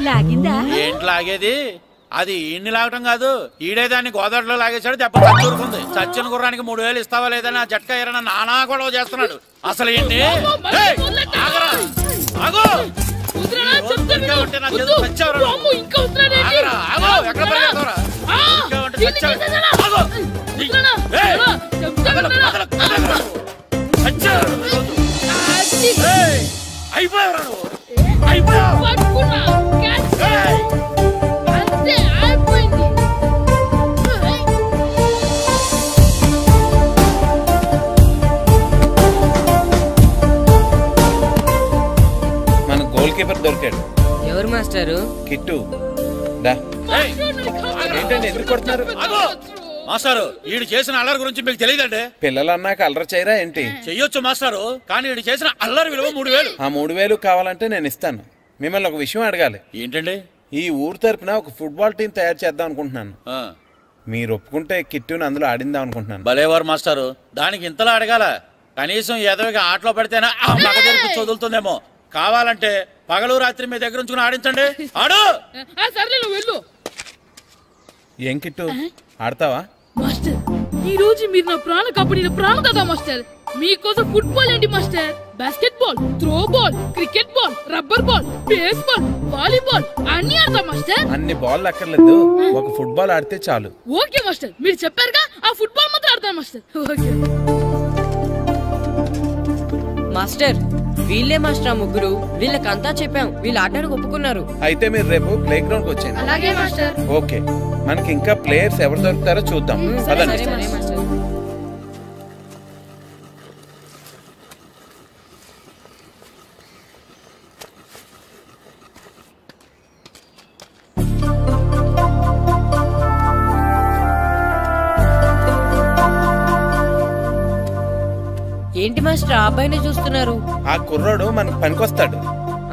[SPEAKER 20] లాగిందా?
[SPEAKER 23] ఏంటి లాగేది? అది ఈయన్ని లాగటం కాదు, ఈడే దాన్ని గోదావరిలో లాగేశాడు. దెబ్బ చచ్చూరుకుంది. చచ్చిన గుర్రానికి 3000 ఇస్తావా లేదని ఆ జట్కా ఎరన నానా గొడవ చేస్తున్నాడు. అసలు ఏంటి
[SPEAKER 1] మన గోల్ కీపర్ దొరికాడు.
[SPEAKER 24] ఎవరు మాస్టారు?
[SPEAKER 1] కిట్టు. ఏంటండి ఎందుకు కొడుతున్నారు?
[SPEAKER 23] మాస్టారు ఈడు చేసిన అల్లరి గురించి మీకు తెలియదండి.
[SPEAKER 1] పిల్లలు అన్నాక అల్లరి చేయరా ఏంటి?
[SPEAKER 23] చెయ్యొచ్చు మాస్టారు, కానీ ఈడు చేసిన అల్లరి విలువ 3000.
[SPEAKER 1] ఆ 3000 కావాలంటే నేను ఇస్తాను. మిమ్మల్ని ఒక విషయం అడగాలి.
[SPEAKER 23] ఏంటండి?
[SPEAKER 1] ఈ ఊరు తరపున ఒక ఫుట్బాల్ టీం తయారు చేద్దాం అనుకుంటున్నాను. మీరు ఒప్పుకుంటే కిట్టుని అందులో ఆడిందాం అనుకుంటున్నాను.
[SPEAKER 23] భలేవారు మాస్టారు, దానికి ఇంతలా అడగాల? కనీసం ఏదోగా ఆటలో పడితేనా మగ తెరిపి చదువుతుందేమో. కావాలంటే పగలు రాత్రి మీ దగ్గర ఉంచుకుని ఆడించండి. ఆడు.
[SPEAKER 1] ఏం కిట్టు ఆడతావా?
[SPEAKER 19] మాస్టర్ ఈ రోజు మీరు నా ప్రాణ కబడ్డీ ప్రాణ కదా మాస్టర్. మీకోసం ఫుట్బాల్ ఏంటి master, basket ball, throw ball, cricket ball, rubber ball, base ball, volleyball అన్ని ఆడతా మాస్టర్.
[SPEAKER 1] అన్ని బాల్ అక్కర్లేదు, ఒక ఫుట్బాల్ ఆడితే చాలు.
[SPEAKER 19] ఓకే మాస్టర్, మీరు చెప్పారుగా ఆ ఫుట్బాల్ మాత్రం ఆడతాను మాస్టర్. ఓకే
[SPEAKER 24] మాస్టర్ వీళ్ళే మాస్టర్, ఆ ముగ్గురు. వీళ్ళకంతా చెప్పాం, వీళ్ళు ఆడడానికి ఒప్పుకున్నారు.
[SPEAKER 1] అయితే మీరు రేపు ప్లే గ్రౌండ్ కి వచ్చేయండి.
[SPEAKER 19] అలాగే మాస్టర్.
[SPEAKER 1] ఓకే, మనకి ఇంకా ప్లేయర్స్ ఎవరు దొరుకుతారో చూద్దాం.
[SPEAKER 24] ఏంటి మాస్టర్ ఆ అబ్బాయినే చూస్తున్నారు?
[SPEAKER 1] ఆ కుర్రాడు మనకు పనికొస్తాడు.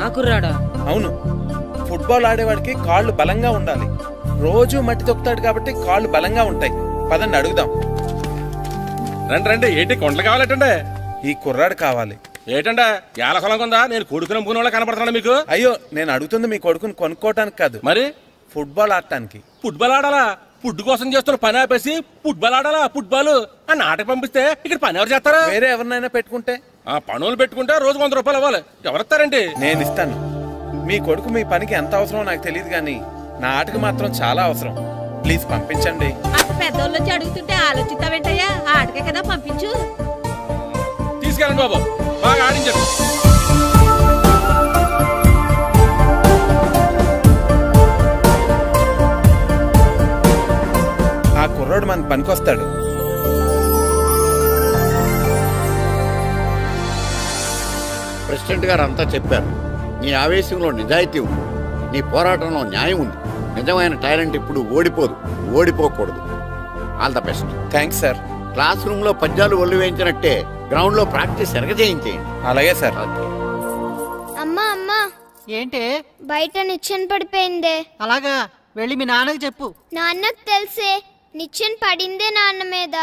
[SPEAKER 24] ఆ కుర్రాడా?
[SPEAKER 1] అవును, ఫుట్బాల్ ఆడేవాడికి కాళ్ళు బలంగా ఉండాలి. రోజు మట్టి తొక్కుతాడు కాబట్టి కాళ్ళు బలంగా ఉంటాయి. పదండి అడుగుదాం.
[SPEAKER 10] రండి రండి. ఏంటి కొండలు కావాలటండి?
[SPEAKER 1] ఈ కుర్రాడు కావాలి.
[SPEAKER 10] ఏంటంటే ఏళ్ళ కొలం కొందా? నేను కొడుకుని అమ్ముకునే వాళ్ళ కనపడుతున్నా మీకు?
[SPEAKER 1] అయ్యో, నేను అడుగుతుంది మీ కొడుకుని కొనుక్కోవటానికి కాదు,
[SPEAKER 10] మరి
[SPEAKER 1] ఫుట్బాల్ ఆడటానికి.
[SPEAKER 10] ఫుట్బాల్ ఆడాలా? ఫుడ్ కోసం చేస్తున్న పని ఆపేసి ఫుట్బాల్ ఆడాలా? ఫుట్బాల్ ఆ నాటకు పంపిస్తే ఇక్కడ పని ఎవరు చేస్తారా?
[SPEAKER 1] వేరే ఎవరినైనా పెట్టుకుంటే.
[SPEAKER 10] ఆ పనులు పెట్టుకుంటే రోజు 100 రూపాయలు అవ్వాలి. ఎవరిస్తారండి?
[SPEAKER 1] నేను ఇస్తాను. మీ కొడుకు మీ పనికి ఎంత అవసరమో నాకు తెలియదు, కానీ నా ఆటకు మాత్రం చాలా అవసరం. ప్లీజ్ పంపించండి.
[SPEAKER 20] పెద్దోళ్ళు వచ్చి అడుగుతుంటే ఆలోచిస్తావేంటయ్యా? ఆటకే కదా, పంపించు.
[SPEAKER 10] తీసుకెళ్ళండి బాబు, బాగా ఆడించండి.
[SPEAKER 1] ఆ కుర్రోడు మన పనికొస్తాడు.
[SPEAKER 22] ప్రెసిడెంట్ గారు అంతా చెప్పారు. నీ ఆవేశంలో నిజాయితీ ఉంది, నీ పోరాటంలో న్యాయం ఉంది. నిజమైన టాలెంట్ ఇప్పుడు ఓడిపోదు, ఓడిపోకూడదు. All the best.
[SPEAKER 1] Thanks sir.
[SPEAKER 22] Classroom లో పద్యాలు ఒళ్ళు వేయించినట్టే గ్రౌండ్ లో ప్రాక్టీస్ ఎరగజేయించేయండి.
[SPEAKER 1] అలాగే సార్.
[SPEAKER 11] అమ్మా అమ్మా,
[SPEAKER 26] ఏంటే
[SPEAKER 11] బయట నిచ్చెన పడిపోయిందే.
[SPEAKER 26] అలాగా, వెళ్ళి మీ నాన్నకి చెప్పు.
[SPEAKER 11] నాన్నకు తెలిసే, నిచ్చెన పడిందే నాన్న మీద.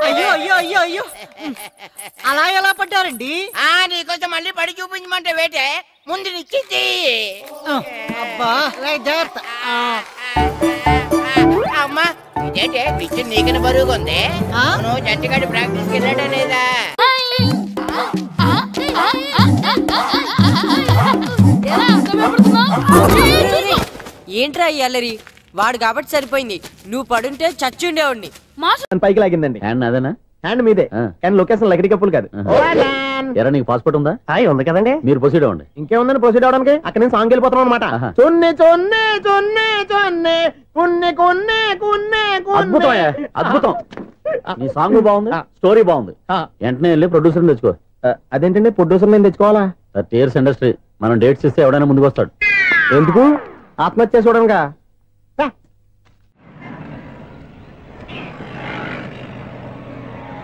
[SPEAKER 26] అయ్యో అయ్యో అయ్యో అయ్యో, అలా ఎలా పడ్డారండి?
[SPEAKER 25] నీకోసం మళ్ళీ పడి చూపించమంటే వేటే, ముందు నిచ్చింది.
[SPEAKER 26] అబ్బా జాగ్రత్త.
[SPEAKER 25] అమ్మా ఇదేంటే నిచ్చిన నీకని బరువుగా ఉంది. నువ్వు జంటగాడి ప్రాక్టీస్కి వెళ్ళాడా లేదా?
[SPEAKER 24] ఏంట్రా ఈ అల్లరి? వాడు కాబట్టి సరిపోయింది, నువ్వు పడుంటే చచ్చి ఉండేవాడిని.
[SPEAKER 2] పైకి లాగిందండి. హ్యాండ్ అదేనా? హ్యాండ్ మీదే, కానీ లొకేషన్ లగడి కప్పులు కాదు.
[SPEAKER 12] ఎరా నీకు పాస్పోర్ట్ ఉందా?
[SPEAKER 2] ఉంది కదండి.
[SPEAKER 12] మీరు ప్రొసీడ్ అవ్వండి.
[SPEAKER 2] ఇంకేముందని ప్రొసీడ్ అవడానికి? అక్కడ నేను సాంగ్ వెళ్ళిపోతున్నాం అనమాట. చొన్నే చొన్నే చొన్నే చొన్నే కున్నే కొన్నే కున్నే.
[SPEAKER 12] అద్భుతం, అద్భుతం. నీ సాంగ్ బాగుంది, స్టోరీ బాగుంది. వెంటనే వెళ్ళి ప్రొడ్యూసర్ తెచ్చుకో.
[SPEAKER 2] అదేంటండి ప్రొడ్యూసర్ నేను తెచ్చుకోవాలా?
[SPEAKER 12] టీఆర్ఎస్ ఇండస్ట్రీ, మనం డేట్స్ ఇస్తే ఎవడైనా ముందుకు వస్తాడు.
[SPEAKER 2] ఎందుకు? ఆత్మహత్య చూడనుగా.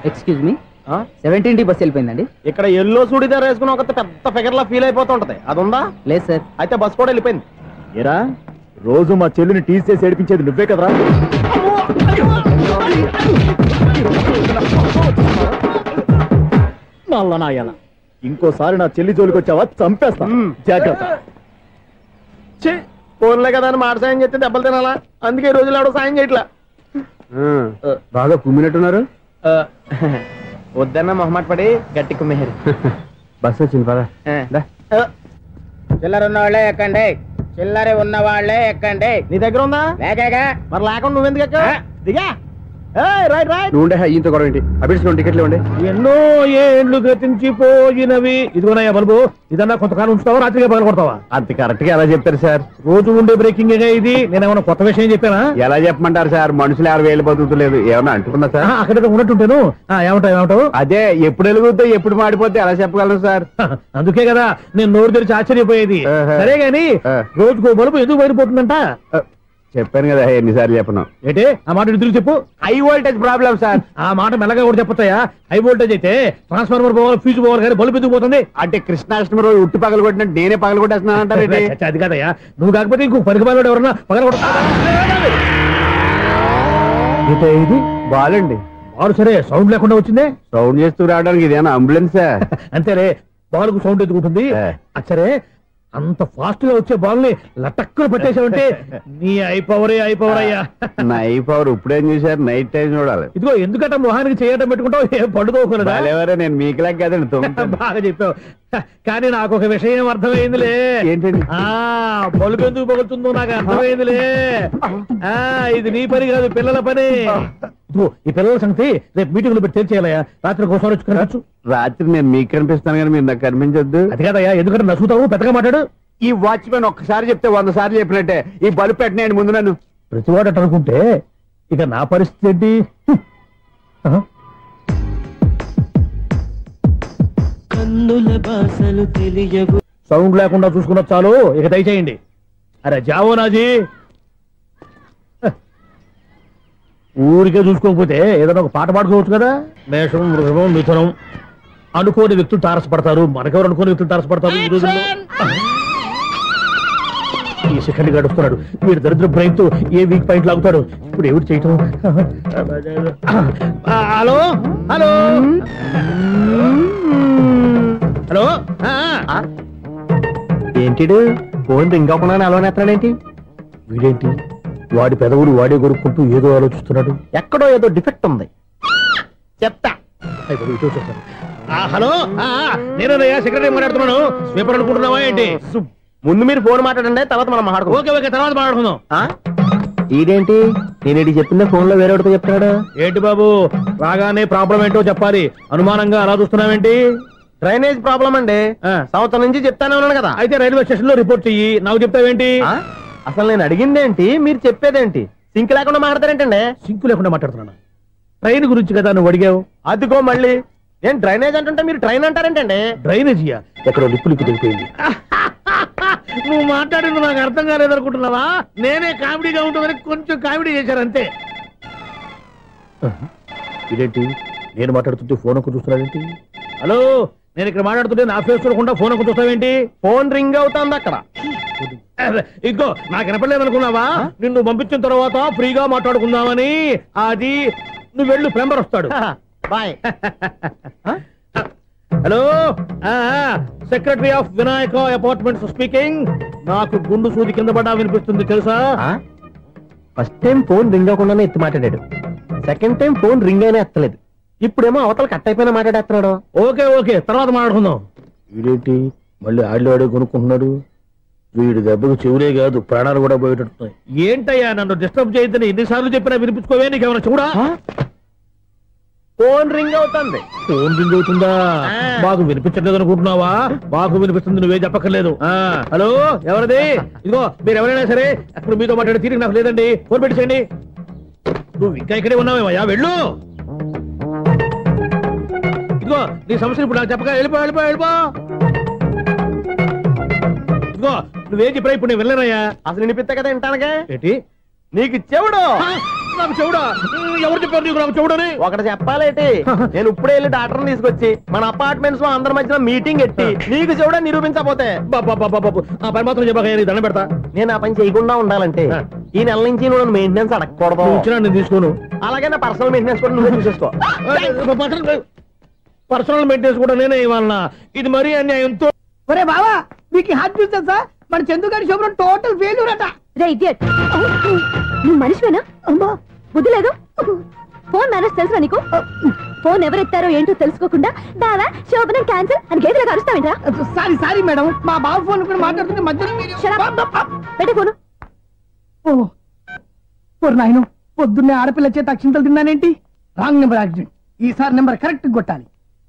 [SPEAKER 14] Excuse me, 17D bus వెళ్ళిపోయిందండి.
[SPEAKER 2] ఇక్కడ ఎల్లో చూడిదార్ వేసుకుని ఒక పెద్ద ఫిగర్ లా ఫీల్ అయిపోతుంటది, అది ఉందా?
[SPEAKER 14] లేదు సార్.
[SPEAKER 2] అయితే బస్ కూడా వెళ్ళిపోయింది.
[SPEAKER 12] ఏరా, రోజు మా చెల్లిని టీస్ చేసి ఏడిపించేది నువ్వే కదరా? నల్ల నాయన ఇంకోసారి నా చెల్లి జోలికి వచ్చావా చంపేస్తా జాగ్రత్త.
[SPEAKER 2] ఫోన్లే కదా అని మాట సాయం చేస్తే దెబ్బలు తినాలా, అందుకే ఈ రోజులు ఎవడో సాయం చేయట్లా.
[SPEAKER 13] బాగా కుమ్మినట్టున్నారు.
[SPEAKER 2] వద్దన్న మొహమాట పడి గట్టి కుమ్మేహారు.
[SPEAKER 13] బస్ వచ్చింది పదా.
[SPEAKER 25] చిల్లర ఉన్న వాళ్ళే ఎక్కండి, చిల్లర ఉన్న వాళ్ళే ఎక్కండి.
[SPEAKER 2] నీ దగ్గర ఉందా?
[SPEAKER 25] లేకగా
[SPEAKER 2] మరి లేకుండా నువ్వెందుకు ఎక్క? దిగా.
[SPEAKER 13] నువ్వు ఉండే ఈయంతో గొడవ ఏంటి? అభిడిచిన టికెట్లు ఇవ్వండి.
[SPEAKER 2] ఎన్నో ఏండ్లు గతించిపోయినవి. ఇదిగోనయ్యా బల్బు, ఇదన్నా కొంతకాలం ఉంచుతావా, రాత్రిగా పగల కొడతావా?
[SPEAKER 13] అంత కరెక్ట్ గా ఎలా చెప్తారు సార్?
[SPEAKER 2] రోజు ఉండే బ్రేకింగ్ ఇది. నేనేమన్నా కొత్త విషయం చెప్పానా?
[SPEAKER 13] ఎలా చెప్పమంటారు సార్? మనుషులు ఎవరు వేలు బతుకుతలేదు, ఏమన్నా అంటున్నా సార్?
[SPEAKER 2] అక్కడ ఉన్నట్టుంటాను. ఏమంటావు?
[SPEAKER 13] అదే ఎప్పుడు వెలుగుతో ఎప్పుడు మాడిపోతే ఎలా చెప్పగలను సార్?
[SPEAKER 2] అందుకే కదా నేను నోరు తెరిచి ఆశ్చర్యపోయేది. సరే గాని రోజుకో బల్బు ఎందుకు బయటపోతుందంట?
[SPEAKER 13] చెప్పాను కదా ఎన్నిసార్లు చెప్పను.
[SPEAKER 2] ఏంటి ఆ మాట ఇద్దరు చెప్పు.
[SPEAKER 13] High voltage problem sir.
[SPEAKER 2] ఆ మాట మెల్లగా కూడా చెప్పొచ్చాయా? హై వోల్టేజ్ అయితే ట్రాన్స్ఫార్మర్ పోవాలి, ఫ్యూజ్ పోవాలి, కానీ బల్బు ఎందుకు పోతుంది?
[SPEAKER 13] అంటే కృష్ణాష్టమి రోజు ఉట్టి పగలు కొట్టినట్టు నేనే పగలు కొట్టేస్తున్నాను అంటారు.
[SPEAKER 2] అది కాదయ్యా, నువ్వు కాకపోతే ఇంకో పనికి బాలు ఎవరన్నా పగల కొడతా. ఇది
[SPEAKER 13] బాలండి.
[SPEAKER 2] బాలు సరే సౌండ్ లేకుండా వచ్చిందే.
[SPEAKER 13] సౌండ్ చేస్తూ రావడానికి ఇదేనా అంబులెన్సా?
[SPEAKER 2] అంతేలే, బాలుకు సౌండ్ ఎదుగుతుంది. సరే అంత ఫాస్ట్ గా వచ్చే బాల్ ని లటక్కులు పట్టేసావంటే నీ ఐ పవర్ అయ్యా.
[SPEAKER 13] నా ఐ పవర్ ఇప్పుడేం చూసారు? నైట్ టైం చూడాలి.
[SPEAKER 2] ఇదిగో ఎందుకంటే మొహానికి చేయడం పెట్టుకుంటావు, ఏం పండుకోకూడదా?
[SPEAKER 13] నేను మీకులా కదండి.
[SPEAKER 2] బాగా చెప్పావు. కానీ నాకు ఒక విషయం అర్థమైందిలే.
[SPEAKER 13] ఏంటండి?
[SPEAKER 2] బల్బు ఎందుకు పగులుతుందో నాకు అర్థమైందిలే. ఇది నీ పని కాదు, పిల్లల పని. ఈ పిల్లల సంగతి రేపు మీటింగ్ లో పెట్టి తెరిచేయాలయ్యా. రాత్రి ఒకసారి వచ్చి కనిపించు.
[SPEAKER 13] రాత్రి నేను మీకు కనిపిస్తాను కానీ మీరు నాకు కనిపించొద్దు.
[SPEAKER 2] అది కాదయ్యా, ఎందుకంటే నచ్చుతావు, పెద్దగా మాట్లాడు.
[SPEAKER 13] ఈ వాచ్మెన్ ఒక్కసారి చెప్తే 100 సార్లు చెప్పినట్టే. ఈ బల్బు పెట్టినాయండి ముందు నన్ను.
[SPEAKER 2] ప్రతివాడట అనుకుంటే ఇక నా పరిస్థితి ఏంటి? సౌండ్ లేకుండా చూసుకున్న చాలు, ఇక దయచేయండి. అరే జావో నాజీ, ఊరికే చూసుకోకపోతే ఏదైనా ఒక పాట పాడుకోవచ్చు కదా. మేషం, వృషభం, మిథునం అనుకోని వ్యక్తులు తారసపడతారు. మనకెవరు అనుకోని వ్యక్తులు తారసపడతారు ఈ రోజుల్లో. ఈ సెకండ్ గడుపుతున్నాడు వీడు దరిద్ర బ్రెయిన్ తో. ఏ వీక్ పాయింట్ లాగుతాడు ఇప్పుడు? ఏమిటి చేయటం? Hello hello hello.
[SPEAKER 13] ఏంటిడు ఫోన్ రింగ్ అవ్వకుండా అలవనేస్తాడేంటి?
[SPEAKER 2] వీడేంటి వాడి పెదవులు వాడే కొరుక్కుంటూ ఏదో ఆలోచిస్తున్నాడు. ఎక్కడో ఏదో డిఫెక్ట్ ఉంది, చెప్తా. హలో, నేనయ్యా సెక్రటరీ మాట్లాడుతున్నాను. స్వీపర్ అనుకుంటున్నావా ఏంటి? ముందు మీరు ఫోన్ మాట్లాడండి, తర్వాత మనం మాట్లాడుకో. ఓకే ఓకే, తర్వాత మాట్లాడుకుందాం.
[SPEAKER 13] ఇదేంటి నేను చెప్పిందే ఫోన్ లో వేరేవాడితో చెప్తాడు
[SPEAKER 2] ఏంటి బాబు? రాగానే ప్రాబ్లం ఏంటో చెప్పాలి. అనుమానంగా అలా చూస్తున్నావేంటి? డ్రైనేజ్ ప్రాబ్లం అండి, సంవత్సరం నుంచి చెప్తానే ఉన్నాను కదా. అయితే రైల్వే స్టేషన్ లో రిపోర్ట్ చెయ్యి, నాకు చెప్తావేంటి? అసలు నేను అడిగిందేంటి, మీరు చెప్పేదేంటి? సింక్ లేకుండా మాట్లాడతారేంటండి? సింక్ లేకుండా మాట్లాడుతున్నా. ట్రైన్ గురించి కదా నువ్వు అడిగావు. అదిగో మళ్ళీ నేను డ్రైనేజ్ అంటుంటే మీరు ట్రైన్ అంటారేంటండి? డ్రైనేజీయా? ఎక్కడో లిప్పు తెలిపోయింది. నువ్వు మాట్లాడింది నాకు అర్థం కాలేదనుకుంటున్నావా? నేనే కామెడీగా ఉంటుందని కొంచెం కామెడీ చేశారు అంతే. ఇదేంటి నేను మాట్లాడుతుంటే ఫోన్ ఒక్క చూస్తున్నావేంటి? హలో, నేను ఇక్కడ మాట్లాడుతుంటే నా ఫేస్ చూడకుండా ఫోన్ ఒక్క చూస్తావేంటి? ఫోన్ రింగ్ అవుతుంది అక్కడ. ఇదిగో నాకు వినపడలేదు అనుకున్నావా? నిన్ను పంపించిన తర్వాత ఫ్రీగా మాట్లాడుకుందామని. అది నువ్వు వెళ్ళు, ప్లంబర్ వస్తాడు. Bye. Hello, secretary of Vinayaka apartments speaking. నాకు గుండు సూది కింద పడ్డా వినిపిస్తుంది తెలుసా?
[SPEAKER 13] ఫస్ట్ టైం ఫోన్ రింగ్ అవ్వకుండానే ఎత్తి మాట్లాడాడు. సెకండ్ టైం ఫోన్ రింగ్ అయినా ఎత్తలేదు. ఇప్పుడేమో అవతల కట్ అయిపోయినా మాట్లాడేస్తున్నాడు.
[SPEAKER 2] ఓకే ఓకే, తర్వాత మాట్లాడుకుందాం. వీడేంటి మళ్ళీ ఆడిలో కొనుక్కుంటున్నాడు? వీడి దెబ్బకు చెవులే కాదు ప్రాణాలు కూడా పోయేటట్టున్నాయి. ఏంటయ్యా నన్ను డిస్టర్బ్ చేయొద్దని ఎన్నిసార్లు చెప్పినా వినిపించుకోవే? నీకేమైనా చూడా? ఫోన్ రింగ్ అవుతుంది. ఫోన్ రింగ్ అవుతుందా? మాకు వినిపించలేదు అనుకుంటున్నావా? మాకు వినిపిస్తుంది, నువ్వే చెప్పక్కర్లేదు. హలో, ఎవరిది? ఇదిగో మీరు ఎవరైనా సరే అప్పుడు మీతో మాట్లాడే తీరిక నాకు లేదండి. ఫోన్ పెట్టేసేయండి. నువ్వు ఇంకా ఇక్కడే ఉన్నావేమయ్యా, వెళ్ళు. ఇదిగో నీ సమస్యలు ఇప్పుడు నాకు చెప్పగా వెళ్ళిపో వెళ్ళిపో వెళ్ళిపో. ఇదిగో నువ్వేం చెప్పరా ఇప్పుడు నేను వెళ్ళానయ్యా. అసలు వినిపిస్తా కదా వింటానగా. ఏంటి నీకు చెవుడు? నాకు చెవుడా? ఎవరు చెప్పారు నీకు నాకు చెవుడని? ఒకటి చెప్పాలేంటి? నేను ఇప్పుడే వెళ్ళి డాక్టర్ని తీసుకొచ్చి మన అపార్ట్మెంట్స్ లో అందరి మధ్యన మీటింగ్ ఎట్టి నీకు చెవుడా నిరూపించకపోతే ఆ పని మాత్రం చెప్పక దండం పెడతా. నేను ఆ పని చేయకుండా ఉండాలంటే ఈ నెల నుంచి నువ్వు మెయింటెనెన్స్ అడగకూడదు. నేను తీసుకోను. అలాగే నా పర్సనల్ మెయింటెనెన్స్ కూడా నువ్వే చూసేసుకో. పర్సనల్ మెయింటెనెన్స్ కూడా నేనే ఇవ్వాలన్నా? ఇది మరీ అన్యాయంతో.
[SPEAKER 3] ఒరే బావా, మీకు హార్ట్ చూస్తా సార్, మన చందుగారి శుభ్రం టోటల్ ఫెయిల్యూర్ అట.
[SPEAKER 6] రే ఇడియట్, నువ్వు మనిషివేనా? బుద్ధి లేదు. ఫోన్ మేనేజ్ తెలుసా నీకు? ఫోన్ ఎవరెత్తారో ఏంటో తెలుసుకోకుండా బావా శోభనం క్యాన్సిల్ అని గేదెలకు అరుస్తావేంట్రా?
[SPEAKER 3] సారీ సారీ మేడం, మా బావ ఫోన్ కూడా మాట్లాడుతుంటే మధ్యలో
[SPEAKER 6] పెట్టే ఫోను.
[SPEAKER 3] ఓ నాయను, పొద్దున్నే ఆడపిల్ల చేత అక్షింతలు తిన్నానేంటి? Wrong number accident. ఈసారి నెంబర్ కరెక్ట్ కొట్టాలి.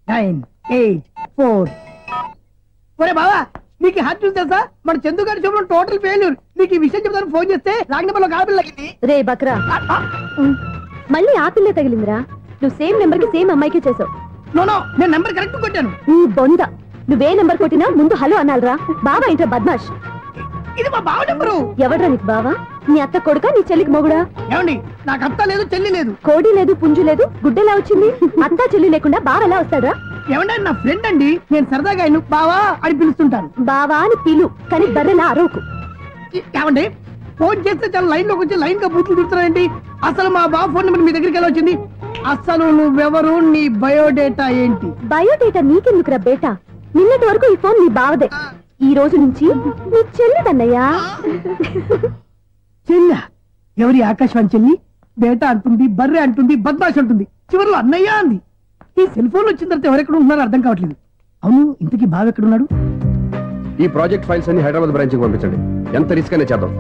[SPEAKER 3] 984. ఒరే బావా, నీకు హార్ట్ చూసి తెలుసా? మన చందు గారి శుభ్రం టోటల్ ఫెయిల్యూర్. నీకు ఈ విషయం చెప్తాను ఫోన్ చేస్తే రాంగ్ నెంబర్ లో ఆడపిల్ల తగ్గింది.
[SPEAKER 6] రే బక్రా, మళ్ళీ ఆ పిల్లే తగిలిందిరా. నువ్వు సేమ్ నెంబర్ కి సేమ్ అమ్మాయికే చేసావు.
[SPEAKER 3] నో, నేను నెంబర్ కరెక్ట్ కొట్టాను.
[SPEAKER 6] ఈ బొంద, నువ్వే నెంబర్ కొట్టినా ముందు హలో అనాలిరా. బావా ఇంట్లో బద్మాష్.
[SPEAKER 3] ఇది మా బావ నెంబరు.
[SPEAKER 6] ఎవడ్రా నీకు బావా? నీ అత్త కొడుక, నీ చెల్లికి మొగుడా?
[SPEAKER 3] ఏమండి, నాకు అత్త లేదు, చెల్లి లేదు.
[SPEAKER 6] కోడి లేదు, పుంజు లేదు, గుడ్డెలా వచ్చింది? అత్త చెల్లి లేకుండా బావ ఎలా వస్తాడా?
[SPEAKER 3] ఏమండి, నా ఫ్రెండ్ అండి, నేను సరదాగా ఆయన బావా అని పిలుస్తుంటాను.
[SPEAKER 6] బావా అని పిలు, కానీ బర్రెలా అరవకు.
[SPEAKER 3] ఏమండి, ఫోన్ చేస్తే చాలా లైన్ లోకి వచ్చి లైన్ గా బూతులు తిడుతున్నారండి. అసలు మా బావ ఫోన్ నెంబర్ మీ దగ్గరికి ఎలా వచ్చింది? అసలు నువ్వెవరు, నీ బయోడేటా ఏంటి?
[SPEAKER 6] బయోడేటా నీకెందుకురా బేటా? నిన్నటి వరకు ఈ ఫోన్ నీ బావదే, ఈ రోజు నుంచి నీ చెల్లిదన్నయ్యా.
[SPEAKER 3] చెల్లి? ఎవరి ఆకాశవాణి చెల్లి? బేటా అంటుంది, బర్రె అంటుంది, బద్మాష్ అంటుంది, చివరిలో అన్నయ్య అంది. ఈ సెల్ ఫోన్ వచ్చిన తర్వాత ఎవరెక్కడ ఉంటున్నారో అర్థం కావట్లేదు. అవును, ఇంతకీ బావ ఎక్కడున్నాడు?
[SPEAKER 7] ఈ ప్రాజెక్ట్ ఫైల్స్ అన్ని హైదరాబాద్ బ్రాంచ్ కి పంపించండి. ఎంత రిస్క్ అయినా చేద్దాం,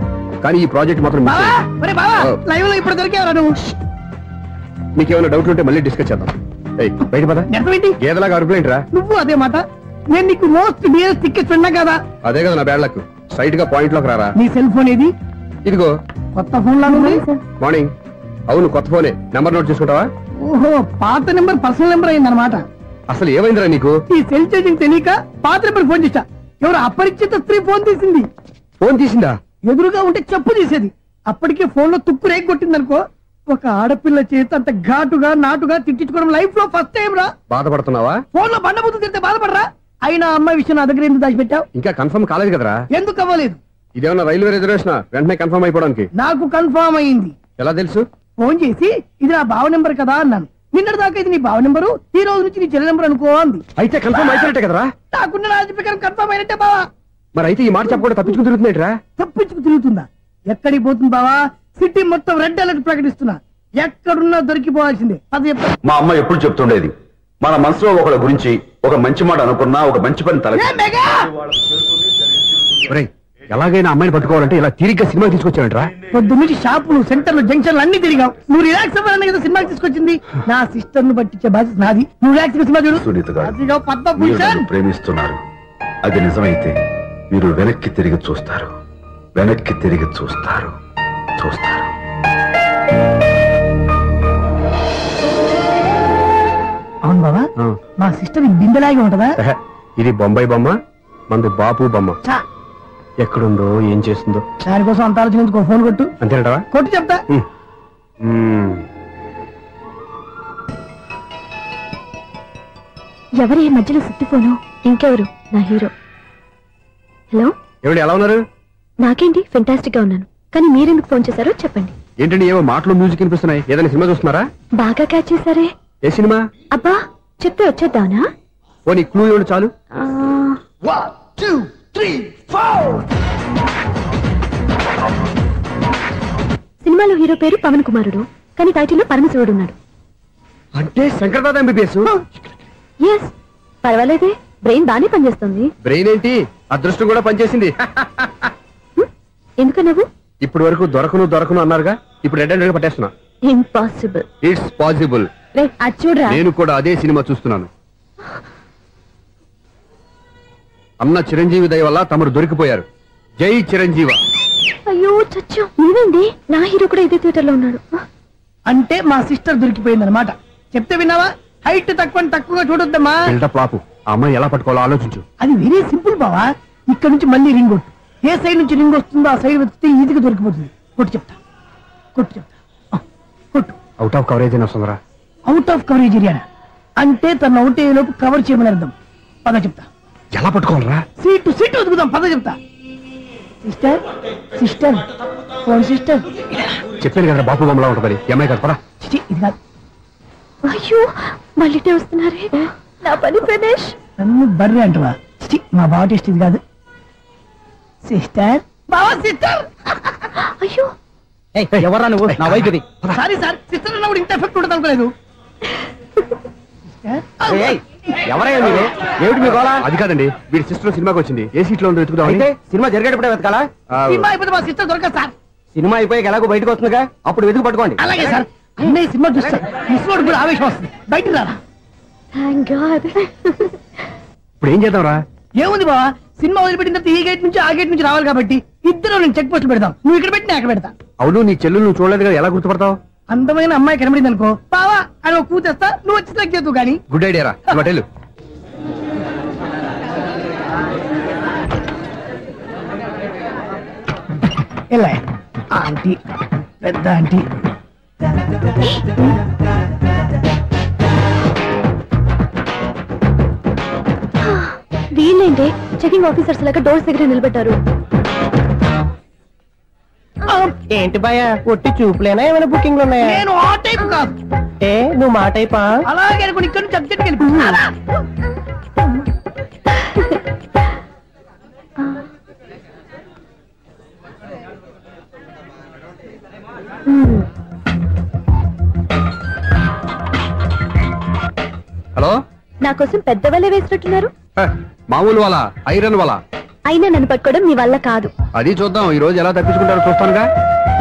[SPEAKER 7] కానీ ఈ ప్రాజెక్ట్ మాత్రం
[SPEAKER 3] లైవ్ లో ఇప్పుడు దొరికేవరా నువ్వు?
[SPEAKER 7] మీకేమైనా డౌట్ ఉంటే మళ్ళీ డిస్కస్ చేద్దాం. బయట పద. గేదలాగా అరుపులేంటి రా
[SPEAKER 3] నువ్వు? అదే మాట. నేను నీకు మోస్ట్ డియర్ టికెట్ ఫ్రెండ్ కదా.
[SPEAKER 7] అదే కదా నా బ్యాడ్ లక్. స్ట్రైట్ గా పాయింట్ లోకి రారా.
[SPEAKER 3] నీ సెల్ ఫోన్ ఏది?
[SPEAKER 7] ఇదిగో.
[SPEAKER 3] కొత్త ఫోన్ లాగా ఉంది.
[SPEAKER 7] మార్నింగ్. అవును, కొత్త ఫోనే. నెంబర్ నోట్ చేసుకుంటావా?
[SPEAKER 3] ఓహో, పాత నెంబర్ పర్సనల్ నెంబర్ అయిందన్నమాట.
[SPEAKER 7] అసలు ఏమైందిరా నీకు?
[SPEAKER 3] ఈ సెల్ ఛార్జింగ్ తెలియక పాత నెంబర్ ఫోన్ చేశా. ఎవరు అపరిచిత స్త్రీ ఫోన్ తీసింది.
[SPEAKER 7] ఫోన్ తీసిందా?
[SPEAKER 3] ఎదురుగా ఉంటే చెప్పు తీసేది. అప్పటికే ఫోన్ లో తుక్కు రేగి కొట్టిందనుకో. ఒక ఆడపిల్ల చేత అంత ఘాటుగా నాటుగా తిట్టించుకోవడం లైఫ్ లో ఫస్ట్ టైం రా.
[SPEAKER 7] బాధపడుతున్నావా?
[SPEAKER 3] ఫోన్ లో బండబుద్ధి తిడితే బాధపడరా? అయినా అమ్మాయి విషయం నా దగ్గర ఎందుకు దాచిపెట్టావు?
[SPEAKER 7] ఇంకా కన్ఫర్మ్ కాలేదు కదరా.
[SPEAKER 3] ఎందుకు అవ్వలేదు?
[SPEAKER 7] ఇదేమన్నా రైల్వే రిజర్వేషన్? వెంటనే కన్ఫర్మ్ అయిపోవడానికి.
[SPEAKER 3] నాకు కన్ఫర్మ్ అయింది.
[SPEAKER 7] ఎలా తెలుసు?
[SPEAKER 3] ఫోన్ చేసి ఇది నా బావ నెంబర్ కదా అన్నాను. నిన్నటి దాకా ఇది నీ బావ నెంబరు, ఈ రోజు నుంచి నీ చెల్లి నెంబర్ అనుకో అంది.
[SPEAKER 7] అయితే కన్ఫర్మ్ అయిపోయినట్టే కదరా?
[SPEAKER 3] నాకున్న రాజు ప్రకారం కన్ఫర్మ్ అయినట్టే బావా.
[SPEAKER 7] మరి అయితే ఈ మాట చెప్పకుండా తప్పించుకు తిరుగుతున్నట్రా?
[SPEAKER 3] తప్పించుకు తిరుగుతుందా? ఎక్కడికి పోతుంది బావా? సిటీ మొత్తం రెడ్ అలర్ట్ ప్రకటిస్తున్నా. ఎక్కడున్నా దొరికిపోవాల్సిందే. అది
[SPEAKER 15] మా అమ్మ ఎప్పుడు చెప్తుండేది, మన మనసులో ఒకళ్ళ గురించి ఒక మంచి మాట అనుకున్నా ఒక మంచి పని తల.
[SPEAKER 7] ఎలాగైనా అమ్మాయిని పట్టుకోవాలంటే ఇలా తిరిగ్గా సినిమా తీసుకొచ్చాడంట్రా.
[SPEAKER 3] పొద్దు నుంచి షాపులు, సెంటర్లు, జంక్షన్లు అన్ని తిరిగావు. నువ్వు రిలాక్స్ అవ్వాలని కదా సినిమాకి తీసుకొచ్చింది. నా సిస్టర్ ను పట్టించే బాధ్యత నాది. నువ్వు రిలాక్స్ సినిమా చూడు.
[SPEAKER 15] సునీత గారు,
[SPEAKER 3] పద్మభూషణ్
[SPEAKER 15] మీరు నన్ను ప్రేమిస్తున్నారు. అది నిజమైతే మీరు వెనక్కి తిరిగి చూస్తారు, వెనక్కి తిరిగి చూస్తారు.
[SPEAKER 3] అవును బాబా, మా సిస్టర్ బిందెలాగే ఉంటదా?
[SPEAKER 7] ఇది బొంబాయి బొమ్మ, మంది బాపు బొమ్మ. ఎక్కడుందో ఏం చేస్తుందో
[SPEAKER 3] దానికోసం అంత ఆలోచించుకో. ఫోన్ కొట్టు.
[SPEAKER 7] అంతేనంటావా?
[SPEAKER 3] కొట్టు చెప్తా.
[SPEAKER 6] ఎవరు ఈ మధ్యలో సుత్తి ఫోను? ఇంకెవరు? నా హీరో. హలో,
[SPEAKER 7] ఎవరు? ఎలా ఉన్నారు?
[SPEAKER 6] నాకేంటి, ఫెంటాస్టిక్ గా ఉన్నాను. కానీ మీరెందుకు ఫోన్ చేశారో చెప్పండి.
[SPEAKER 7] ఏంటండి ఏవో మాటలు మ్యూజిక్ వినిపిస్తున్నాయి? ఏదైనా సినిమా చూస్తున్నారా?
[SPEAKER 6] బాగా క్యాచ్ చేశారే.
[SPEAKER 7] ఏ సినిమా?
[SPEAKER 6] అబ్బా, చెప్తే వచ్చేద్దానా?
[SPEAKER 7] ఓ నీ క్లూ ఇవ్వండి చాలు.
[SPEAKER 3] 1 2 3 4.
[SPEAKER 6] సినిమాలో హీరో పేరు పవన్ కుమారుడు, కానీ టైటిల్లో పరమశివుడు ఉన్నాడు.
[SPEAKER 7] అంటే Shankar Dada MBBS?
[SPEAKER 6] Yes. పర్వాలేదే, brain బానే పనిచేస్తుంది.
[SPEAKER 7] బ్రెయిన్ ఏంటి, అదృష్టం కూడా పనిచేసింది.
[SPEAKER 6] ఎందుకన్నావు?
[SPEAKER 7] ఇప్పటి వరకు దొరకను అన్నారుగా, ఇప్పుడు రెడ్ హ్యాండెడ్ గా పట్టేస్తున్నా.
[SPEAKER 6] ఇంపాసిబుల్.
[SPEAKER 7] It's possible.
[SPEAKER 6] అది చూడరా.
[SPEAKER 7] నేను కూడా అదే సినిమా చూస్తున్నాను. అన్న చిరంజీవి దయ వల్ల తమరు దొరికిపోయారు. జై చిరంజీవ.
[SPEAKER 6] అయ్యో చచ్చు, నీవేంటి? నా హీరో కూడా ఇదే థియేటర్ లో ఉన్నాడు.
[SPEAKER 3] అంటే మా సిస్టర్ దొరికిపోయింది అనమాట. చెప్తే విన్నావా? హైట్ తక్కువగా చూడొద్దమ్మా.
[SPEAKER 7] పాపు, ఆ అమ్మాయి ఎలా పట్టుకోవాలో ఆలోచించు.
[SPEAKER 3] అది వెరీ సింపుల్ బావా. ఇక్కడ నుంచి మళ్ళీ రింగ్ కొట్టు. ఏ సైడ్ నుంచి రింగ్ వస్తుందో ఆ సైడ్ వస్తే ఈజీగా దొరికిపోతుంది. కొట్టు చెప్తా. కొట్టు.
[SPEAKER 7] అవుట్ ఆఫ్ కవరేజ్ అని వస్తుందిరా.
[SPEAKER 3] అవుట్ ఆఫ్ కవరేజ్ ఏరియా అంటే తన అవుట్ అయ్యే లోపు కవర్ చేయమని అర్థం. పద చెప్తా.
[SPEAKER 7] ఎలా పట్టుకోవాలరా?
[SPEAKER 3] సీటు వెతుకుదాం. పద చెప్తా. Sister sister phone sister.
[SPEAKER 7] చెప్పాను కదా బాపు బొమ్మలా ఉంటుంది ఏమై కదా.
[SPEAKER 3] ఇది కాదు.
[SPEAKER 6] అయ్యో మళ్ళీ వస్తున్నారే నా పని ప్రదేశ్.
[SPEAKER 3] నన్ను బర్రె అంటవా? మా బావ టేస్ట్ ఇది కాదు. సిస్టర్ బావా సిస్టర్.
[SPEAKER 6] అయ్యో
[SPEAKER 2] ఎవరా నువ్వు? నా వైపు ఇది.
[SPEAKER 3] సారీ సార్, సిస్టర్ అన్నప్పుడు ఇంత ఎఫెక్ట్ ఉంటుంది అనుకోలేదు.
[SPEAKER 2] ఎవరైనా మీరే? ఏమిటి మీ గోళ?
[SPEAKER 7] అది కాదండి, వీడి సిస్టర్ సినిమాకి వచ్చింది. ఏ సీట్ లో ఉందో వెతుకుదాం.
[SPEAKER 2] అయితే సినిమా జరిగేటప్పుడే వెతకాలా?
[SPEAKER 3] సినిమా అయిపోతే మా సిస్టర్ దొరకదు సార్.
[SPEAKER 2] సినిమా అయిపోయాక ఎలాగో బయటకు వస్తుందిగా, అప్పుడు వెతుకు పట్టుకోండి.
[SPEAKER 3] అలాగే సార్. అన్నయ్య సినిమా చూస్తారు, మిస్వాడు కూడా ఆవేశం వస్తుంది. బయటకు రారా.
[SPEAKER 7] ఇప్పుడు ఏం చేద్దాం రా?
[SPEAKER 3] ఏముంది బావా, సినిమా వదిలిపెట్టిన తర్వాత ఈ గేట్ నుంచి ఆ గేట్ నుంచి రావాలి కాబట్టి ఇద్దరు నేను చెక్ పోస్ట్ పెడతాం. నువ్వు ఇక్కడ పెట్టి నేను అక్కడ పెడతా.
[SPEAKER 7] అవును, నీ చెల్లు నువ్వు చూడలేదు కదా, ఎలా గుర్తుపడతావు?
[SPEAKER 3] అందమైన అమ్మాయి కనబడింది అనుకో బావా అని ఒక కూతేస్తా, నువ్వు వచ్చి సెలెక్ట్ చేద్దు. కానీ
[SPEAKER 7] గుడ్ ఐడియా రా. హోటల్
[SPEAKER 3] ఎలా ఆంటీ పెద్ద ఆంటీ.
[SPEAKER 6] వీళ్ళేంటి చెకింగ్ ఆఫీసర్స్ లాగా డోర్స్ దగ్గర నిలబెట్టారు.
[SPEAKER 2] ఏంటి భయ ఒట్టి చూపులేనా, ఏమైనా బుకింగ్లు ఉన్నాయా?
[SPEAKER 3] నేను ఆ టైప్ కాదు.
[SPEAKER 2] ఏ నువ్వు మా టైపా?
[SPEAKER 3] అలాగే అనుకుని ఇక్కడ నుంచి అర్జెంట్కి వెళ్ళిపో.
[SPEAKER 7] హలో,
[SPEAKER 6] నా కోసం పెద్ద వలే వేసినట్టున్నారు.
[SPEAKER 7] మామూలు వాళ్ళ ఐరన్ వాళ్ళ.
[SPEAKER 6] అయినా నన్ను పట్టుకోవడం మీ వల్ల కాదు.
[SPEAKER 7] అది చూద్దాం, ఈ రోజు ఎలా తప్పించుకుంటారో చూస్తానుగా.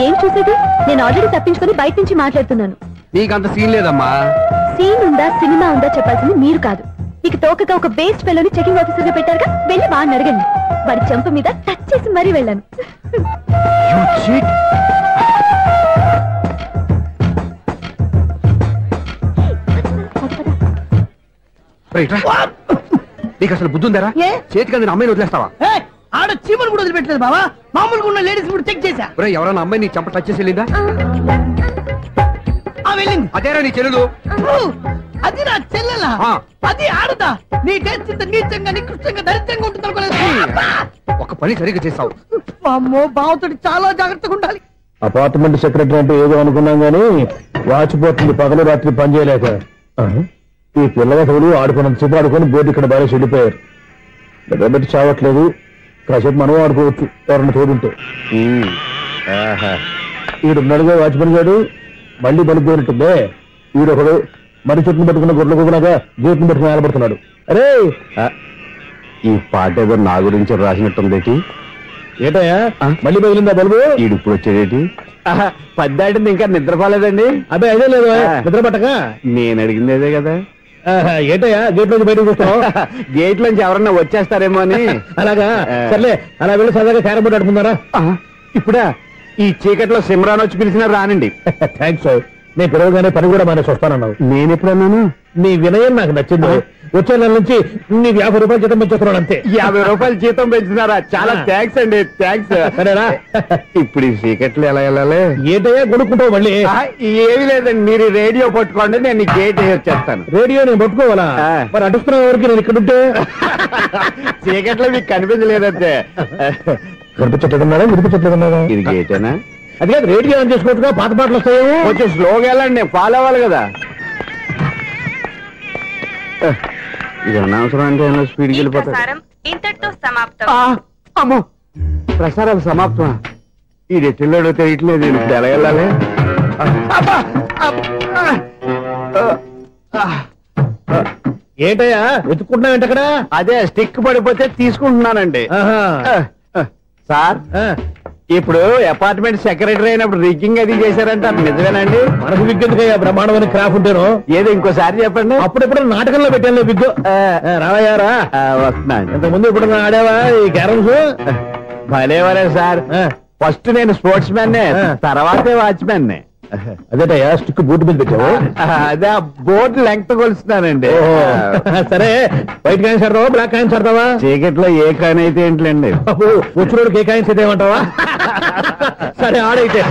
[SPEAKER 6] ఏం చూసేది? నేను ఆల్రెడీ తప్పించుకొని బయట నుంచి మాట్లాడుతున్నాను.
[SPEAKER 7] నీకంత సీన్ లేదమ్మా.
[SPEAKER 6] సీన్ ఉందా సినిమా ఉందా చెప్పాల్సింది మీరు కాదు. మీకు తోకగా ఒక బేస్ట్ ఫెలోని చెకింగ్ ఆఫీసర్ గా పెట్టారుగా, వెళ్ళి వాడిని అడగండి. వాడి చెంప మీద టచ్ చేసి మరీ వెళ్ళాను.
[SPEAKER 7] నీకు అసలు బుద్ధి ఉందారా? చేతికి అందిన అమ్మాయిని వదిలేస్తావా?
[SPEAKER 3] ఆడ చీమలు కూడా వదిలిపెట్టలేదు బావా. మామూలుగా ఉన్న లేడీస్ కూడా చెక్ చేశా.
[SPEAKER 7] ఎవరైనా అమ్మాయి నీ చెంప టచ్ చేసి వెళ్ళిందా?
[SPEAKER 3] వెళ్ళింది.
[SPEAKER 7] అదేరా నీ చెల్లెలు?
[SPEAKER 3] అది నా చెల్లెలా? అది ఆడదా? నీ టేస్ట్ ఇంత నీచంగా నికృష్టంగా దరిద్రంగా ఉంటుంది అనుకోలేదు.
[SPEAKER 7] ఒక పని సరిగ్గా చేస్తావు.
[SPEAKER 3] అమ్మో, బావతోటి చాలా జాగ్రత్తగా ఉండాలి.
[SPEAKER 2] అపార్ట్మెంట్ సెక్రటరీ అంటే ఏదో అనుకున్నాం గానీ వాచిపోతుంది పగలు రాత్రి పని చేయలేక. ఈ పిల్లవాడు ఆడుకున్నంత సేపు ఆడుకొని బోర్డు ఇక్కడ బాగా చెడిపోయారు. నిద్రబెట్టి చావట్లేదు. కాసేపు మనం ఆడుకోవచ్చు ఎవరన్నా తోడుంటే. ఈడున్నాడుగా వాచ్మెన్ గారు, మళ్ళీ బలిపోయినట్టుందే. ఈడొకడు మరి చెట్టును పట్టుకున్న గొడ్ల కుక్కలాగా గేట్ను పట్టుకుని ఆడబడుతున్నాడు. అరే,
[SPEAKER 7] ఈ పాట ఏదో నా గురించి రాసినట్టుంది.
[SPEAKER 2] ఏటయా మళ్ళీ బదిలిందా బల్బు?
[SPEAKER 7] ఈడిప్పుడు వచ్చేదేటి? పద్దాటింది ఇంకా నిద్రపోలేదండి.
[SPEAKER 2] అదే అదే లేదు నిద్ర పట్టక.
[SPEAKER 7] నేను అడిగింది అదే కదా.
[SPEAKER 2] ఏటయ్యా గేట్ నుంచి బయటకు చూస్తావు?
[SPEAKER 7] గేట్ నుంచి ఎవరన్నా వచ్చేస్తారేమో అని.
[SPEAKER 2] అలాగా, సర్లే అలా వెళ్ళి సరదాగా క్యారం బోర్డు ఆడుకున్నారా?
[SPEAKER 7] ఇప్పుడా ఈ చీకట్లో సిమ్రాన్ వచ్చి పిలిచినా రానండి.
[SPEAKER 2] థ్యాంక్స్. నేను పిలవగానే పని కూడా మానేసి వస్తానన్నావు.
[SPEAKER 7] నేను ఎప్పుడన్నాను?
[SPEAKER 2] నీ వినయం నాకు నచ్చింది. వచ్చే నెల నుంచి నీకు 50 రూపాయలు జీతం పెంచుతున్నాను అంతే.
[SPEAKER 7] 50 రూపాయలు జీతం పెంచుతున్నారా? చాలా థ్యాంక్స్ అండి. థ్యాంక్స్.
[SPEAKER 2] సరేనా?
[SPEAKER 7] ఇప్పుడు ఈ చీకట్లు ఎలా వెళ్ళాలి?
[SPEAKER 2] ఏంటయ్యా కొనుక్కుంటావు మళ్ళీ?
[SPEAKER 7] ఏమి లేదండి, మీరు రేడియో పట్టుకోండి, నేను గేట్ వచ్చేస్తాను.
[SPEAKER 2] రేడియో నేను పట్టుకోవాలా? మరి అడుస్తున్న వరకు నేను ఇక్కడ ఉంటే
[SPEAKER 7] చీకట్లో మీకు కనిపించలేదంటే.
[SPEAKER 2] కనిపించట్లేదన్నారా? వినిపించట్లేదన్నారా?
[SPEAKER 7] ఇది గేటేనా?
[SPEAKER 2] అది కాదు, రేడియో ఆన్ చేసుకోవచ్చుగా, పాత పాటలు వస్తాయేమో.
[SPEAKER 7] కొంచెం స్లోగా వెళ్ళండి, నేను ఫాలో అవ్వాలి కదా. ఇది అనవసరం అంటే స్పీడ్కి వెళ్ళిపోతాడు.
[SPEAKER 4] ఇంతటితో సమాప్తం.
[SPEAKER 7] అమ్మో, ప్రసారాలు సమాప్తమా? ఇది ఎట్టిల్లాడో తెలియట్లేదు. ఇప్పుడు ఎలా వెళ్ళాలి?
[SPEAKER 2] ఏంటయ్యా వెతుక్కుంటున్నావు ఏంటక్కడ?
[SPEAKER 7] అదే స్టిక్ పడిపోతే తీసుకుంటున్నానండి. సార్, ఇప్పుడు అపార్ట్మెంట్ సెక్రటరీ అయినప్పుడు రిగ్గింగ్ అది చేశారంటే అది నిజమేనండి?
[SPEAKER 2] మనకు విగ్గెందుకయ్యా, బ్రహ్మాండమైన క్రాఫ్ ఉంటాను.
[SPEAKER 7] ఏదో ఇంకోసారి చెప్పండి.
[SPEAKER 2] అప్పుడెప్పుడు నాటకంలో పెట్టాను విగ్గు. రావయ్యారా?
[SPEAKER 7] వస్తున్నాను.
[SPEAKER 2] ఇంతకుముందు ఇప్పుడు ఆడావా ఈ క్యారమ్స్?
[SPEAKER 7] భలేవరే సార్. ఫస్ట్ నేను స్పోర్ట్స్ మ్యాన్, తర్వాతే వాచ్మెన్.
[SPEAKER 2] అదేటయ్యా స్టిక్ బోర్డు మీద పెట్టావు?
[SPEAKER 7] అదే ఆ బోర్డు లెంగ్త్ కొలుస్తున్నానండి.
[SPEAKER 2] సరే, వైట్ కాయిన్స్ ఆడతావా బ్లాక్ కాయిన్స్ ఆడతావా?
[SPEAKER 7] చీకట్లో ఏ కాయిన్ అయితే ఏంటండి,
[SPEAKER 2] వచ్చినోడికి ఏ కాయిన్స్ అయితే ఏమంటావా? సరే ఆడైతే.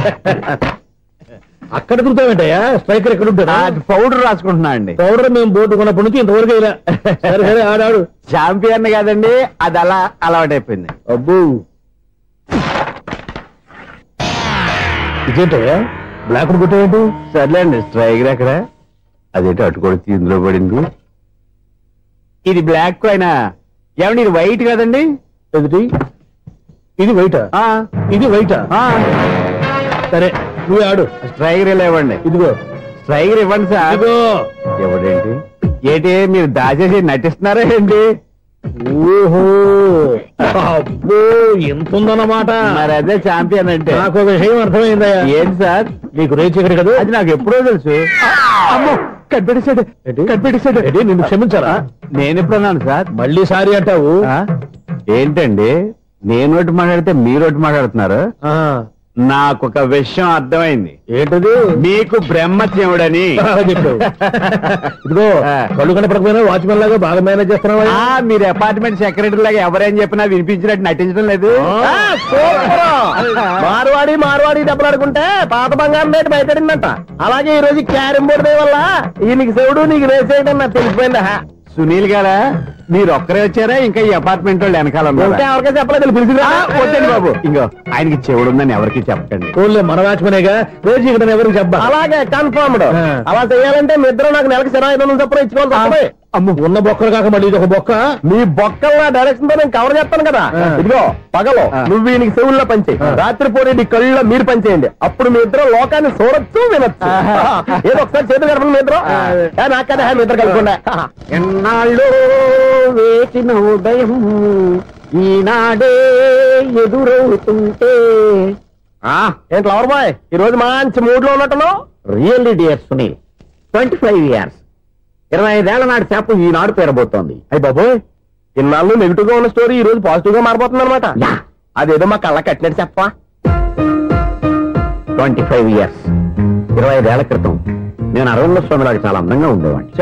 [SPEAKER 2] అక్కడ దొరుకుతావేంటయ్యా? స్ట్రైకర్ ఎక్కడ ఉంటాడా?
[SPEAKER 7] పౌడర్ రాసుకుంటున్నా అండి.
[SPEAKER 2] పౌడర్ మేము బోర్డు కొన్నప్పటి నుంచి ఇంతవరకు ఇలా. సరే సరే ఆడాడు.
[SPEAKER 7] ఛాంపియన్ కాదండి, అది అలా అలవాటైపోయింది.
[SPEAKER 2] అబ్బు, ఇదేంటయ్యా బ్లాక్ కొట్టేయండి.
[SPEAKER 7] సర్లేండి స్ట్రైగర్ ఎక్కడ అదేంటి అటుకొడితే ఇందులో పడింది. ఇది బ్లాక్ కాయిన్. ఏమండి ఇది వైట్ కదండి?
[SPEAKER 2] ఎదుటి ఇది వైటా? ఇది వైటా? సరే నువ్వు ఆడు.
[SPEAKER 7] స్ట్రైగర్ ఇలా ఇవ్వండి.
[SPEAKER 2] ఇదిగో
[SPEAKER 7] స్ట్రైగర్ ఇవ్వండి సార్. ఇవ్వడేంటి? ఏంటి మీరు దాచేసి నటిస్తున్నారా ఏంటి?
[SPEAKER 2] ఓహో అబ్బో ఎంత ఉందన్నమాట.
[SPEAKER 7] మరి అదే ఛాంపియన్ అంటే.
[SPEAKER 2] నాకు ఒక విషయం అర్థమైందయ్యా.
[SPEAKER 7] ఏంటి సార్?
[SPEAKER 2] నీకు రేచి ఇక్కడ కదా?
[SPEAKER 7] అది నాకు ఎప్పుడో తెలుసు.
[SPEAKER 2] అమ్మో కనిపెట్టేశాడు కనిపెట్టేశాడు. నిన్ను క్షమించారా?
[SPEAKER 7] నేను ఎప్పుడన్నాను సార్?
[SPEAKER 2] మళ్ళీ సారీ అంటావు.
[SPEAKER 7] ఏంటండి నేను ఒకటి మాట్లాడితే మీరు ఒకటి మాట్లాడుతున్నారు. నాకు ఒక విషయం అర్థమైంది.
[SPEAKER 2] ఏంటది?
[SPEAKER 7] మీకు బ్రహ్మత్యముడని
[SPEAKER 2] చెప్పావు. ఇదిగో కళ్ళు కనపడకపోయినా వాచ్మెన్ లాగా బాగా మేనేజ్ చేస్తున్నావా?
[SPEAKER 7] మీరు అపార్ట్మెంట్ సెక్రటరీ లాగా ఎవరేం చెప్పినా వినిపించినట్టు నటించడం లేదు.
[SPEAKER 2] మార్వాడి దెబ్బలాడుకుంటే పాత బంగారం రేటు బయటడిందంట. అలాగే ఈ రోజు క్యారం బోర్డు వల్ల ఈయనకి శివుడు నీకు రేసేయడం నాకు తెలిసిపోయిందా?
[SPEAKER 7] సునీల్ గారా మీరు ఒక్కరే వచ్చారా? ఇంకా ఈ అపార్ట్మెంట్ వాళ్ళు వెనకాల
[SPEAKER 2] ఎవరికీ చెప్పలేదు.
[SPEAKER 7] పిలిచి బాబు ఇంకో ఆయనకి చెవుడుందని ఎవరికి చెప్పండి.
[SPEAKER 2] ఓన్లీ మన వాచ్మనేగా రోజు ఇక్కడ ఎవరికి చెప్పా. అలాగే కన్ఫర్మ్డ్. అలా చేయాలంటే మీ ఇద్దరు నాకు నెలకి 500 చొప్పున ఇచ్చుకోవాలి. అమ్మ ఉన్న బొక్కలు కాక మళ్ళీ ఇది ఒక బొక్క. మీ బొక్కల డైరెక్షన్ తో నేను కవర్ చేస్తాను కదా. ఇదిగో పగలో నువ్వు ఈయనకి చెవుల్లో పంచే, రాత్రిపూట నీ కళ్ళలో మీరు పనిచేయండి. అప్పుడు మీ ఇద్దరు లోకాన్ని చూడొచ్చు వినొచ్చు. ఏదో ఒకసారి చేతులు కలపండి మీ ఇద్దరు. నాకు కదా మీ ఇద్దరు కలపకుండా.
[SPEAKER 7] ఎన్నాళ్ళు వేసిన ఉదయం ఈనాడే ఎదురవుతుంటే.
[SPEAKER 2] ఏంటి లవర్ బాయ్ ఈ రోజు మంచి మూడ్ లో ఉన్నట్టున్నావు?
[SPEAKER 7] రియల్లీ డియర్ సునీల్ 25 years 25 ఏళ్ల నాటి చేప ఈనాడు పేరబోతోంది.
[SPEAKER 2] అయ్యి బాబోయ్ ఇన్నాళ్ళు నెగిటివ్ గా ఉన్న స్టోరీ ఈ రోజు పాజిటివ్ గా మారిపోతుంది అనమాట. అదేదో మా కళ్ళ కట్టినట్టు చెప్పా.
[SPEAKER 7] 25 years 25 ఏళ్ల క్రితం నేను అరవింద స్వామిలాగా చాలా అందంగా ఉండేవాడిని.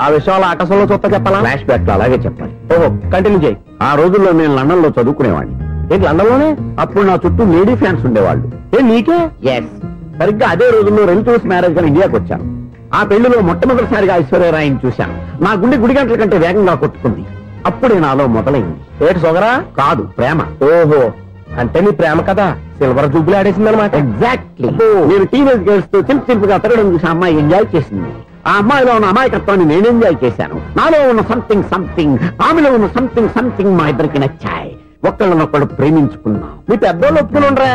[SPEAKER 2] ఆ విషయాలు ఆకాశంలో చూస్తా చెప్పాలా?
[SPEAKER 7] ఫ్లాష్ బ్యాక్ లో అలాగే చెప్పాలి.
[SPEAKER 2] ఓహో కంటిన్యూ చేయి.
[SPEAKER 7] ఆ రోజుల్లో నేను లండన్ లో చదువుకునేవాడిని.
[SPEAKER 2] ఏంటి లండన్ లోనే?
[SPEAKER 7] అప్పుడు నా చుట్టూ లేడీ ఫ్యాన్స్ ఉండేవాళ్ళు.
[SPEAKER 2] నీకే?
[SPEAKER 7] ఎస్. సరిగ్గా అదే రోజుల్లో రిలేటివ్స్ మ్యారేజ్ గా ఇండియాకి వచ్చాను. ఆ పెళ్లిలో మొట్టమొదటిసారిగా ఐశ్వర్యరాయని చూశాను. నా గుండె గుడి గంటల కంటే వేగంగా కొట్టుకుంది. అప్పుడే నాలో మొదలైంది.
[SPEAKER 2] ఏటి సొగరా?
[SPEAKER 7] కాదు ప్రేమ.
[SPEAKER 2] ఓహో అంటే నీ ప్రేమ కదా సిల్వర్ జూబ్లీ ఆడేసింది అనమాట.
[SPEAKER 7] ఎగ్జాక్ట్లీ. నేను టీనేజ్ గర్ల్స్ తో చిలుపుగా తిరగడం చూసి అమ్మాయి ఎంజాయ్ చేసింది. ఆ అమ్మాయిలో ఉన్న అమాయకత్వాన్ని నేను ఎంజాయ్ చేశాను. నాలో ఉన్న సంథింగ్ ఆమెలో ఉన్న సంథింగ్ మా ఇద్దరికి నచ్చాయి. ఒకళ్ళనొక్కడు ప్రేమించుకున్నాం.
[SPEAKER 2] మీ పెద్దోళ్ళు ఒప్పుకుని ఉండరా?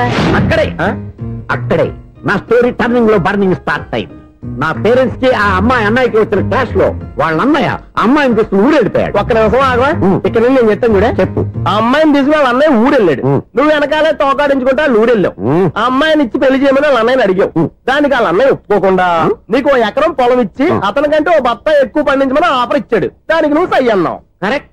[SPEAKER 7] అక్కడే నా స్టోరీ టర్నింగ్ లో బర్నింగ్ స్టార్ట్ అయింది. నా పేరెంట్స్ కి ఆ అమ్మాయి అన్నయ్యకి వచ్చిన క్లాష్ లో వాళ్ళ అన్నయ్య అమ్మాయిని తీసుకుని ఊరెళ్ళిపోయాడు.
[SPEAKER 2] ఒక్క నిమిషం ఆగవా? ఇక్కడ నేను చెప్తాను కూడా చెప్పు. ఆ అమ్మాయిని తీసుకుని వాళ్ళ అన్నయ్య ఊరెళ్ళాడు. నువ్వు వెనకాలే తోకాడించుకుంటా ఊరెళ్ళావు. ఆ అమ్మాయిని ఇచ్చి పెళ్లి చేయమని వాళ్ళ అన్నయ్యని అడిగావు. దానికి వాళ్ళ అన్నయ్య ఒప్పుకోకుండా నీకు 1 ఎకరం పొలం ఇచ్చి అతనికంటే 1 బత్తా ఎక్కువ పండించమని ఆఫర్ ఇచ్చాడు. దానికి నువ్వు సై అన్నావు.
[SPEAKER 7] కరెక్ట్.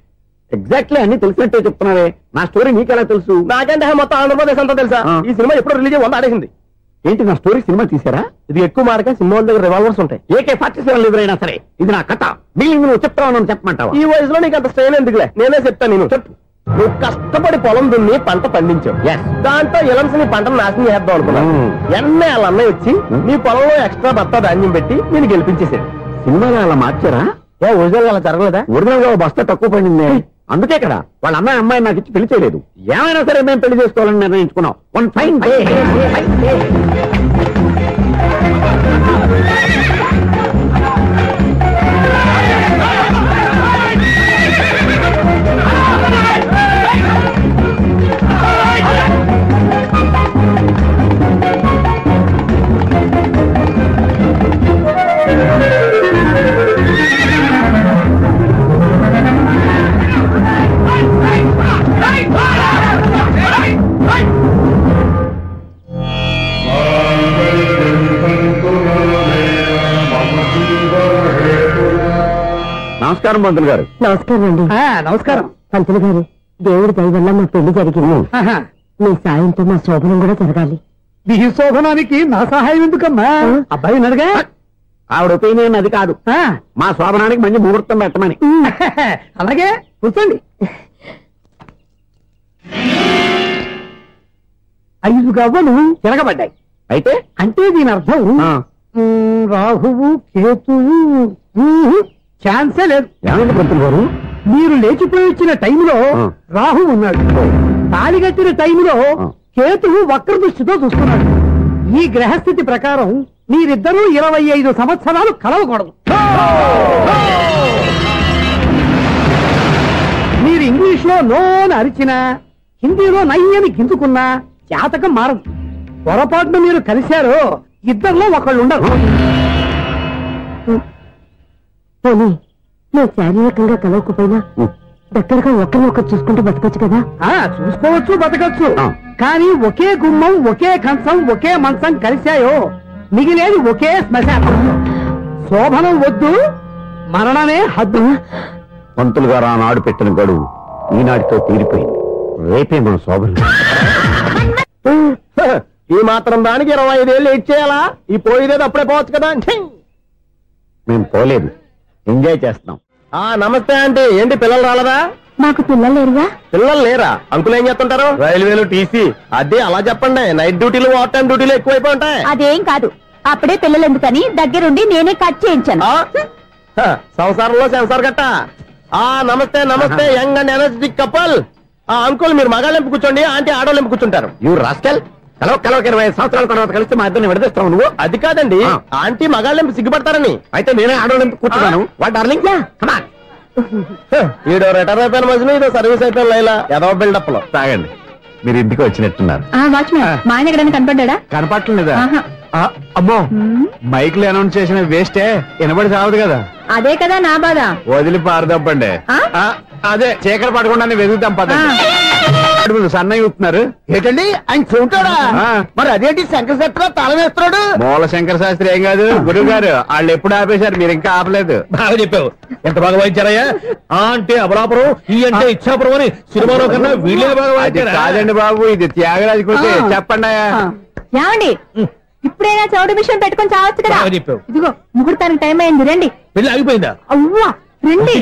[SPEAKER 7] ఎగ్జాక్ట్లీ అన్ని తెలిసినట్టే చెప్తున్నావే. నా స్టోరీ నీకెలా తెలుసు?
[SPEAKER 2] నాకంటే మొత్తం ఆంధ్రప్రదేశ్ అంతా తెలుసా? ఈ సినిమా ఎప్పుడు రిలీజ్ 100 ఆడేసింది.
[SPEAKER 7] ఏంటి నా స్టోరీ సినిమా తీసారా?
[SPEAKER 2] ఇది ఎక్కువ మారక సినిమా వాళ్ళ దగ్గర రివాల్వర్స్ ఉంటాయి.
[SPEAKER 7] AK-47 ఎదురైనా సరే ఇది నా కథ. బిల్లింగ్ నువ్వు చెప్తావు చెప్పమంటావా?
[SPEAKER 2] ఈ వయసులో నీకు అంత స్ట్రెయిన్ ఎందుకులే, నేనే చెప్తాను. నేను చెప్పు. నువ్వు కష్టపడి పొలం దున్ని పంట పండించావు. దాంతో ఎలమ్స్ నీ పంటను నాశనం చేద్దాం అనుకున్నావు. ఎన్నే వాళ్ళ అన్నయ్య వచ్చి నీ పొలంలో ఎక్స్ట్రా బత్తా ధాన్యం పెట్టి నేను గెలిపించేసాడు.
[SPEAKER 7] సినిమాలో అలా మార్చారా?
[SPEAKER 2] ఒరిజినల్ అలా జరగలేదా?
[SPEAKER 7] ఒరిజినల్ గా బస్తా తక్కువ పడింది. అందుకే కదా వాళ్ళ అమ్మాయి నాకు ఇచ్చి పెళ్లి చేయలేదు. ఏమైనా సరే మేము పెళ్లి చేసుకోవాలని నిర్ణయించుకున్నాం. వన్ ఫైన్ డే నమస్కారం మంత్రులు గారు.
[SPEAKER 4] నమస్కారం అండి.
[SPEAKER 3] నమస్కారం
[SPEAKER 4] పంతులు గారు. దేవుడి దయ వల్ల మా పెళ్లి జరిగింది. మీ సాయంతో మా శోభనం కూడా జరగాలి.
[SPEAKER 3] మీ శోభనానికి నా సహాయం ఎందుకమ్మా? అబ్బాయి ఉన్నాడుగా.
[SPEAKER 7] ఆవిడ ఒపీనియన్ అది కాదు. మా శోభనానికి మంచి ముహూర్తం పెట్టమని.
[SPEAKER 3] అలాగే కూర్చోండి. 5 గవ్వలు తిరగబడ్డాయి.
[SPEAKER 7] అయితే
[SPEAKER 3] అంటే దీని అర్థం రాహువు కేతువు ఛాన్సే లేదు.
[SPEAKER 7] ఏమండి పంతులు గారు?
[SPEAKER 3] మీరు లేచిపోయి వచ్చిన టైంలో రాహు ఉన్నాడు. తాళి కట్టిన టైంలో కేతువు వక్ర దృష్టితో చూస్తున్నాడు. ఈ గ్రహస్థితి ప్రకారం మీరిద్దరూ 25 సంవత్సరాలు కలవకూడదు. మీరు ఇంగ్లీష్ లో నోని అరిచినా, హిందీలో నయ్యని గింజుకున్నా జాతకం మారదు. పొరపాటును మీరు కలిశారో ఇద్దరిలో ఒకళ్ళు ఉండరు.
[SPEAKER 4] నువ్వు శారీరకంగా కలవకపోయినా దగ్గరగా ఒకరినొకరు చూసుకుంటూ బతకొచ్చు కదా.
[SPEAKER 3] చూసుకోవచ్చు, బతకచ్చు. కానీ ఒకే గుమ్మం, ఒకే కంచం, ఒకే మంచం కలిశాయో మిగిలేది ఒకే శ్మశానం. శోభనం వద్దు, మరణమే హద్దు.
[SPEAKER 7] పంతులు గారు ఆనాడు పెట్టిన గడువు ఈనాటితో తీరిపోయింది. రేపే మన శోభనం.
[SPEAKER 2] ఈ మాత్రం దానికి 25 ఏళ్ళు ఇచ్చేయాలా? ఈ పోయేదేది అప్పుడే పోవచ్చు కదా.
[SPEAKER 7] మేము పోలేదు, ఎంజాయ్ చేస్తున్నాం.
[SPEAKER 2] నమస్తే ఆంటీ. ఏంటి పిల్లలు రాలదా?
[SPEAKER 4] మాకు పిల్లలు లేరుగా.
[SPEAKER 2] పిల్లలు లేరా? అంకులు ఏం చేస్తుంటారు? రైల్వేలు, టీసీ. అదే అలా చెప్పండి. నైట్ డ్యూటీలు, ఓవర్ టైం డ్యూటీలు ఎక్కువైపోయి ఉంటాయి.
[SPEAKER 6] అదేం కాదు, అప్పుడే పిల్లలు ఎందుకని దగ్గరుండి నేనే కట్ చేయించాను.
[SPEAKER 2] సంసారంలో సెన్సార్ గట్ట. నమస్తే నమస్తే, young and energetic couple. Uncle మీరు మగాళ్ళెంపు కూర్చోండి, ఆంటీ ఆడోళ్ళెంపు కూర్చుంటారు.
[SPEAKER 7] You rascal. కలవ 20 సంవత్సరాల తర్వాత కలిస్తే మా ఇద్దరిని విడదీస్తావు నువ్వు.
[SPEAKER 2] అది కాదండి, ఆంటీ మగాళ్ళెంపు సిగ్గుపడతారని.
[SPEAKER 7] అయితే నేనే ఆడోళ్ళెంపు కూర్చున్నాను. వాట్ డార్లింగ్,
[SPEAKER 2] ఈడో రిటైర్ అయిపోయిన మధ్యలో ఇదో సర్వీస్ అయిపోయిన లైలా ఏదో బిల్డప్ లో.
[SPEAKER 7] తాగండి, మీరు ఇంటికి వచ్చినట్టున్నారు.
[SPEAKER 6] వాచ్మెన్ మా ఆయన ఎక్కడైనా కనపడ్డా?
[SPEAKER 13] కనపడలేదా? అమ్మో, మైక్ లో అనౌన్స్ చేసిన వేస్టే, వినబడి సావదు కదా.
[SPEAKER 6] అదే కదా నా బాధ.
[SPEAKER 13] వదిలి పారదప్పండి. అదే చీకటి పడకుండానే వెతుకుతాం పదండి. సన్నయ్య చూస్తున్నారు
[SPEAKER 2] ఏంటండి? ఆయన చూంటాడా? మరి అదేంటి శంకర శాస్త్రి తాళం వేస్తున్నాడు?
[SPEAKER 13] మూల శంకర శాస్త్రి ఏం కాదు, గురువు గారు. వాళ్ళు ఎప్పుడు ఆపేశారు, మీరు ఇంకా ఆపలేదు.
[SPEAKER 2] బాగా చెప్పావు. ఎంత బాగా వాయించారయ్యా. అంటే అబలాపురం, ఈ అంటే ఇచ్చాపురం అని సినిమాలో కన్నా వీళ్ళే బాగా వాయించారు.
[SPEAKER 13] కాదండి బాబు, ఇది త్యాగరాజ కృతి. చెప్పండి అయ్యా.
[SPEAKER 6] ఏమండి, ఇప్పుడైనా చౌడు మిషన్ పెట్టుకొని చావచ్చు కదా.
[SPEAKER 2] చెప్పావు.
[SPEAKER 6] ఇదిగో ముహూర్తానికి టైం అయింది, రండి.
[SPEAKER 2] పెళ్లి ఆగిపోయిందా?
[SPEAKER 6] అవ్వా రండి.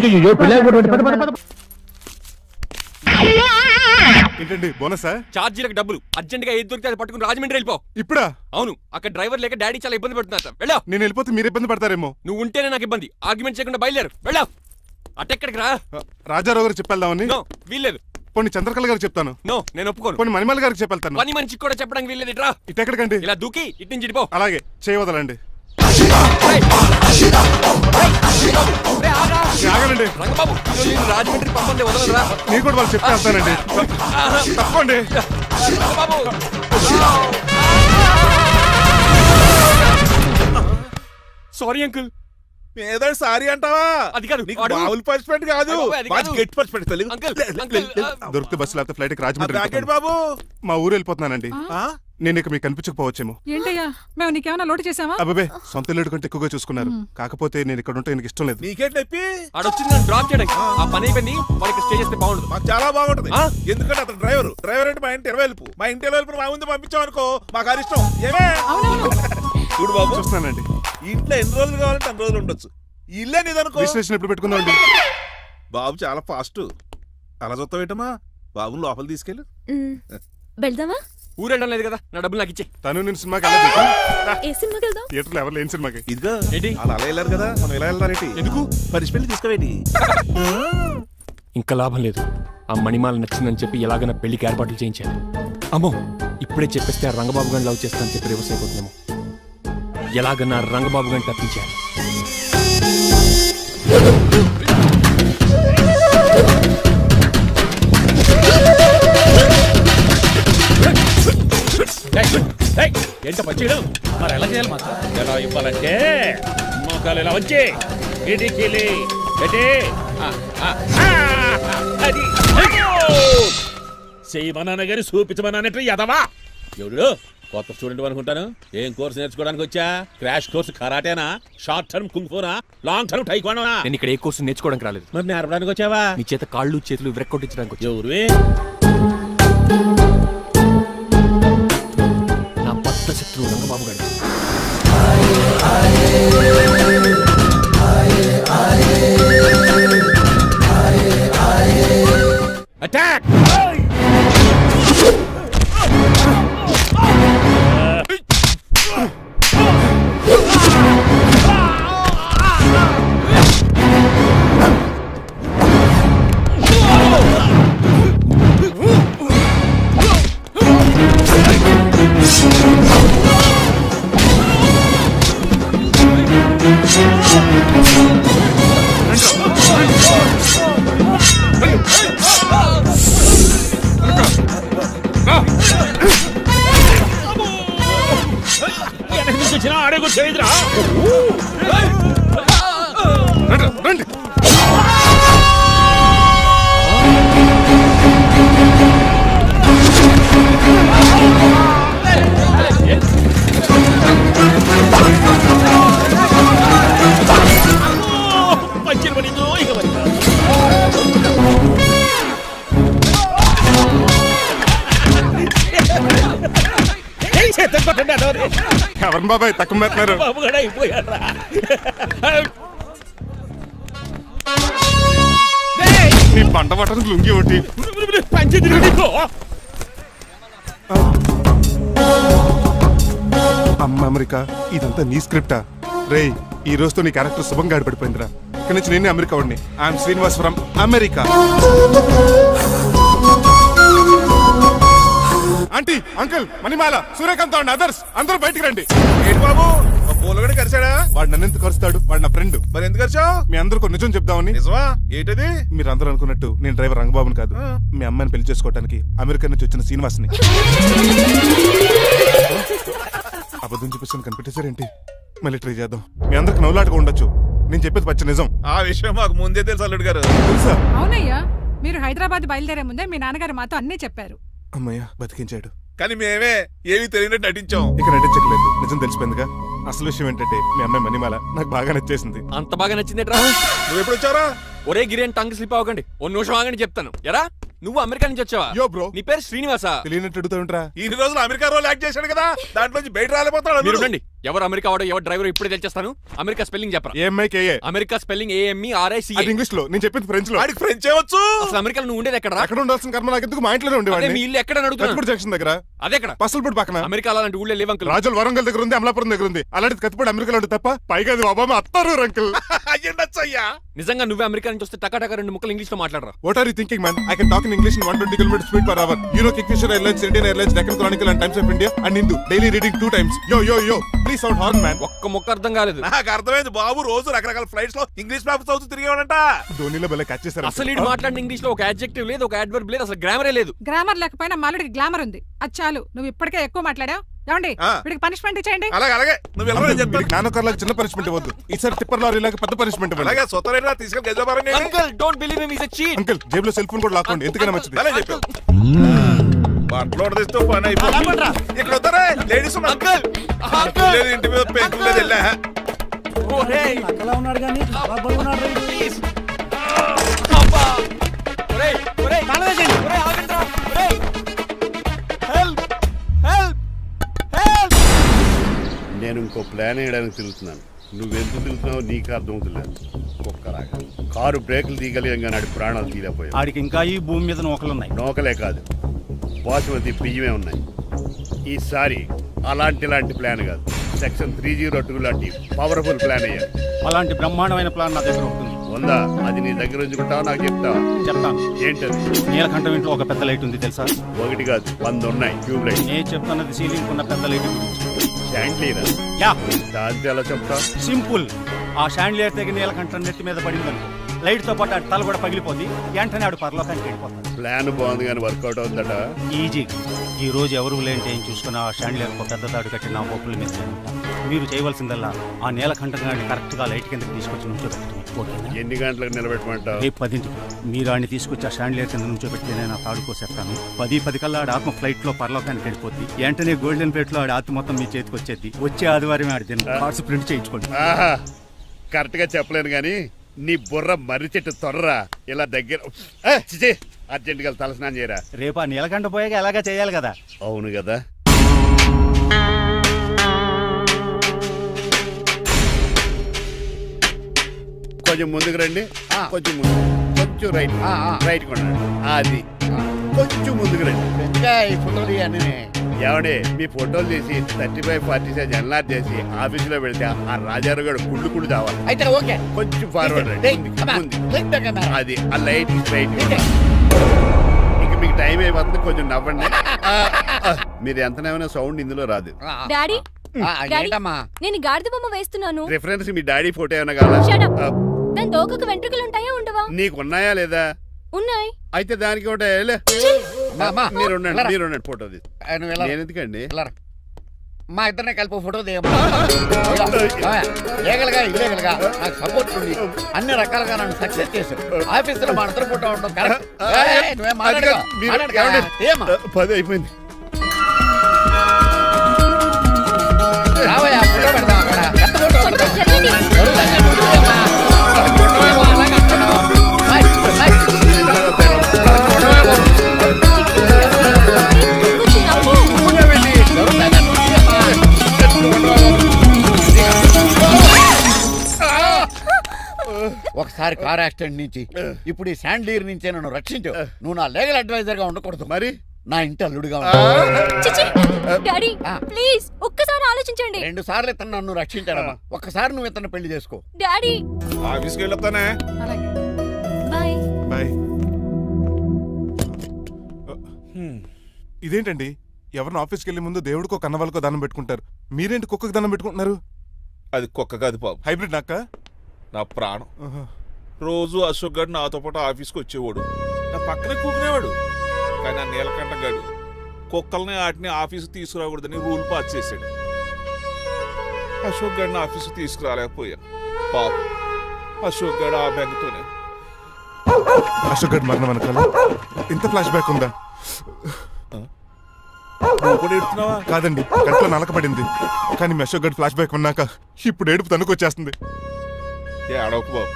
[SPEAKER 5] ఏంటండి బోనసా?
[SPEAKER 10] ఛార్జీలకు డబ్బులు అర్జెంట్ గా ఏది దొరికితే అది పట్టుకుని రాజమండ్రి వెళ్ళిపో.
[SPEAKER 5] ఇప్పుడా?
[SPEAKER 10] అవును, అక్కడ డ్రైవర్ లేక డాడీ చాలా ఇబ్బంది పడుతున్నారు. వెళ్ళా.
[SPEAKER 5] నేను వెళ్ళిపోతే మీరు ఇబ్బంది పడతారేమో.
[SPEAKER 10] నువ్వు ఉంటేనే నాకు ఇబ్బంది. ఆర్గ్యుమెంట్ చేయకుండా బయలుదేరు. వెళ్ళా. అటెక్కడికి రా.
[SPEAKER 5] రాజారావు గారు చెప్పేద్దామని.
[SPEAKER 10] వీల్లేదు.
[SPEAKER 5] పోనీ చంద్రకళ గారు చెప్తాను.
[SPEAKER 10] నో, నేను ఒప్పుకోను.
[SPEAKER 5] పోనీ మణిమల్ గారికి చెప్పేళ్తాను.
[SPEAKER 10] పని మనిషికి కూడా చెప్పడానికి వీల్లేదు. ఇట్రా.
[SPEAKER 5] ఇటెక్కడికండి?
[SPEAKER 10] ఇలా దూకి ఇటు నుంచి ఇడిపో.
[SPEAKER 5] అలాగే చేయవదలండి. ఆగనండి
[SPEAKER 10] రంగబాబు, రాజమండ్రి పంపండి, వదలరా.
[SPEAKER 5] మీరు కూడా వాళ్ళు చెప్పేస్తానండి. తప్పండి.
[SPEAKER 10] Sorry uncle.
[SPEAKER 5] ఏదో సారీ అంటావా?
[SPEAKER 10] అది కాదు,
[SPEAKER 5] మామూలు పనిష్మెంట్ కాదు, గట్టి పనిష్మెంట్. దొరికితే బస్సు లేకపోతే ఫ్లైట్ రాజమండ్రి. బాబు మా ఊరు వెళ్ళిపోతున్నానండి. నేను ఇక మీకు కనిపించకపోవచ్చేమో.
[SPEAKER 8] ఏంటయ్యా, మేము నీకేమైనా లోటు చేసావా?
[SPEAKER 5] అబ్బాబే, సొంత ఇల్లు కంటే ఎక్కువగా చూసుకున్నారు. కాకపోతే నేను ఇక్కడ ఉంటే నాకు ఇష్టం లేదు.
[SPEAKER 10] ఆడొచ్చింది డ్రాప్ చేయడానికి. ఆ పని అయిపోయింది, వాళ్ళకి స్టే చేస్తే బాగుంటుంది.
[SPEAKER 5] మాకు చాలా బాగుంటుంది. ఎందుకంటే అతను డ్రైవర్ అంటే మా ఇంటి ఇరవైపు, మా ఇంటి ఇరవైపు మా ముందు పంపించామనుకో మాకు అది ఇష్టం. ఏమే చూడు బాబు, చూస్తున్నానండి. ఇంట్లో ఎన్ని రోజులు కావాలంటే అన్ని రోజులు ఉండొచ్చు. ఇల్లే నీదనుకో. విశ్లేషణ ఎప్పుడు పెట్టుకుందామండి. బాబు చాలా ఫాస్ట్. అలా చూస్తావేటమ్మా? బాబుని లోపల తీసుకెళ్ళు.
[SPEAKER 6] వెళ్దామా?
[SPEAKER 10] ఊరెళ్ళడం లేదు కదా, నా డబ్బులు నాకు ఇచ్చే.
[SPEAKER 5] తను నేను సినిమాకి థియేటర్లో ఎవరు లేని సినిమాకి. ఇదిగో అలా అలా వెళ్ళారు కదా, మనం ఎలా వెళ్తారేంటి? ఎందుకు పనిష్మెంట్ తీసుకోవేటి?
[SPEAKER 10] ఇంకా లాభం లేదు. ఆ మణిమాల నచ్చిందని చెప్పి ఎలాగైనా పెళ్లికి ఏర్పాట్లు చేయించాను. అమ్మో, ఇప్పుడే చెప్పేస్తే ఆ రంగబాబు గారిని లవ్ చేస్తానని చెప్పి రివర్స్ అయిపోతున్నాము. ఎలాగన్నా రంగబాబు గారిని తప్పించాను.
[SPEAKER 9] ఏంట పచ్చేయడం? మరి ఎలా చేయాలి? మాకు ఎలా ఇవ్వాలంటే మోకాలు ఎలా వచ్చి ఇడికిలి అది చేయమన్నా గారి చూపించమన్నట్టు ఎదవా. ఎవడు కొత్త స్టూడెంట్ అనుకుంటాను. ఏం కోర్సు నేర్చుకోవడానికి వచ్చా? క్రాష్ కోర్సు కరాటేనా, షార్ట్ టర్మ్ కుంగ్ఫూనా, లాంగ్ టర్మ్ టైక్వాండోనా?
[SPEAKER 10] నేను ఇక్కడ ఏ కోర్సు నేర్చుకోవడానికి రాలేదు.
[SPEAKER 9] మరి నేర్పడానికి వచ్చావా?
[SPEAKER 10] నీ చేత కాళ్ళు చేతులు విరక్కొట్టించడానికి వచ్చా.
[SPEAKER 9] ఎవరు?
[SPEAKER 10] నా బద్ద శత్రువు రంగబాబు గారు.
[SPEAKER 9] అటాక్! ఎందుకు వచ్చేదిరా?
[SPEAKER 16] రండి. ఎవరు బాబాయ్ తక్కువ పెడుతున్నారు?
[SPEAKER 9] బాబు కూడా అయిపోయారా?
[SPEAKER 16] నీ పంట పట్టడానికి లుంగి ఒకటి అమ్మ అమెరికా ఇదంతా నీ స్క్రిప్టా? రేయ్ ఈ రోజుతో నీ క్యారెక్టర్ శుభంగా ఆడిపడిపోయిందిరా. ఇక్కడి నుంచి నేనే అమెరికా వాడిని. I'm Srinivas from America. Aunty, uncle, Manimala, Suryakant and others అందరూ బయటికి రండి.
[SPEAKER 5] ఏంటి బాబు పూలగడ కరిచాడా?
[SPEAKER 16] వాడు నన్ను ఎంత కరుస్తాడు? వాడు నా ఫ్రెండ్.
[SPEAKER 5] మరి ఎందుకు కరిచావు?
[SPEAKER 16] మీ అందరూ నిజం చెప్దామని.
[SPEAKER 5] నిజమా? ఏంటది?
[SPEAKER 16] మీరు అందరూ అనుకున్నట్టు నేను డ్రైవర్ రంగబాబుని కాదు. మీ అమ్మాయిని పెళ్లి చేసుకోవడానికి అమెరికా నుంచి వచ్చిన శ్రీనివాస్ని. అబద్ధం చూపిస్తాను కనిపెట్టేశారేంటి? మళ్ళీ ట్రై చేద్దాం. మీ అందరికి నవ్వులాటగా ఉండొచ్చు. నేను చెప్పేది పచ్చ నిజం.
[SPEAKER 5] ఆ విషయం మాకు ముందే తెలుసు అల్లుడు గారు.
[SPEAKER 16] తెలుసా?
[SPEAKER 8] అవునయ్యా, మీరు హైదరాబాద్ బయలుదేరే ముందే మీ నాన్నగారు మాతో అన్నీ చెప్పారు.
[SPEAKER 16] అమ్మయ్య బతికించాడు.
[SPEAKER 5] కానీ మేమే ఏమీ తెలియనట్టు నటించాం.
[SPEAKER 16] ఇక నటించట్లేదు, నిజం తెలిసిపోయిందిగా. అసలు విషయం ఏంటంటే మీ అమ్మాయి మణిమాల నాకు బాగా నచ్చేసింది.
[SPEAKER 10] అంత బాగా నచ్చిందేట్రా?
[SPEAKER 5] నువ్వు ఎప్పుడు వచ్చారా?
[SPEAKER 10] ఒరే గిరియన్ టంగ్ స్లిప్ అవ్వకండి. ఓ నిమిషం ఆగండి చెప్తాను. ఎరా నువ్వు అమెరికా నుంచి వచ్చావా?
[SPEAKER 16] యో బ్రో,
[SPEAKER 10] నీ పేరు శ్రీనివాసా?
[SPEAKER 16] తెలియనట్టు అడుగుతావుంట్రా?
[SPEAKER 5] ఇన్ని రోజులు అమెరికా రోల్ యాక్ట్ చేశాడు కదా, దాంట్లో బయట రాలేపోతాడు.
[SPEAKER 10] మీరు రండి. ఎవరు అమెరికా వాడో ఎవరు డ్రైవర్ ఇప్పుడే తెలిచేస్తాను. అమెరికా స్పెల్లింగ్ చెప్పరా?
[SPEAKER 16] ఏఎంఐకేఏ.
[SPEAKER 10] America spelling AMERICA.
[SPEAKER 16] అది ఇంగ్లీష్ లో, నేను చెప్పింది ఫ్రెంచ్ లో.
[SPEAKER 5] వాడికి ఫ్రెంచ్ ఏవచ్చు.
[SPEAKER 10] అసలు అమెరికాలో నువ్వు ఉండేది ఎక్కడ?
[SPEAKER 16] అక్కడ ఉండాల్సిన కర్మ నాకు ఎందుకు? మా ఇంట్లోనే ఉండేవాడిని.
[SPEAKER 10] మీ ఇల్లు ఎక్కడ అడుగుతున్నాను?
[SPEAKER 16] కత్తిపూడి జంక్షన్ దగ్గర.
[SPEAKER 10] అదెక్కడ?
[SPEAKER 16] పసల్పూడి పక్కన.
[SPEAKER 10] అమెరికా అలాంటి ఊళ్ళో లేవు అంకుల్.
[SPEAKER 16] రాజుల వరంగల్ దగ్గర ఉంది, అమలాపురం దగ్గర ఉంది. అలాంటి కత్తిపూడి అమెరికాలో ఉంటుంది తప్ప. పైగా అది ఒబామా అత్తారు అంకుల్.
[SPEAKER 5] అయ్యా
[SPEAKER 10] నిజంగా నువ్వే అమెరికా నుంచి వస్తే టకాటక 2 ముక్కలు ఇంగ్లీష్ లో మాట్లాడరా?
[SPEAKER 16] What are you thinking, man? I can talk in English in 120 km speed per hour. You know Kingfisher Airlines, Indian Airlines, Deccan Chronicle and Times of India and Hindu. Daily reading 2 times. Yo. Please sound horn, man.
[SPEAKER 10] ఒక్క ముక్క అర్థం కాలేదు.
[SPEAKER 5] నాకు అర్థమైంది బాబు. రోజు రకరకాల ఫ్లైట్స్ లో ఇంగ్లీష్ పేపర్స్ చదువుతూ తిరిగేవాడంట.
[SPEAKER 16] ధోనిలో భలే క్యాచ్ చేశారు.
[SPEAKER 10] అసలు ఇటు మాట్లాడిన ఇంగ్లీష్ లో ఒక అడ్జెక్టివ్ లేదు, ఒక అడ్వర్బ్ లేదు, అసలు గ్రామరే లేదు.
[SPEAKER 8] గ్రామర్ లేకపోయినా మాలుడికి గ్లామర్ ఉంది. అది చాలు. నువ్వు ఇప్పటికే ఎక్కువ మాట్లాడావు. ఏమండి వీడికి పనిష్మెంట్ ఇచ్చేయండి.
[SPEAKER 5] అలాగే నువ్వు వెళ్ళమని చెప్తాను.
[SPEAKER 16] నాన్నకర్లకు చిన్న పనిష్మెంట్ ఇవ్వద్దు. ఈసారి టిప్పర్ లారీలాగా పెద్ద పనిష్మెంట్ ఇవ్వండి.
[SPEAKER 5] అలాగే సొంత తీసుకెళ్ళి గజాబారం.
[SPEAKER 10] Uncle don't believe him, he is a cheat.
[SPEAKER 16] Uncle జేబులో సెల్ ఫోన్ కూడా లాక్కోండి, ఎందుకైనా మంచిది.
[SPEAKER 5] అలా చెప్పు. బట్టలు తీస్తూ పని అయిపోయింది. ఇక్కడ వస్తారా లేడీస్? అంకుల్ లేదు, ఇంటి మీద పెంకులు లేదు. వెళ్ళా
[SPEAKER 3] అలా ఉన్నాడు కానీ
[SPEAKER 10] ప్లీజ్
[SPEAKER 22] నేను ఇంకో ప్లాన్ వేయడానికి తిరుగుతున్నాను. నువ్వెందుకు తిరుగుతున్నావో నీకు అర్థమవుతులేదు. ఒక్కలాగా కారు బ్రేకులు తీయగలిగాం కానీ ప్రాణాలు తీయలేకపోయావు.
[SPEAKER 13] ఆడికి ఇంకా ఈ భూమి మీద నూకలున్నాయి.
[SPEAKER 22] నూకలే కాదు, బాసుమతి బియ్యమే ఉన్నాయి. ఈసారి ఇలాంటి ప్లాన్ కాదు, సెక్షన్ 302 లాంటి పవర్ఫుల్ ప్లాన్ అయ్యారు.
[SPEAKER 13] అలాంటి బ్రహ్మాండమైన ప్లాన్ నా దగ్గర ఉంటుంది.
[SPEAKER 22] ఉందా? అది నీ దగ్గర ఉంచుకుంటావా? నాకు చెప్తావా?
[SPEAKER 13] చెప్తాను.
[SPEAKER 22] ఏంటది?
[SPEAKER 13] నీలకంఠం ఇంట్లో ఒక పెద్ద లైట్ ఉంది తెలుసా?
[SPEAKER 22] ఒకటి కాదు 100 ఉన్నాయి ట్యూబ్ లైట్.
[SPEAKER 13] నేను చెప్తున్నది సీలింగ్ ఉన్న పెద్ద లైట్
[SPEAKER 22] షాండ్లియరా? దాంతో ఎలా చెప్తా?
[SPEAKER 13] సింపుల్. ఆ షాండ్లియర్ తెగి నీలకంఠం నెత్తి మీద పడింది అనుకో, లైట్ తో పాటు ఆడి తల కూడా పగిలిపోద్ది. వెంటనే ఆడు పరలోకానికి వెళ్ళిపోతాడు.
[SPEAKER 22] ప్లాన్ బాగుంది కానీ వర్కౌట్ అవుతుందట.
[SPEAKER 13] ఈజీ. ఈ రోజు ఎవరు లేంటే ఏం చూసుకుని ఆ షాండ్లియర్ ఒక పెద్ద తాడు కట్టి నా పప్పుల మీద మీరు చేయవలసిందల్లా ఆ నీలకంఠం గాడిని కరెక్ట్ గా లైట్ కిందకి తీసుకొచ్చి నుంచోబెట్టండి.
[SPEAKER 22] ఎన్ని గంటలకు నిలబెట్టమంటావు?
[SPEAKER 13] రేపు 10ంటికి మీరు ఆడిని తీసుకొచ్చి ఆ షాండ్లియర్ కింద నుంచోబెడితే నా తాడు కోసేస్తాను. 10 కల్లా ఆడి ఆత్మ ఫ్లైట్ లో పరలోకానికి వెళ్ళిపోద్ది. వెంటనే గోల్డెన్ ప్లేట్ లో ఆడి ఆత్మ మొత్తం మీ చేతికి వచ్చేది. వచ్చే ఆదివారం ఆడి కార్డ్స్ ప్రింట్ చేయించుకోండి.
[SPEAKER 22] కరెక్ట్ గా చెప్పలేను గానీ నీ బుర్ర మర్రి చెట్టు తొర్రా. ఇలా దగ్గర అర్జెంట్ గా తలస్నానం చేయరా.
[SPEAKER 13] రేపు ఆ నీలకంఠ పోయాక ఎలాగా చేయాలి కదా?
[SPEAKER 22] అవును కదా. కొంచెం ముందుకు రండి. కొంచెం ముందు, కొంచెం రైట్, రైట్ కొనండి. అది కొంచెం ముందుకు రండి. ఈ ఫోటోలు ఇవన్నీ ఏమండి మీ ఫోటోలు తీసి 35-40 సైజ్ ఎన్లార్ చేసి ఆఫీసులో పెడితే ఆ రాజారావు గారు కుళ్ళు కావాలి. అయితే ఓకే, కొంచెం ఫార్వర్డ్ రండి. అది ఆ లైట్ స్ట్రైట్. ఇక మీకు టైం అయిపోతుంది, కొంచెం నవ్వండి. మీరు ఎంతనేమైనా సౌండ్ ఇందులో రాదు.
[SPEAKER 6] డాడీ నేను గాడిద బొమ్మ వేస్తున్నాను.
[SPEAKER 22] రిఫరెన్స్ మీ డాడీ ఫోటో ఏమైనా కావాలా?
[SPEAKER 6] దాని దోకకు వెంట్రుకలు ఉంటాయా ఉండవా?
[SPEAKER 22] నీకు ఉన్నాయా లేదా?
[SPEAKER 6] ఉన్నాయి.
[SPEAKER 22] అయితే దానికి ఉంటాయా? మీరు ఉండండి ఫోటో నేను ఎందుకండి. మా ఇద్దరిని కలిపి ఫోటో దిగలుగా ఇల్లేగలుగా నాకు సపోర్ట్ ఉంది అన్ని రకాలుగా నన్ను సక్సెస్ చేశారు ఆఫీసులో మా ఇద్దరు ఫోటో ఉండడం కరెక్ట్.
[SPEAKER 13] పది అయిపోయింది.
[SPEAKER 22] రావయ్యా ఫోటో పెడదాం అక్కడ. ఒకసారి కార్ యాక్సిడెంట్ నుంచి ఇప్పుడు ఈ శాండ్లీర్ నుంచే నన్ను రక్షించావు. నువ్వు నా లీగల్ అడ్వైజర్ గా ఉండకూడదు, మరి నా ఇంటి అల్లుడుగా
[SPEAKER 6] డాడీ ప్లీజ్ ఒక్కసారి ఆలోచించండి.
[SPEAKER 22] 2 సార్లు ఇతను నన్ను రక్షించాడమ్మా. ఒక్కసారి నువ్వు ఇతను పెళ్లి చేసుకో.
[SPEAKER 6] డాడీ
[SPEAKER 5] ఆఫీస్కి వెళ్ళొస్తానే.
[SPEAKER 6] Bye
[SPEAKER 16] bye. ఇదేంటండి, ఎవరిని ఆఫీస్కి వెళ్ళే ముందు దేవుడికో కన్నవాళ్ళకో దండం పెట్టుకుంటారు, మీరేంటి కుక్కకి దండం పెట్టుకుంటున్నారు?
[SPEAKER 5] అది కుక్క కాదు బాబు,
[SPEAKER 16] హైబ్రిడ్ నక్క.
[SPEAKER 5] నా ప్రాణం. రోజు అశోక్ గడు నాతో పాటు ఆఫీస్కి వచ్చేవాడు, నా పక్కనే కూకునేవాడు. కానీ ఆ నీలకంఠ గడు కుక్కల్ని వాటిని ఆఫీసు తీసుకురాకూడదని రూల్ పాస్ చేశాడు. అశోక్ గడిని ఆఫీసు తీసుకురాలేకపోయాను. పాప అశోక్ గడు ఆ బెంగతోనే.
[SPEAKER 16] అశోక్ గడ్ మరణం వెనకాల ఇంత ఫ్లాష్ బ్యాక్ ఉందా? కాదండి, కంట్లో నలకబడింది. కానీ మీ అశోక్ గడ్ ఫ్లాష్ బ్యాక్ ఉన్నాక ఇప్పుడు ఏడుపు తనుకు వచ్చేస్తుంది.
[SPEAKER 5] ఏడవకు బాబు,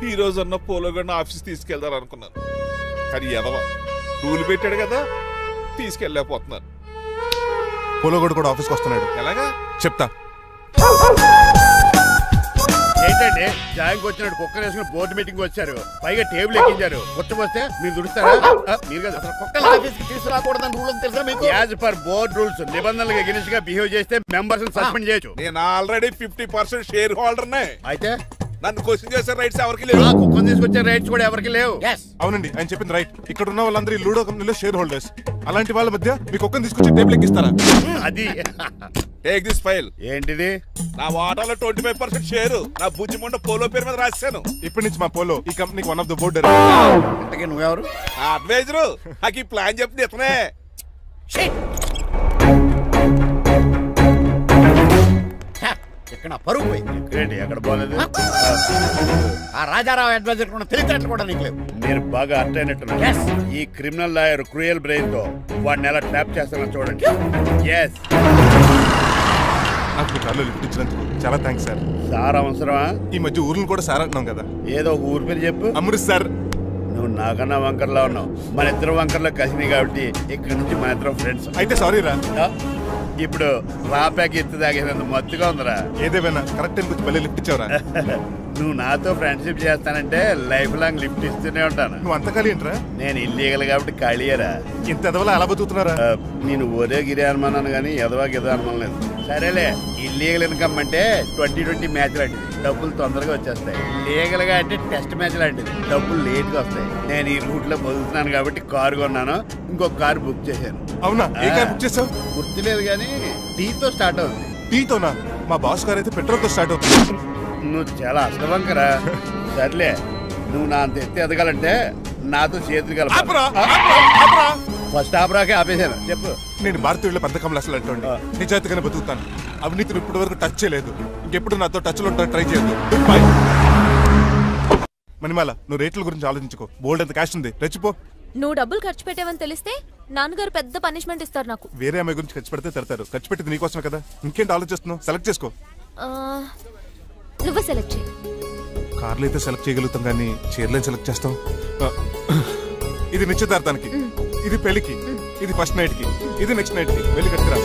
[SPEAKER 5] ఈ రోజన్న పోలో గడిని ఆఫీస్ తీసుకెళ్దాం అనుకున్నాను, కానీ ఎదవా రూల్ పెట్టాడు కదా, తీసుకెళ్ళలేకపోతున్నాను.
[SPEAKER 16] పోలోగోడు కూడా ఆఫీస్కి వస్తున్నాడు.
[SPEAKER 5] ఎలాగా
[SPEAKER 16] చెప్తా.
[SPEAKER 22] ఏంటండి జాయింగ్ వచ్చినట్టు కుక్కలు వేసుకుని బోర్డు మీటింగ్ వచ్చారు, పైగా టేబుల్ ఎక్కించారు. వస్తే మీరు దుడుస్తారా? మీరు కదా అసలు కుక్కలు ఆఫీస్కి తీసుకురాకూడదని రూల్ తెలుసా మీకు? యాజ్ పర్ బోర్డ్ రూల్స్ నిబంధనలకు ఎగనిస్ట్ గా బిహేవ్ చేస్తే మెంబర్స్ సస్పెండ్ చేయొచ్చు.
[SPEAKER 5] నేను ఆల్రెడీ 50% షేర్ హోల్డర్నే.
[SPEAKER 22] అయితే
[SPEAKER 5] నన్ను క్వశ్చన్ చేసే రైట్స్ ఎవరికి లేవు.
[SPEAKER 22] కుక్కను తీసుకొచ్చే రైట్స్ కూడా ఎవరికి లేవు.
[SPEAKER 16] అవునండి, ఆయన చెప్పింది రైట్. ఇక్కడ ఉన్న వాళ్ళందరూ ఈ లూడో కంపెనీలో షేర్ హోల్డర్స్. అలాంటి వాళ్ళ మధ్య మీ కుక్కను తీసుకొచ్చి టేబుల్ ఎక్కిస్తారా?
[SPEAKER 22] అది
[SPEAKER 5] టేక్ దిస్ ఫైల్.
[SPEAKER 22] ఏంటిది?
[SPEAKER 5] నా వాటాలో 25% షేరు నా బుజ్జిమండ పోలో పేరు మీద రాశాను.
[SPEAKER 16] ఇప్పటి నుంచి మా పోలో ఈ కంపెనీకి వన్ ఆఫ్ ద బోర్డర్.
[SPEAKER 22] ఇంతకీ నువ్వెవరు?
[SPEAKER 5] అడ్వైజరు. నాకు ఈ ప్లాన్ చెప్పింది ఇతనే.
[SPEAKER 22] ఇక్కడ పరుగు పోయింది. ఎక్కడ పోలేదు. ఆ రాజారావు అడ్వైజర్ కూడా తెలియటట్లు కూడా నీకు లేవు. మీరు బాగా అర్థ అయినట్టున్నారు. ఈ క్రిమినల్ లాయర్ క్రూయల్ బ్రెయిన్ తో వాడిని ఎలా ట్రాప్ చేస్తానో చూడండి. ఎస్,
[SPEAKER 16] నాకు కాళ్ళు లిఫ్ట్ ఇచ్చినందుకు చాలా థ్యాంక్స్ సార్.
[SPEAKER 22] సార్ అవసరమా?
[SPEAKER 16] ఈ మధ్య ఊర్లు కూడా సార్ అంటున్నాం కదా.
[SPEAKER 22] ఏదో ఒక ఊరి పేరు చెప్పు.
[SPEAKER 16] అమృత్సర్.
[SPEAKER 22] నువ్వు నాకన్నా వంకర్లా ఉన్నావు. మన ఇద్దరు వంకర్లో కలిసినాయి కాబట్టి ఇక్కడ నుంచి మన ఇద్దరం ఫ్రెండ్స్.
[SPEAKER 16] అయితే సారీ రా.
[SPEAKER 22] ఇప్పుడు రాపాకి ఎత్తు తాగేదంత మత్తుగా ఉందిరా.
[SPEAKER 16] ఏదేమైనా కరెక్ట్ టైం వచ్చి మళ్ళీ లిఫ్ట్ ఇచ్చావురా.
[SPEAKER 22] నువ్వు నాతో ఫ్రెండ్షిప్ చేస్తానంటే లైఫ్ లాంగ్ లిఫ్ట్ ఇస్తూనే ఉంటాను.
[SPEAKER 16] నువ్వు అంత ఖాళీ ఏంట్రా?
[SPEAKER 22] నేను ఇల్లీగల్ కాబట్టి ఖాళీయరా.
[SPEAKER 16] ఇంత ఎదవలా ఎలా బతుకుతున్నారా?
[SPEAKER 22] నేను ఒరే గిరి అనుమానాను కానీ ఎదవా గిద అనుమానం లేదు. సరేలే, ఇల్లీగల్ ఇన్కమ్ అంటే 2020 మ్యాచ్ లాంటిది, డబ్బులు తొందరగా వచ్చేస్తాయి. లీగల్ గా అంటే టెస్ట్ మ్యాచ్ లాంటిది, డబ్బులు లేట్ గా వస్తాయి. నేను ఈ రూట్ లో బతుకుతున్నాను కాబట్టి కారు కొన్నాను, ఇంకొక కారు బుక్ చేశాను.
[SPEAKER 16] అవునా? ఏ కారు బుక్ చేసావు?
[SPEAKER 22] గుర్తులేదు కానీ టీతో స్టార్ట్ అవుతుంది.
[SPEAKER 16] టీతోనా? మా బాస్ కార్ అయితే పెట్రోల్ తో స్టార్ట్ అవుతుంది.
[SPEAKER 22] నువ్వు చాలా అష్టవంకరా. సర్లే, నువ్వు నా అంత ఎత్తి ఎదగాలంటే నాతో చేతులు కలపరా. ఫస్ట్ ఆపరాకే ఆపేశాను. చెప్పు.
[SPEAKER 16] నేను భారతీయుల పెద్ద కమలు అసలు అంటోండి. నిజాయితీగానే బతుకుతాను. అవినీతిని ఇప్పటి వరకు టచ్ చేయలేదు. ఇంకెప్పుడు నాతో టచ్ లో ట్రై చేయొద్దు. బాయ్. మణిమాల, నువ్వు రేట్ల గురించి ఆలోచించుకో. బోల్డ్ అంత క్యాష్ ఉంది, రెచ్చిపో.
[SPEAKER 6] నువ్వు డబ్బులు ఖర్చు పెట్టావని తెలిస్తే నాన్నగారు పెద్ద పనిష్మెంట్ ఇస్తారు నాకు.
[SPEAKER 16] వేరే అమ్మాయి గురించి ఖర్చు పెడితే తిడతారు. ఖర్చు పెట్టింది నీకోసమే కదా. ఇంకేంటి ఆలోచిస్తున్నావు? సెలెక్ట్ చేసుకో.
[SPEAKER 6] నువ్వు సెలెక్ట్ చేయి.
[SPEAKER 16] కార్లు అయితే సెలెక్ట్ చేయగలుగుతాం కానీ చీరలేం సెలెక్ట్ చేస్తాం. ఇది నిశ్చితార్థానికి, ఇది పెళ్లికి, ఇది ఫస్ట్ నైట్ కి, ఇది నెక్స్ట్ నైట్ కి. వెళ్ళి కట్టుకురా.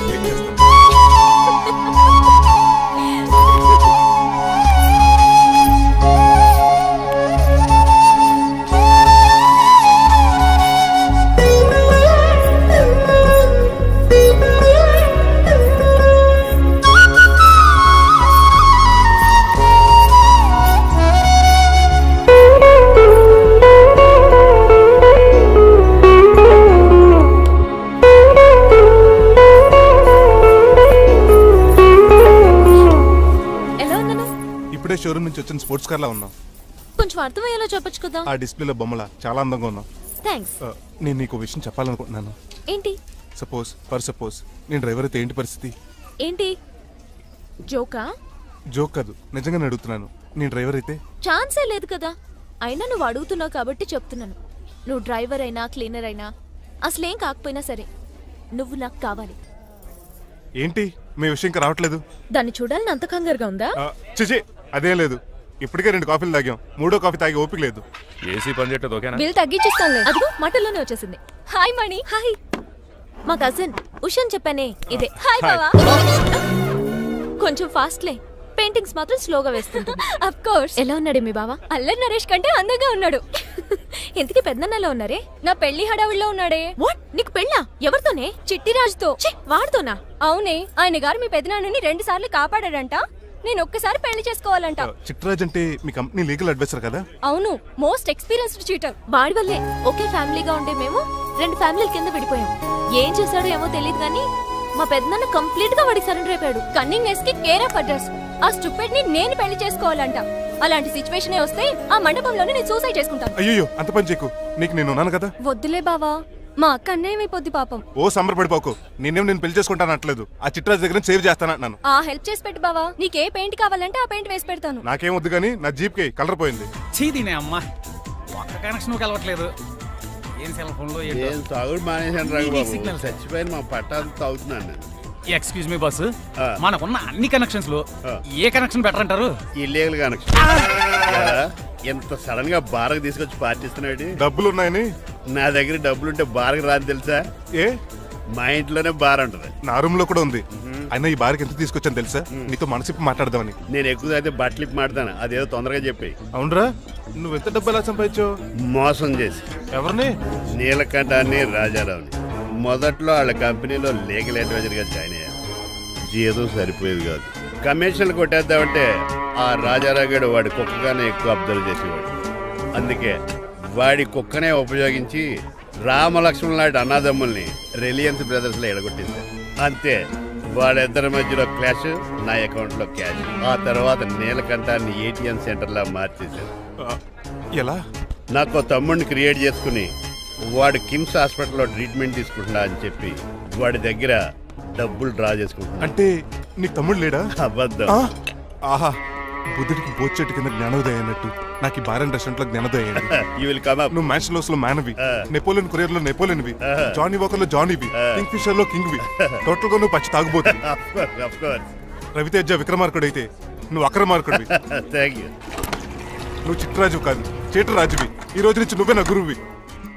[SPEAKER 16] షోరూమ్ నుంచి వచ్చిన స్పోర్ట్స్ కార్ లా ఉన్నావు.
[SPEAKER 6] కొంచెం అర్థమయ్యేలా చెప్పొచ్చు కదా.
[SPEAKER 16] ఆ డిస్ప్లేలో బొమ్మలా చాలా అందంగా ఉన్నావు.
[SPEAKER 6] థాంక్స్.
[SPEAKER 16] నేను నీకు విషయం చెప్పాలనుకుంటున్నాను.
[SPEAKER 6] ఏంటి?
[SPEAKER 16] సపోజ్ నేను డ్రైవర్ అయితే ఏంటి పరిస్థితి?
[SPEAKER 6] ఏంటి జోకా?
[SPEAKER 16] జోక్ కాదు, నిజంగానే అడుగుతున్నాను. నేను డ్రైవర్ అయితే
[SPEAKER 6] ఛాన్సే లేదు కదా. అయినా నువ్వు అడుగుతున్నావు కాబట్టి చెప్తున్నాను. నువ్వు డ్రైవర్ అయినా క్లీనర్ అయినా అసలేం కాకపోయినా సరే నువ్వు నాకు కావాలి.
[SPEAKER 16] ఏంటి మీ విషయం ఇంకా రావట్లేదు?
[SPEAKER 6] దాన్ని చూడాలని అంత కంగారుగా ఉందా?
[SPEAKER 16] చిచి అదేం లేదు. ఇప్పటికే 2 కాఫీలు తాగాం, 3వ కాఫీ తాగి ఓపిక లేదు.
[SPEAKER 17] ఏసీ పని చేయట్లేదు ఓకేనా?
[SPEAKER 6] బిల్ తగ్గించిస్తానులే. అదిగో మాటల్లోనే వచ్చేసింది. హాయ్ మణి. హాయ్. మా కజిన్ ఉషాన్ చెప్పానే ఇదే. హాయ్ బావా. కొంచెం ఫాస్ట్లే, పెయింటింగ్స్ మాత్రం స్లోగా వేస్తుంటుంది. Of course. ఎలా ఉన్నాడు మీ బావ? అల్లరి నరేష్ కంటే అందంగా ఉన్నాడు. ఇంతకీ పెద్దన్నలో ఉన్నారే? నా పెళ్లి హడావుల్లో ఉన్నాడే. వాట్? నీకు పెళ్ళా? ఎవరితోనే? చిట్టిరాజుతో. వాడుతోనా? అవునే, ఆయన గారు మీ పెద్దనాన్నని 2 సార్లు కాపాడాడంట. నేను ఒక్కసారి పెళ్లి చేసుకోవాలంట.
[SPEAKER 16] చిట్టిరాజ్ అంటే మీ కంపెనీ లీగల్ అడ్వైజర్ కదా?
[SPEAKER 6] అవును, మోస్ట్ ఎక్స్పీరియన్స్డ్ చీటర్. వాడి వల్లే ఒకే ఫ్యామిలీగా ఉండే మేము 2 ఫ్యామిలీల కింద విడిపోయాం. ఏం చేశాడో ఏమో తెలియదు కానీ మా పెద్దనాన్న కంప్లీట్ గా వాడికి సరెండర్ అయిపోయాడు. కన్నింగ్నెస్ కి కేర్ ఆఫ్ అడ్రస్. ఆ స్టూపిడ్ ని నేను పెళ్లి చేసుకోవాలంట. అలాంటి సిచువేషన్ వస్తే ఆ మండపంలోనే నేను సూసైడ్ చేసుకుంటాను.
[SPEAKER 16] అయ్యో అంత పని చేయకు, నీకు నేను ఉన్నాను కదా.
[SPEAKER 6] వద్దులే బావా, మా అక్క అన్యాయమైపోద్ది పాపం.
[SPEAKER 16] ఓ సంబరపడిపోకు, నేను పెళ్లి చేసుకుంటాను అంటలేదు. ఆ చిట్రాజ్ దగ్గర సేవ్ చేస్తానంటున్నాను.
[SPEAKER 6] ఆ హెల్ప్ చేసి పెట్టు బావా. నీకే పెయింట్ కావాలంటే ఆ పెయింట్ వేసి పెడతాను.
[SPEAKER 16] నాకేం వద్దు కానీ నా జీప్ కి కలర్ పోయింది.
[SPEAKER 18] చీదీనే అమ్మా, ఒక్క కనెక్షన్ కలవట్లేదు. ఏం సెల్ ఫోన్ లో
[SPEAKER 22] ఏం తాగుడు మానేశాను రంగబాబు. చచ్చిపోయిన మా పట్టాలు తాగుతున్నాను నేను.
[SPEAKER 18] ఎక్స్క్యూజ్ మీ బాస్, మనకున్న అన్ని కనెక్షన్స్ లో ఏ కనెక్షన్ బెటర్ అంటారు?
[SPEAKER 22] Illegal connection. ఎంత సడన్ గా బార్కు తీసుకొచ్చి పార్టీస్తున్నాడు.
[SPEAKER 16] డబ్బులు ఉన్నాయని?
[SPEAKER 22] నా దగ్గర డబ్బులుంటే బార్కు రాని తెలుసా?
[SPEAKER 16] ఏ
[SPEAKER 22] మా ఇంట్లోనే బార్ ఉంటది.
[SPEAKER 16] నా రూమ్ లో కూడా ఉంది. అయినా ఈ బార్కి ఎంత తీసుకొచ్చాను తెలుసా? నీతో మనసిప్పి మాట్లాడదామని.
[SPEAKER 22] నేను ఎక్కువ అయితే బట్టలిప్పి మాట్లాడతాను, అదేదో తొందరగా చెప్పి.
[SPEAKER 16] అవునరా, నువ్వు ఎంత డబ్బు ఎలా సంపాదించావు?
[SPEAKER 22] మోసం చేసి.
[SPEAKER 16] ఎవరిని?
[SPEAKER 22] నీలకంఠాన్ని, రాజారావుని. మొదట్లో వాళ్ళ కంపెనీలో లీగల్ అడ్వైజర్ గా జాయిన్ అయ్యాను. జీతం సరిపోయేది కాదు. కమిషన్లు కొట్టేద్దామంటే ఆ రాజారావు గడు వాడి కుక్కగానే ఎక్కువ అబ్జర్వ్ చేసేవాడు. అందుకే వాడి కుక్కనే ఉపయోగించి రామలక్ష్మణ్ లాంటి అన్నదమ్ముల్ని రిలయన్స్ బ్రదర్స్ లో ఎడగొట్టేశారు. అంతే, వాళ్ళిద్దరి మధ్యలో క్లాష్, నా అకౌంట్ లో క్యాష్. ఆ తర్వాత నీలకంఠాన్ని ఏటీఎం సెంటర్ లా మార్చేశారు.
[SPEAKER 16] ఎలా?
[SPEAKER 22] నాకు తమ్ముడిని క్రియేట్ చేసుకుని వాడు కిమ్స్ హాస్పిటల్లో ట్రీట్మెంట్ తీసుకుంటున్నా అని చెప్పి వాడి దగ్గర డబ్బులు డ్రా చేసుకుంటున్నా.
[SPEAKER 16] అంటే నీకు తమ్ముడు లేడా?
[SPEAKER 22] అబద్ధం.
[SPEAKER 16] ఆహా, బుద్ధుడికి బోచెట్టు కింద జ్ఞానోదయం అయినట్టు నాకు ఈ బారన్ రెస్టారెంట్ లో జ్ఞానోదయం అయింది. నువ్వు మ్యాన్షన్ హౌస్ లో మ్యాన్వి, నెపోలియన్ కొరియర్ లో నెపోలియన్వి, జానీ వాకర్ లో జానీవి, కింగ్ ఫిషర్ లో కింగ్వి. టోటల్ గా నువ్వు పచ్చి తాగుబోతుంది. రవితేజ విక్రమార్కుడు అయితే నువ్వు అక్రమార్కుడివి. నువ్వు చిట్రాజు కాదు, చీటరాజువి. ఈ రోజు నుంచి నువ్వే నా గురువువి.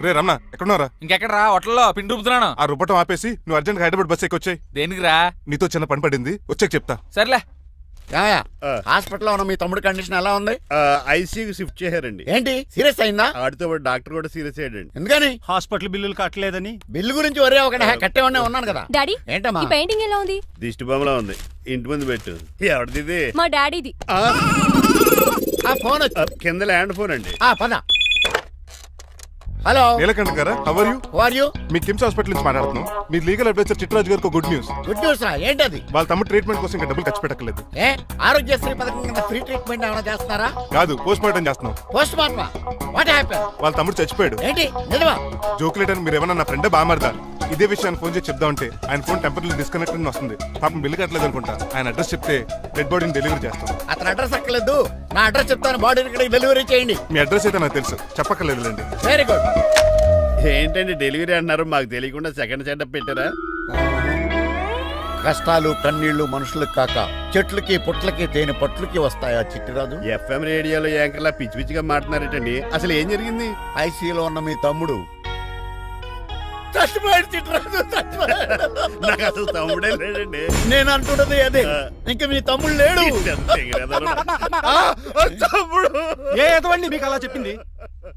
[SPEAKER 16] రే రమణ, ఎక్కడున్నారా?
[SPEAKER 18] ఇంకెక్కడరా, హోటల్లో పిండి రూపుతున్నాను.
[SPEAKER 16] ఆ రుబ్బటం ఆపేసి నువ్వు అర్జెంట్ హైదరాబాద్ బస్ ఎక్కొచ్చాయి.
[SPEAKER 18] దేనికిరా?
[SPEAKER 16] నీతో చిన్న పని పడింది, వచ్చాక చెప్తా.
[SPEAKER 18] సర్లే.
[SPEAKER 22] హాస్పిటల్లో ఉన్న మీ తమ్ముడి కండిషన్ ఎలా ఉంది? ఐసీయూకి షిఫ్ట్ చేశారండి. ఏంటి, సీరియస్ అయిందా? ఆడితో డాక్టర్ కూడా సీరియస్ అయ్యాడండి. ఎందుకని?
[SPEAKER 13] హాస్పిటల్ బిల్లులు కట్టలేదని.
[SPEAKER 22] బిల్లు గురించి ఒరే ఒకటి కట్టేవాడినే ఉన్నాను కదా.
[SPEAKER 6] డాడీ,
[SPEAKER 22] ఏంటమ్మా
[SPEAKER 6] ఈ పెయింటింగ్ ఎలా ఉంది?
[SPEAKER 22] దిష్టి బొమ్మలా ఉంది. ఇంటి ముందు పెట్టు. ఎవరిది?
[SPEAKER 6] మా డాడీది.
[SPEAKER 22] ఫోన్ కింద ల్యాండ్ ఫోన్ అండి. పద. హలో
[SPEAKER 16] నీలకంఠ గారా, how are you?
[SPEAKER 22] How are you?
[SPEAKER 16] మీ కిమ్స్ హాస్పిటల్ నుంచి మాట్లాడుతున్నాం. మీ లీగల్ అడ్వైజర్ చిట్రాజ్ గారికి గుడ్ న్యూస్.
[SPEAKER 22] గుడ్ న్యూస్ రా, ఏంటది?
[SPEAKER 16] వాళ్ళ తమ్ముడు ట్రీట్మెంట్ కోసం ఇంకా డబ్బులు ఖర్చు పెట్టలేదు.
[SPEAKER 22] ఆరోగ్యశ్రీ పథకం కింద ఫ్రీ ట్రీట్మెంట్ ఏమైనా చేస్తున్నారా?
[SPEAKER 16] కాదు, పోస్ట్ మార్టం చేస్తున్నాం.
[SPEAKER 22] Post mortem? What happen?
[SPEAKER 16] వాళ్ళ తమ్ముడు చచ్చిపోయాడు.
[SPEAKER 22] ఏంటి నిజమా?
[SPEAKER 16] జోక్లేట్ అని మీరు ఏమన్నా నా ఫ్రెండ్ బామర్దా? ఇదే విషయాన్ని ఫోన్ చేసి చెప్దామంటే ఆయన ఫోన్ టెంపరీ డిస్కనెక్ట్ అని వస్తుంది. పాపం బిల్లు కట్టలేదు అనుకుంటా. ఆయన అడ్రస్ చెప్తే డెడ్ బాడీని డెలివరీ చేస్తాం.
[SPEAKER 22] అతను అడ్రస్ అక్కర్లేదు, నా అడ్రస్ చెప్తాను, బాడీని ఇక్కడికి డెలివరీ చేయండి.
[SPEAKER 16] మీ అడ్రస్ అయితే నాకు తెలుసు, చెప్పక్కర్లేదులేండి.
[SPEAKER 22] Very good. ఏంటండి డెలివరీ అన్నారు, మాకు తెలియకుండా సెకండ్ సెటప్ పెట్టారా? కష్టాలు కన్నీళ్లు మనుషులకు కాక చెట్లకి పుట్లకి తేనె పట్లకి వస్తాయా చిట్టిరాజు? ఎఫ్ఎం రేడియోలో యాంకర్లా పిచ్చి పిచ్చిగా మాట్లాడారేటండి. అసలు ఏం జరిగింది? ఐసీయూలో ఉన్న మీ తమ్ముడు చచ్చిపోయాడు. చిట్టిరాజు నాకు అసలు తమ్ముడే లేడండి. నేను అంటున్నది అదే, ఇంకా మీ తమ్ముడు లేడు. తమ్ముడు
[SPEAKER 13] ఏదండి మీకు అలా చెప్పింది?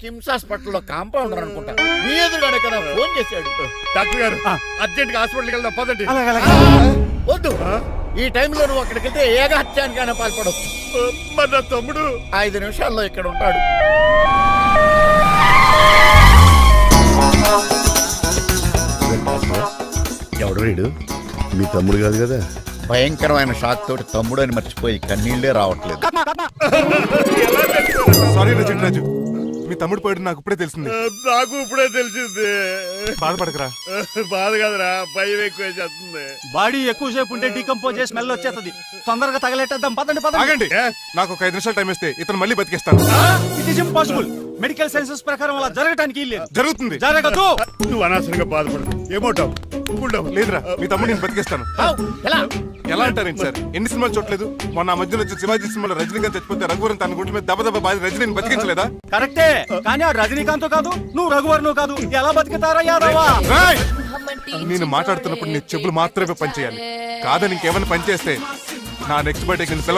[SPEAKER 22] కిమ్స్ హాస్పిటల్లో కాంపౌండర్ అనుకుంటా, మీ ఎదురుగానే కదా ఫోన్ చేశాడు. డాక్టర్ గారు అర్జెంట్ గా హాస్పిటల్కి వెళ్దాం పదండి. వద్దు, ఈ టైంలో నువ్వు అక్కడికి వెళ్తే ఏకహత్యానికైనా పాల్పడవచ్చు. మరి నా తమ్ముడు 5 నిమిషాల్లో ఇక్కడ ఉంటాడు. ఎవడు వీడు? మీ తమ్ముడు కాదు కదా? భయంకరమైన షాక్ తోటి తమ్ముడు అని మర్చిపోయి కన్నీళ్లే రావట్లేదు.
[SPEAKER 16] సారీ చిట్రాజు, మీ తమ్ముడు పోయాడు నాకు ఇప్పుడే తెలిసింది.
[SPEAKER 22] నాకు ఇప్పుడే తెలిసింది.
[SPEAKER 16] బాధపడకరా.
[SPEAKER 22] బాధ కాదురా, భయం ఎక్కువ చేస్తుంది.
[SPEAKER 18] బాడీ ఎక్కువసేపు ఉంటే డీకంపోజ్ చేసి స్మెల్ వచ్చేస్తుంది. తొందరగా తగలెట్టేద్దాం. పదండి పదండి.
[SPEAKER 16] ఆగండి, నాకు ఒక 5 నిమిషాలు టైం ఇస్తే ఇతను మళ్ళీ బతికేస్తాను.
[SPEAKER 18] It is impossible. Medical sciences ప్రకారం అలా జరగటానికి లేదు.
[SPEAKER 16] జరుగుతుంది.
[SPEAKER 18] జరగదు.
[SPEAKER 22] నువ్వు అనవసరంగా బాధపడదు. ఏమోటావు?
[SPEAKER 16] లేదురా, మీ తమ్ముడు నేను బతికేస్తాను. ఎలా అంటారేంటి సార్? ఎన్ని సినిమాలు చూడలేదు? మొన్న మధ్యలో వచ్చి శివాజీ సినిమాలో రజనీకాంత్ చచ్చిపోతే రఘువరన్ తన గుండె మీద దెబ్బ బాధ రజనీని బతికించలేదా?
[SPEAKER 18] కరెక్టే, కానీ ఆ రజనీకాంత్ కాదు, నువ్వు రఘువరన్ కాదు. ఎలా బతికితారా యాదవా?
[SPEAKER 16] నేను మాట్లాడుతున్నప్పుడు నీ చెప్పులు మాత్రమే పనిచేయాలి. కాదని ఇంకేమైనా పనిచేస్తే నా నెక్స్ట్ బర్త్డేకి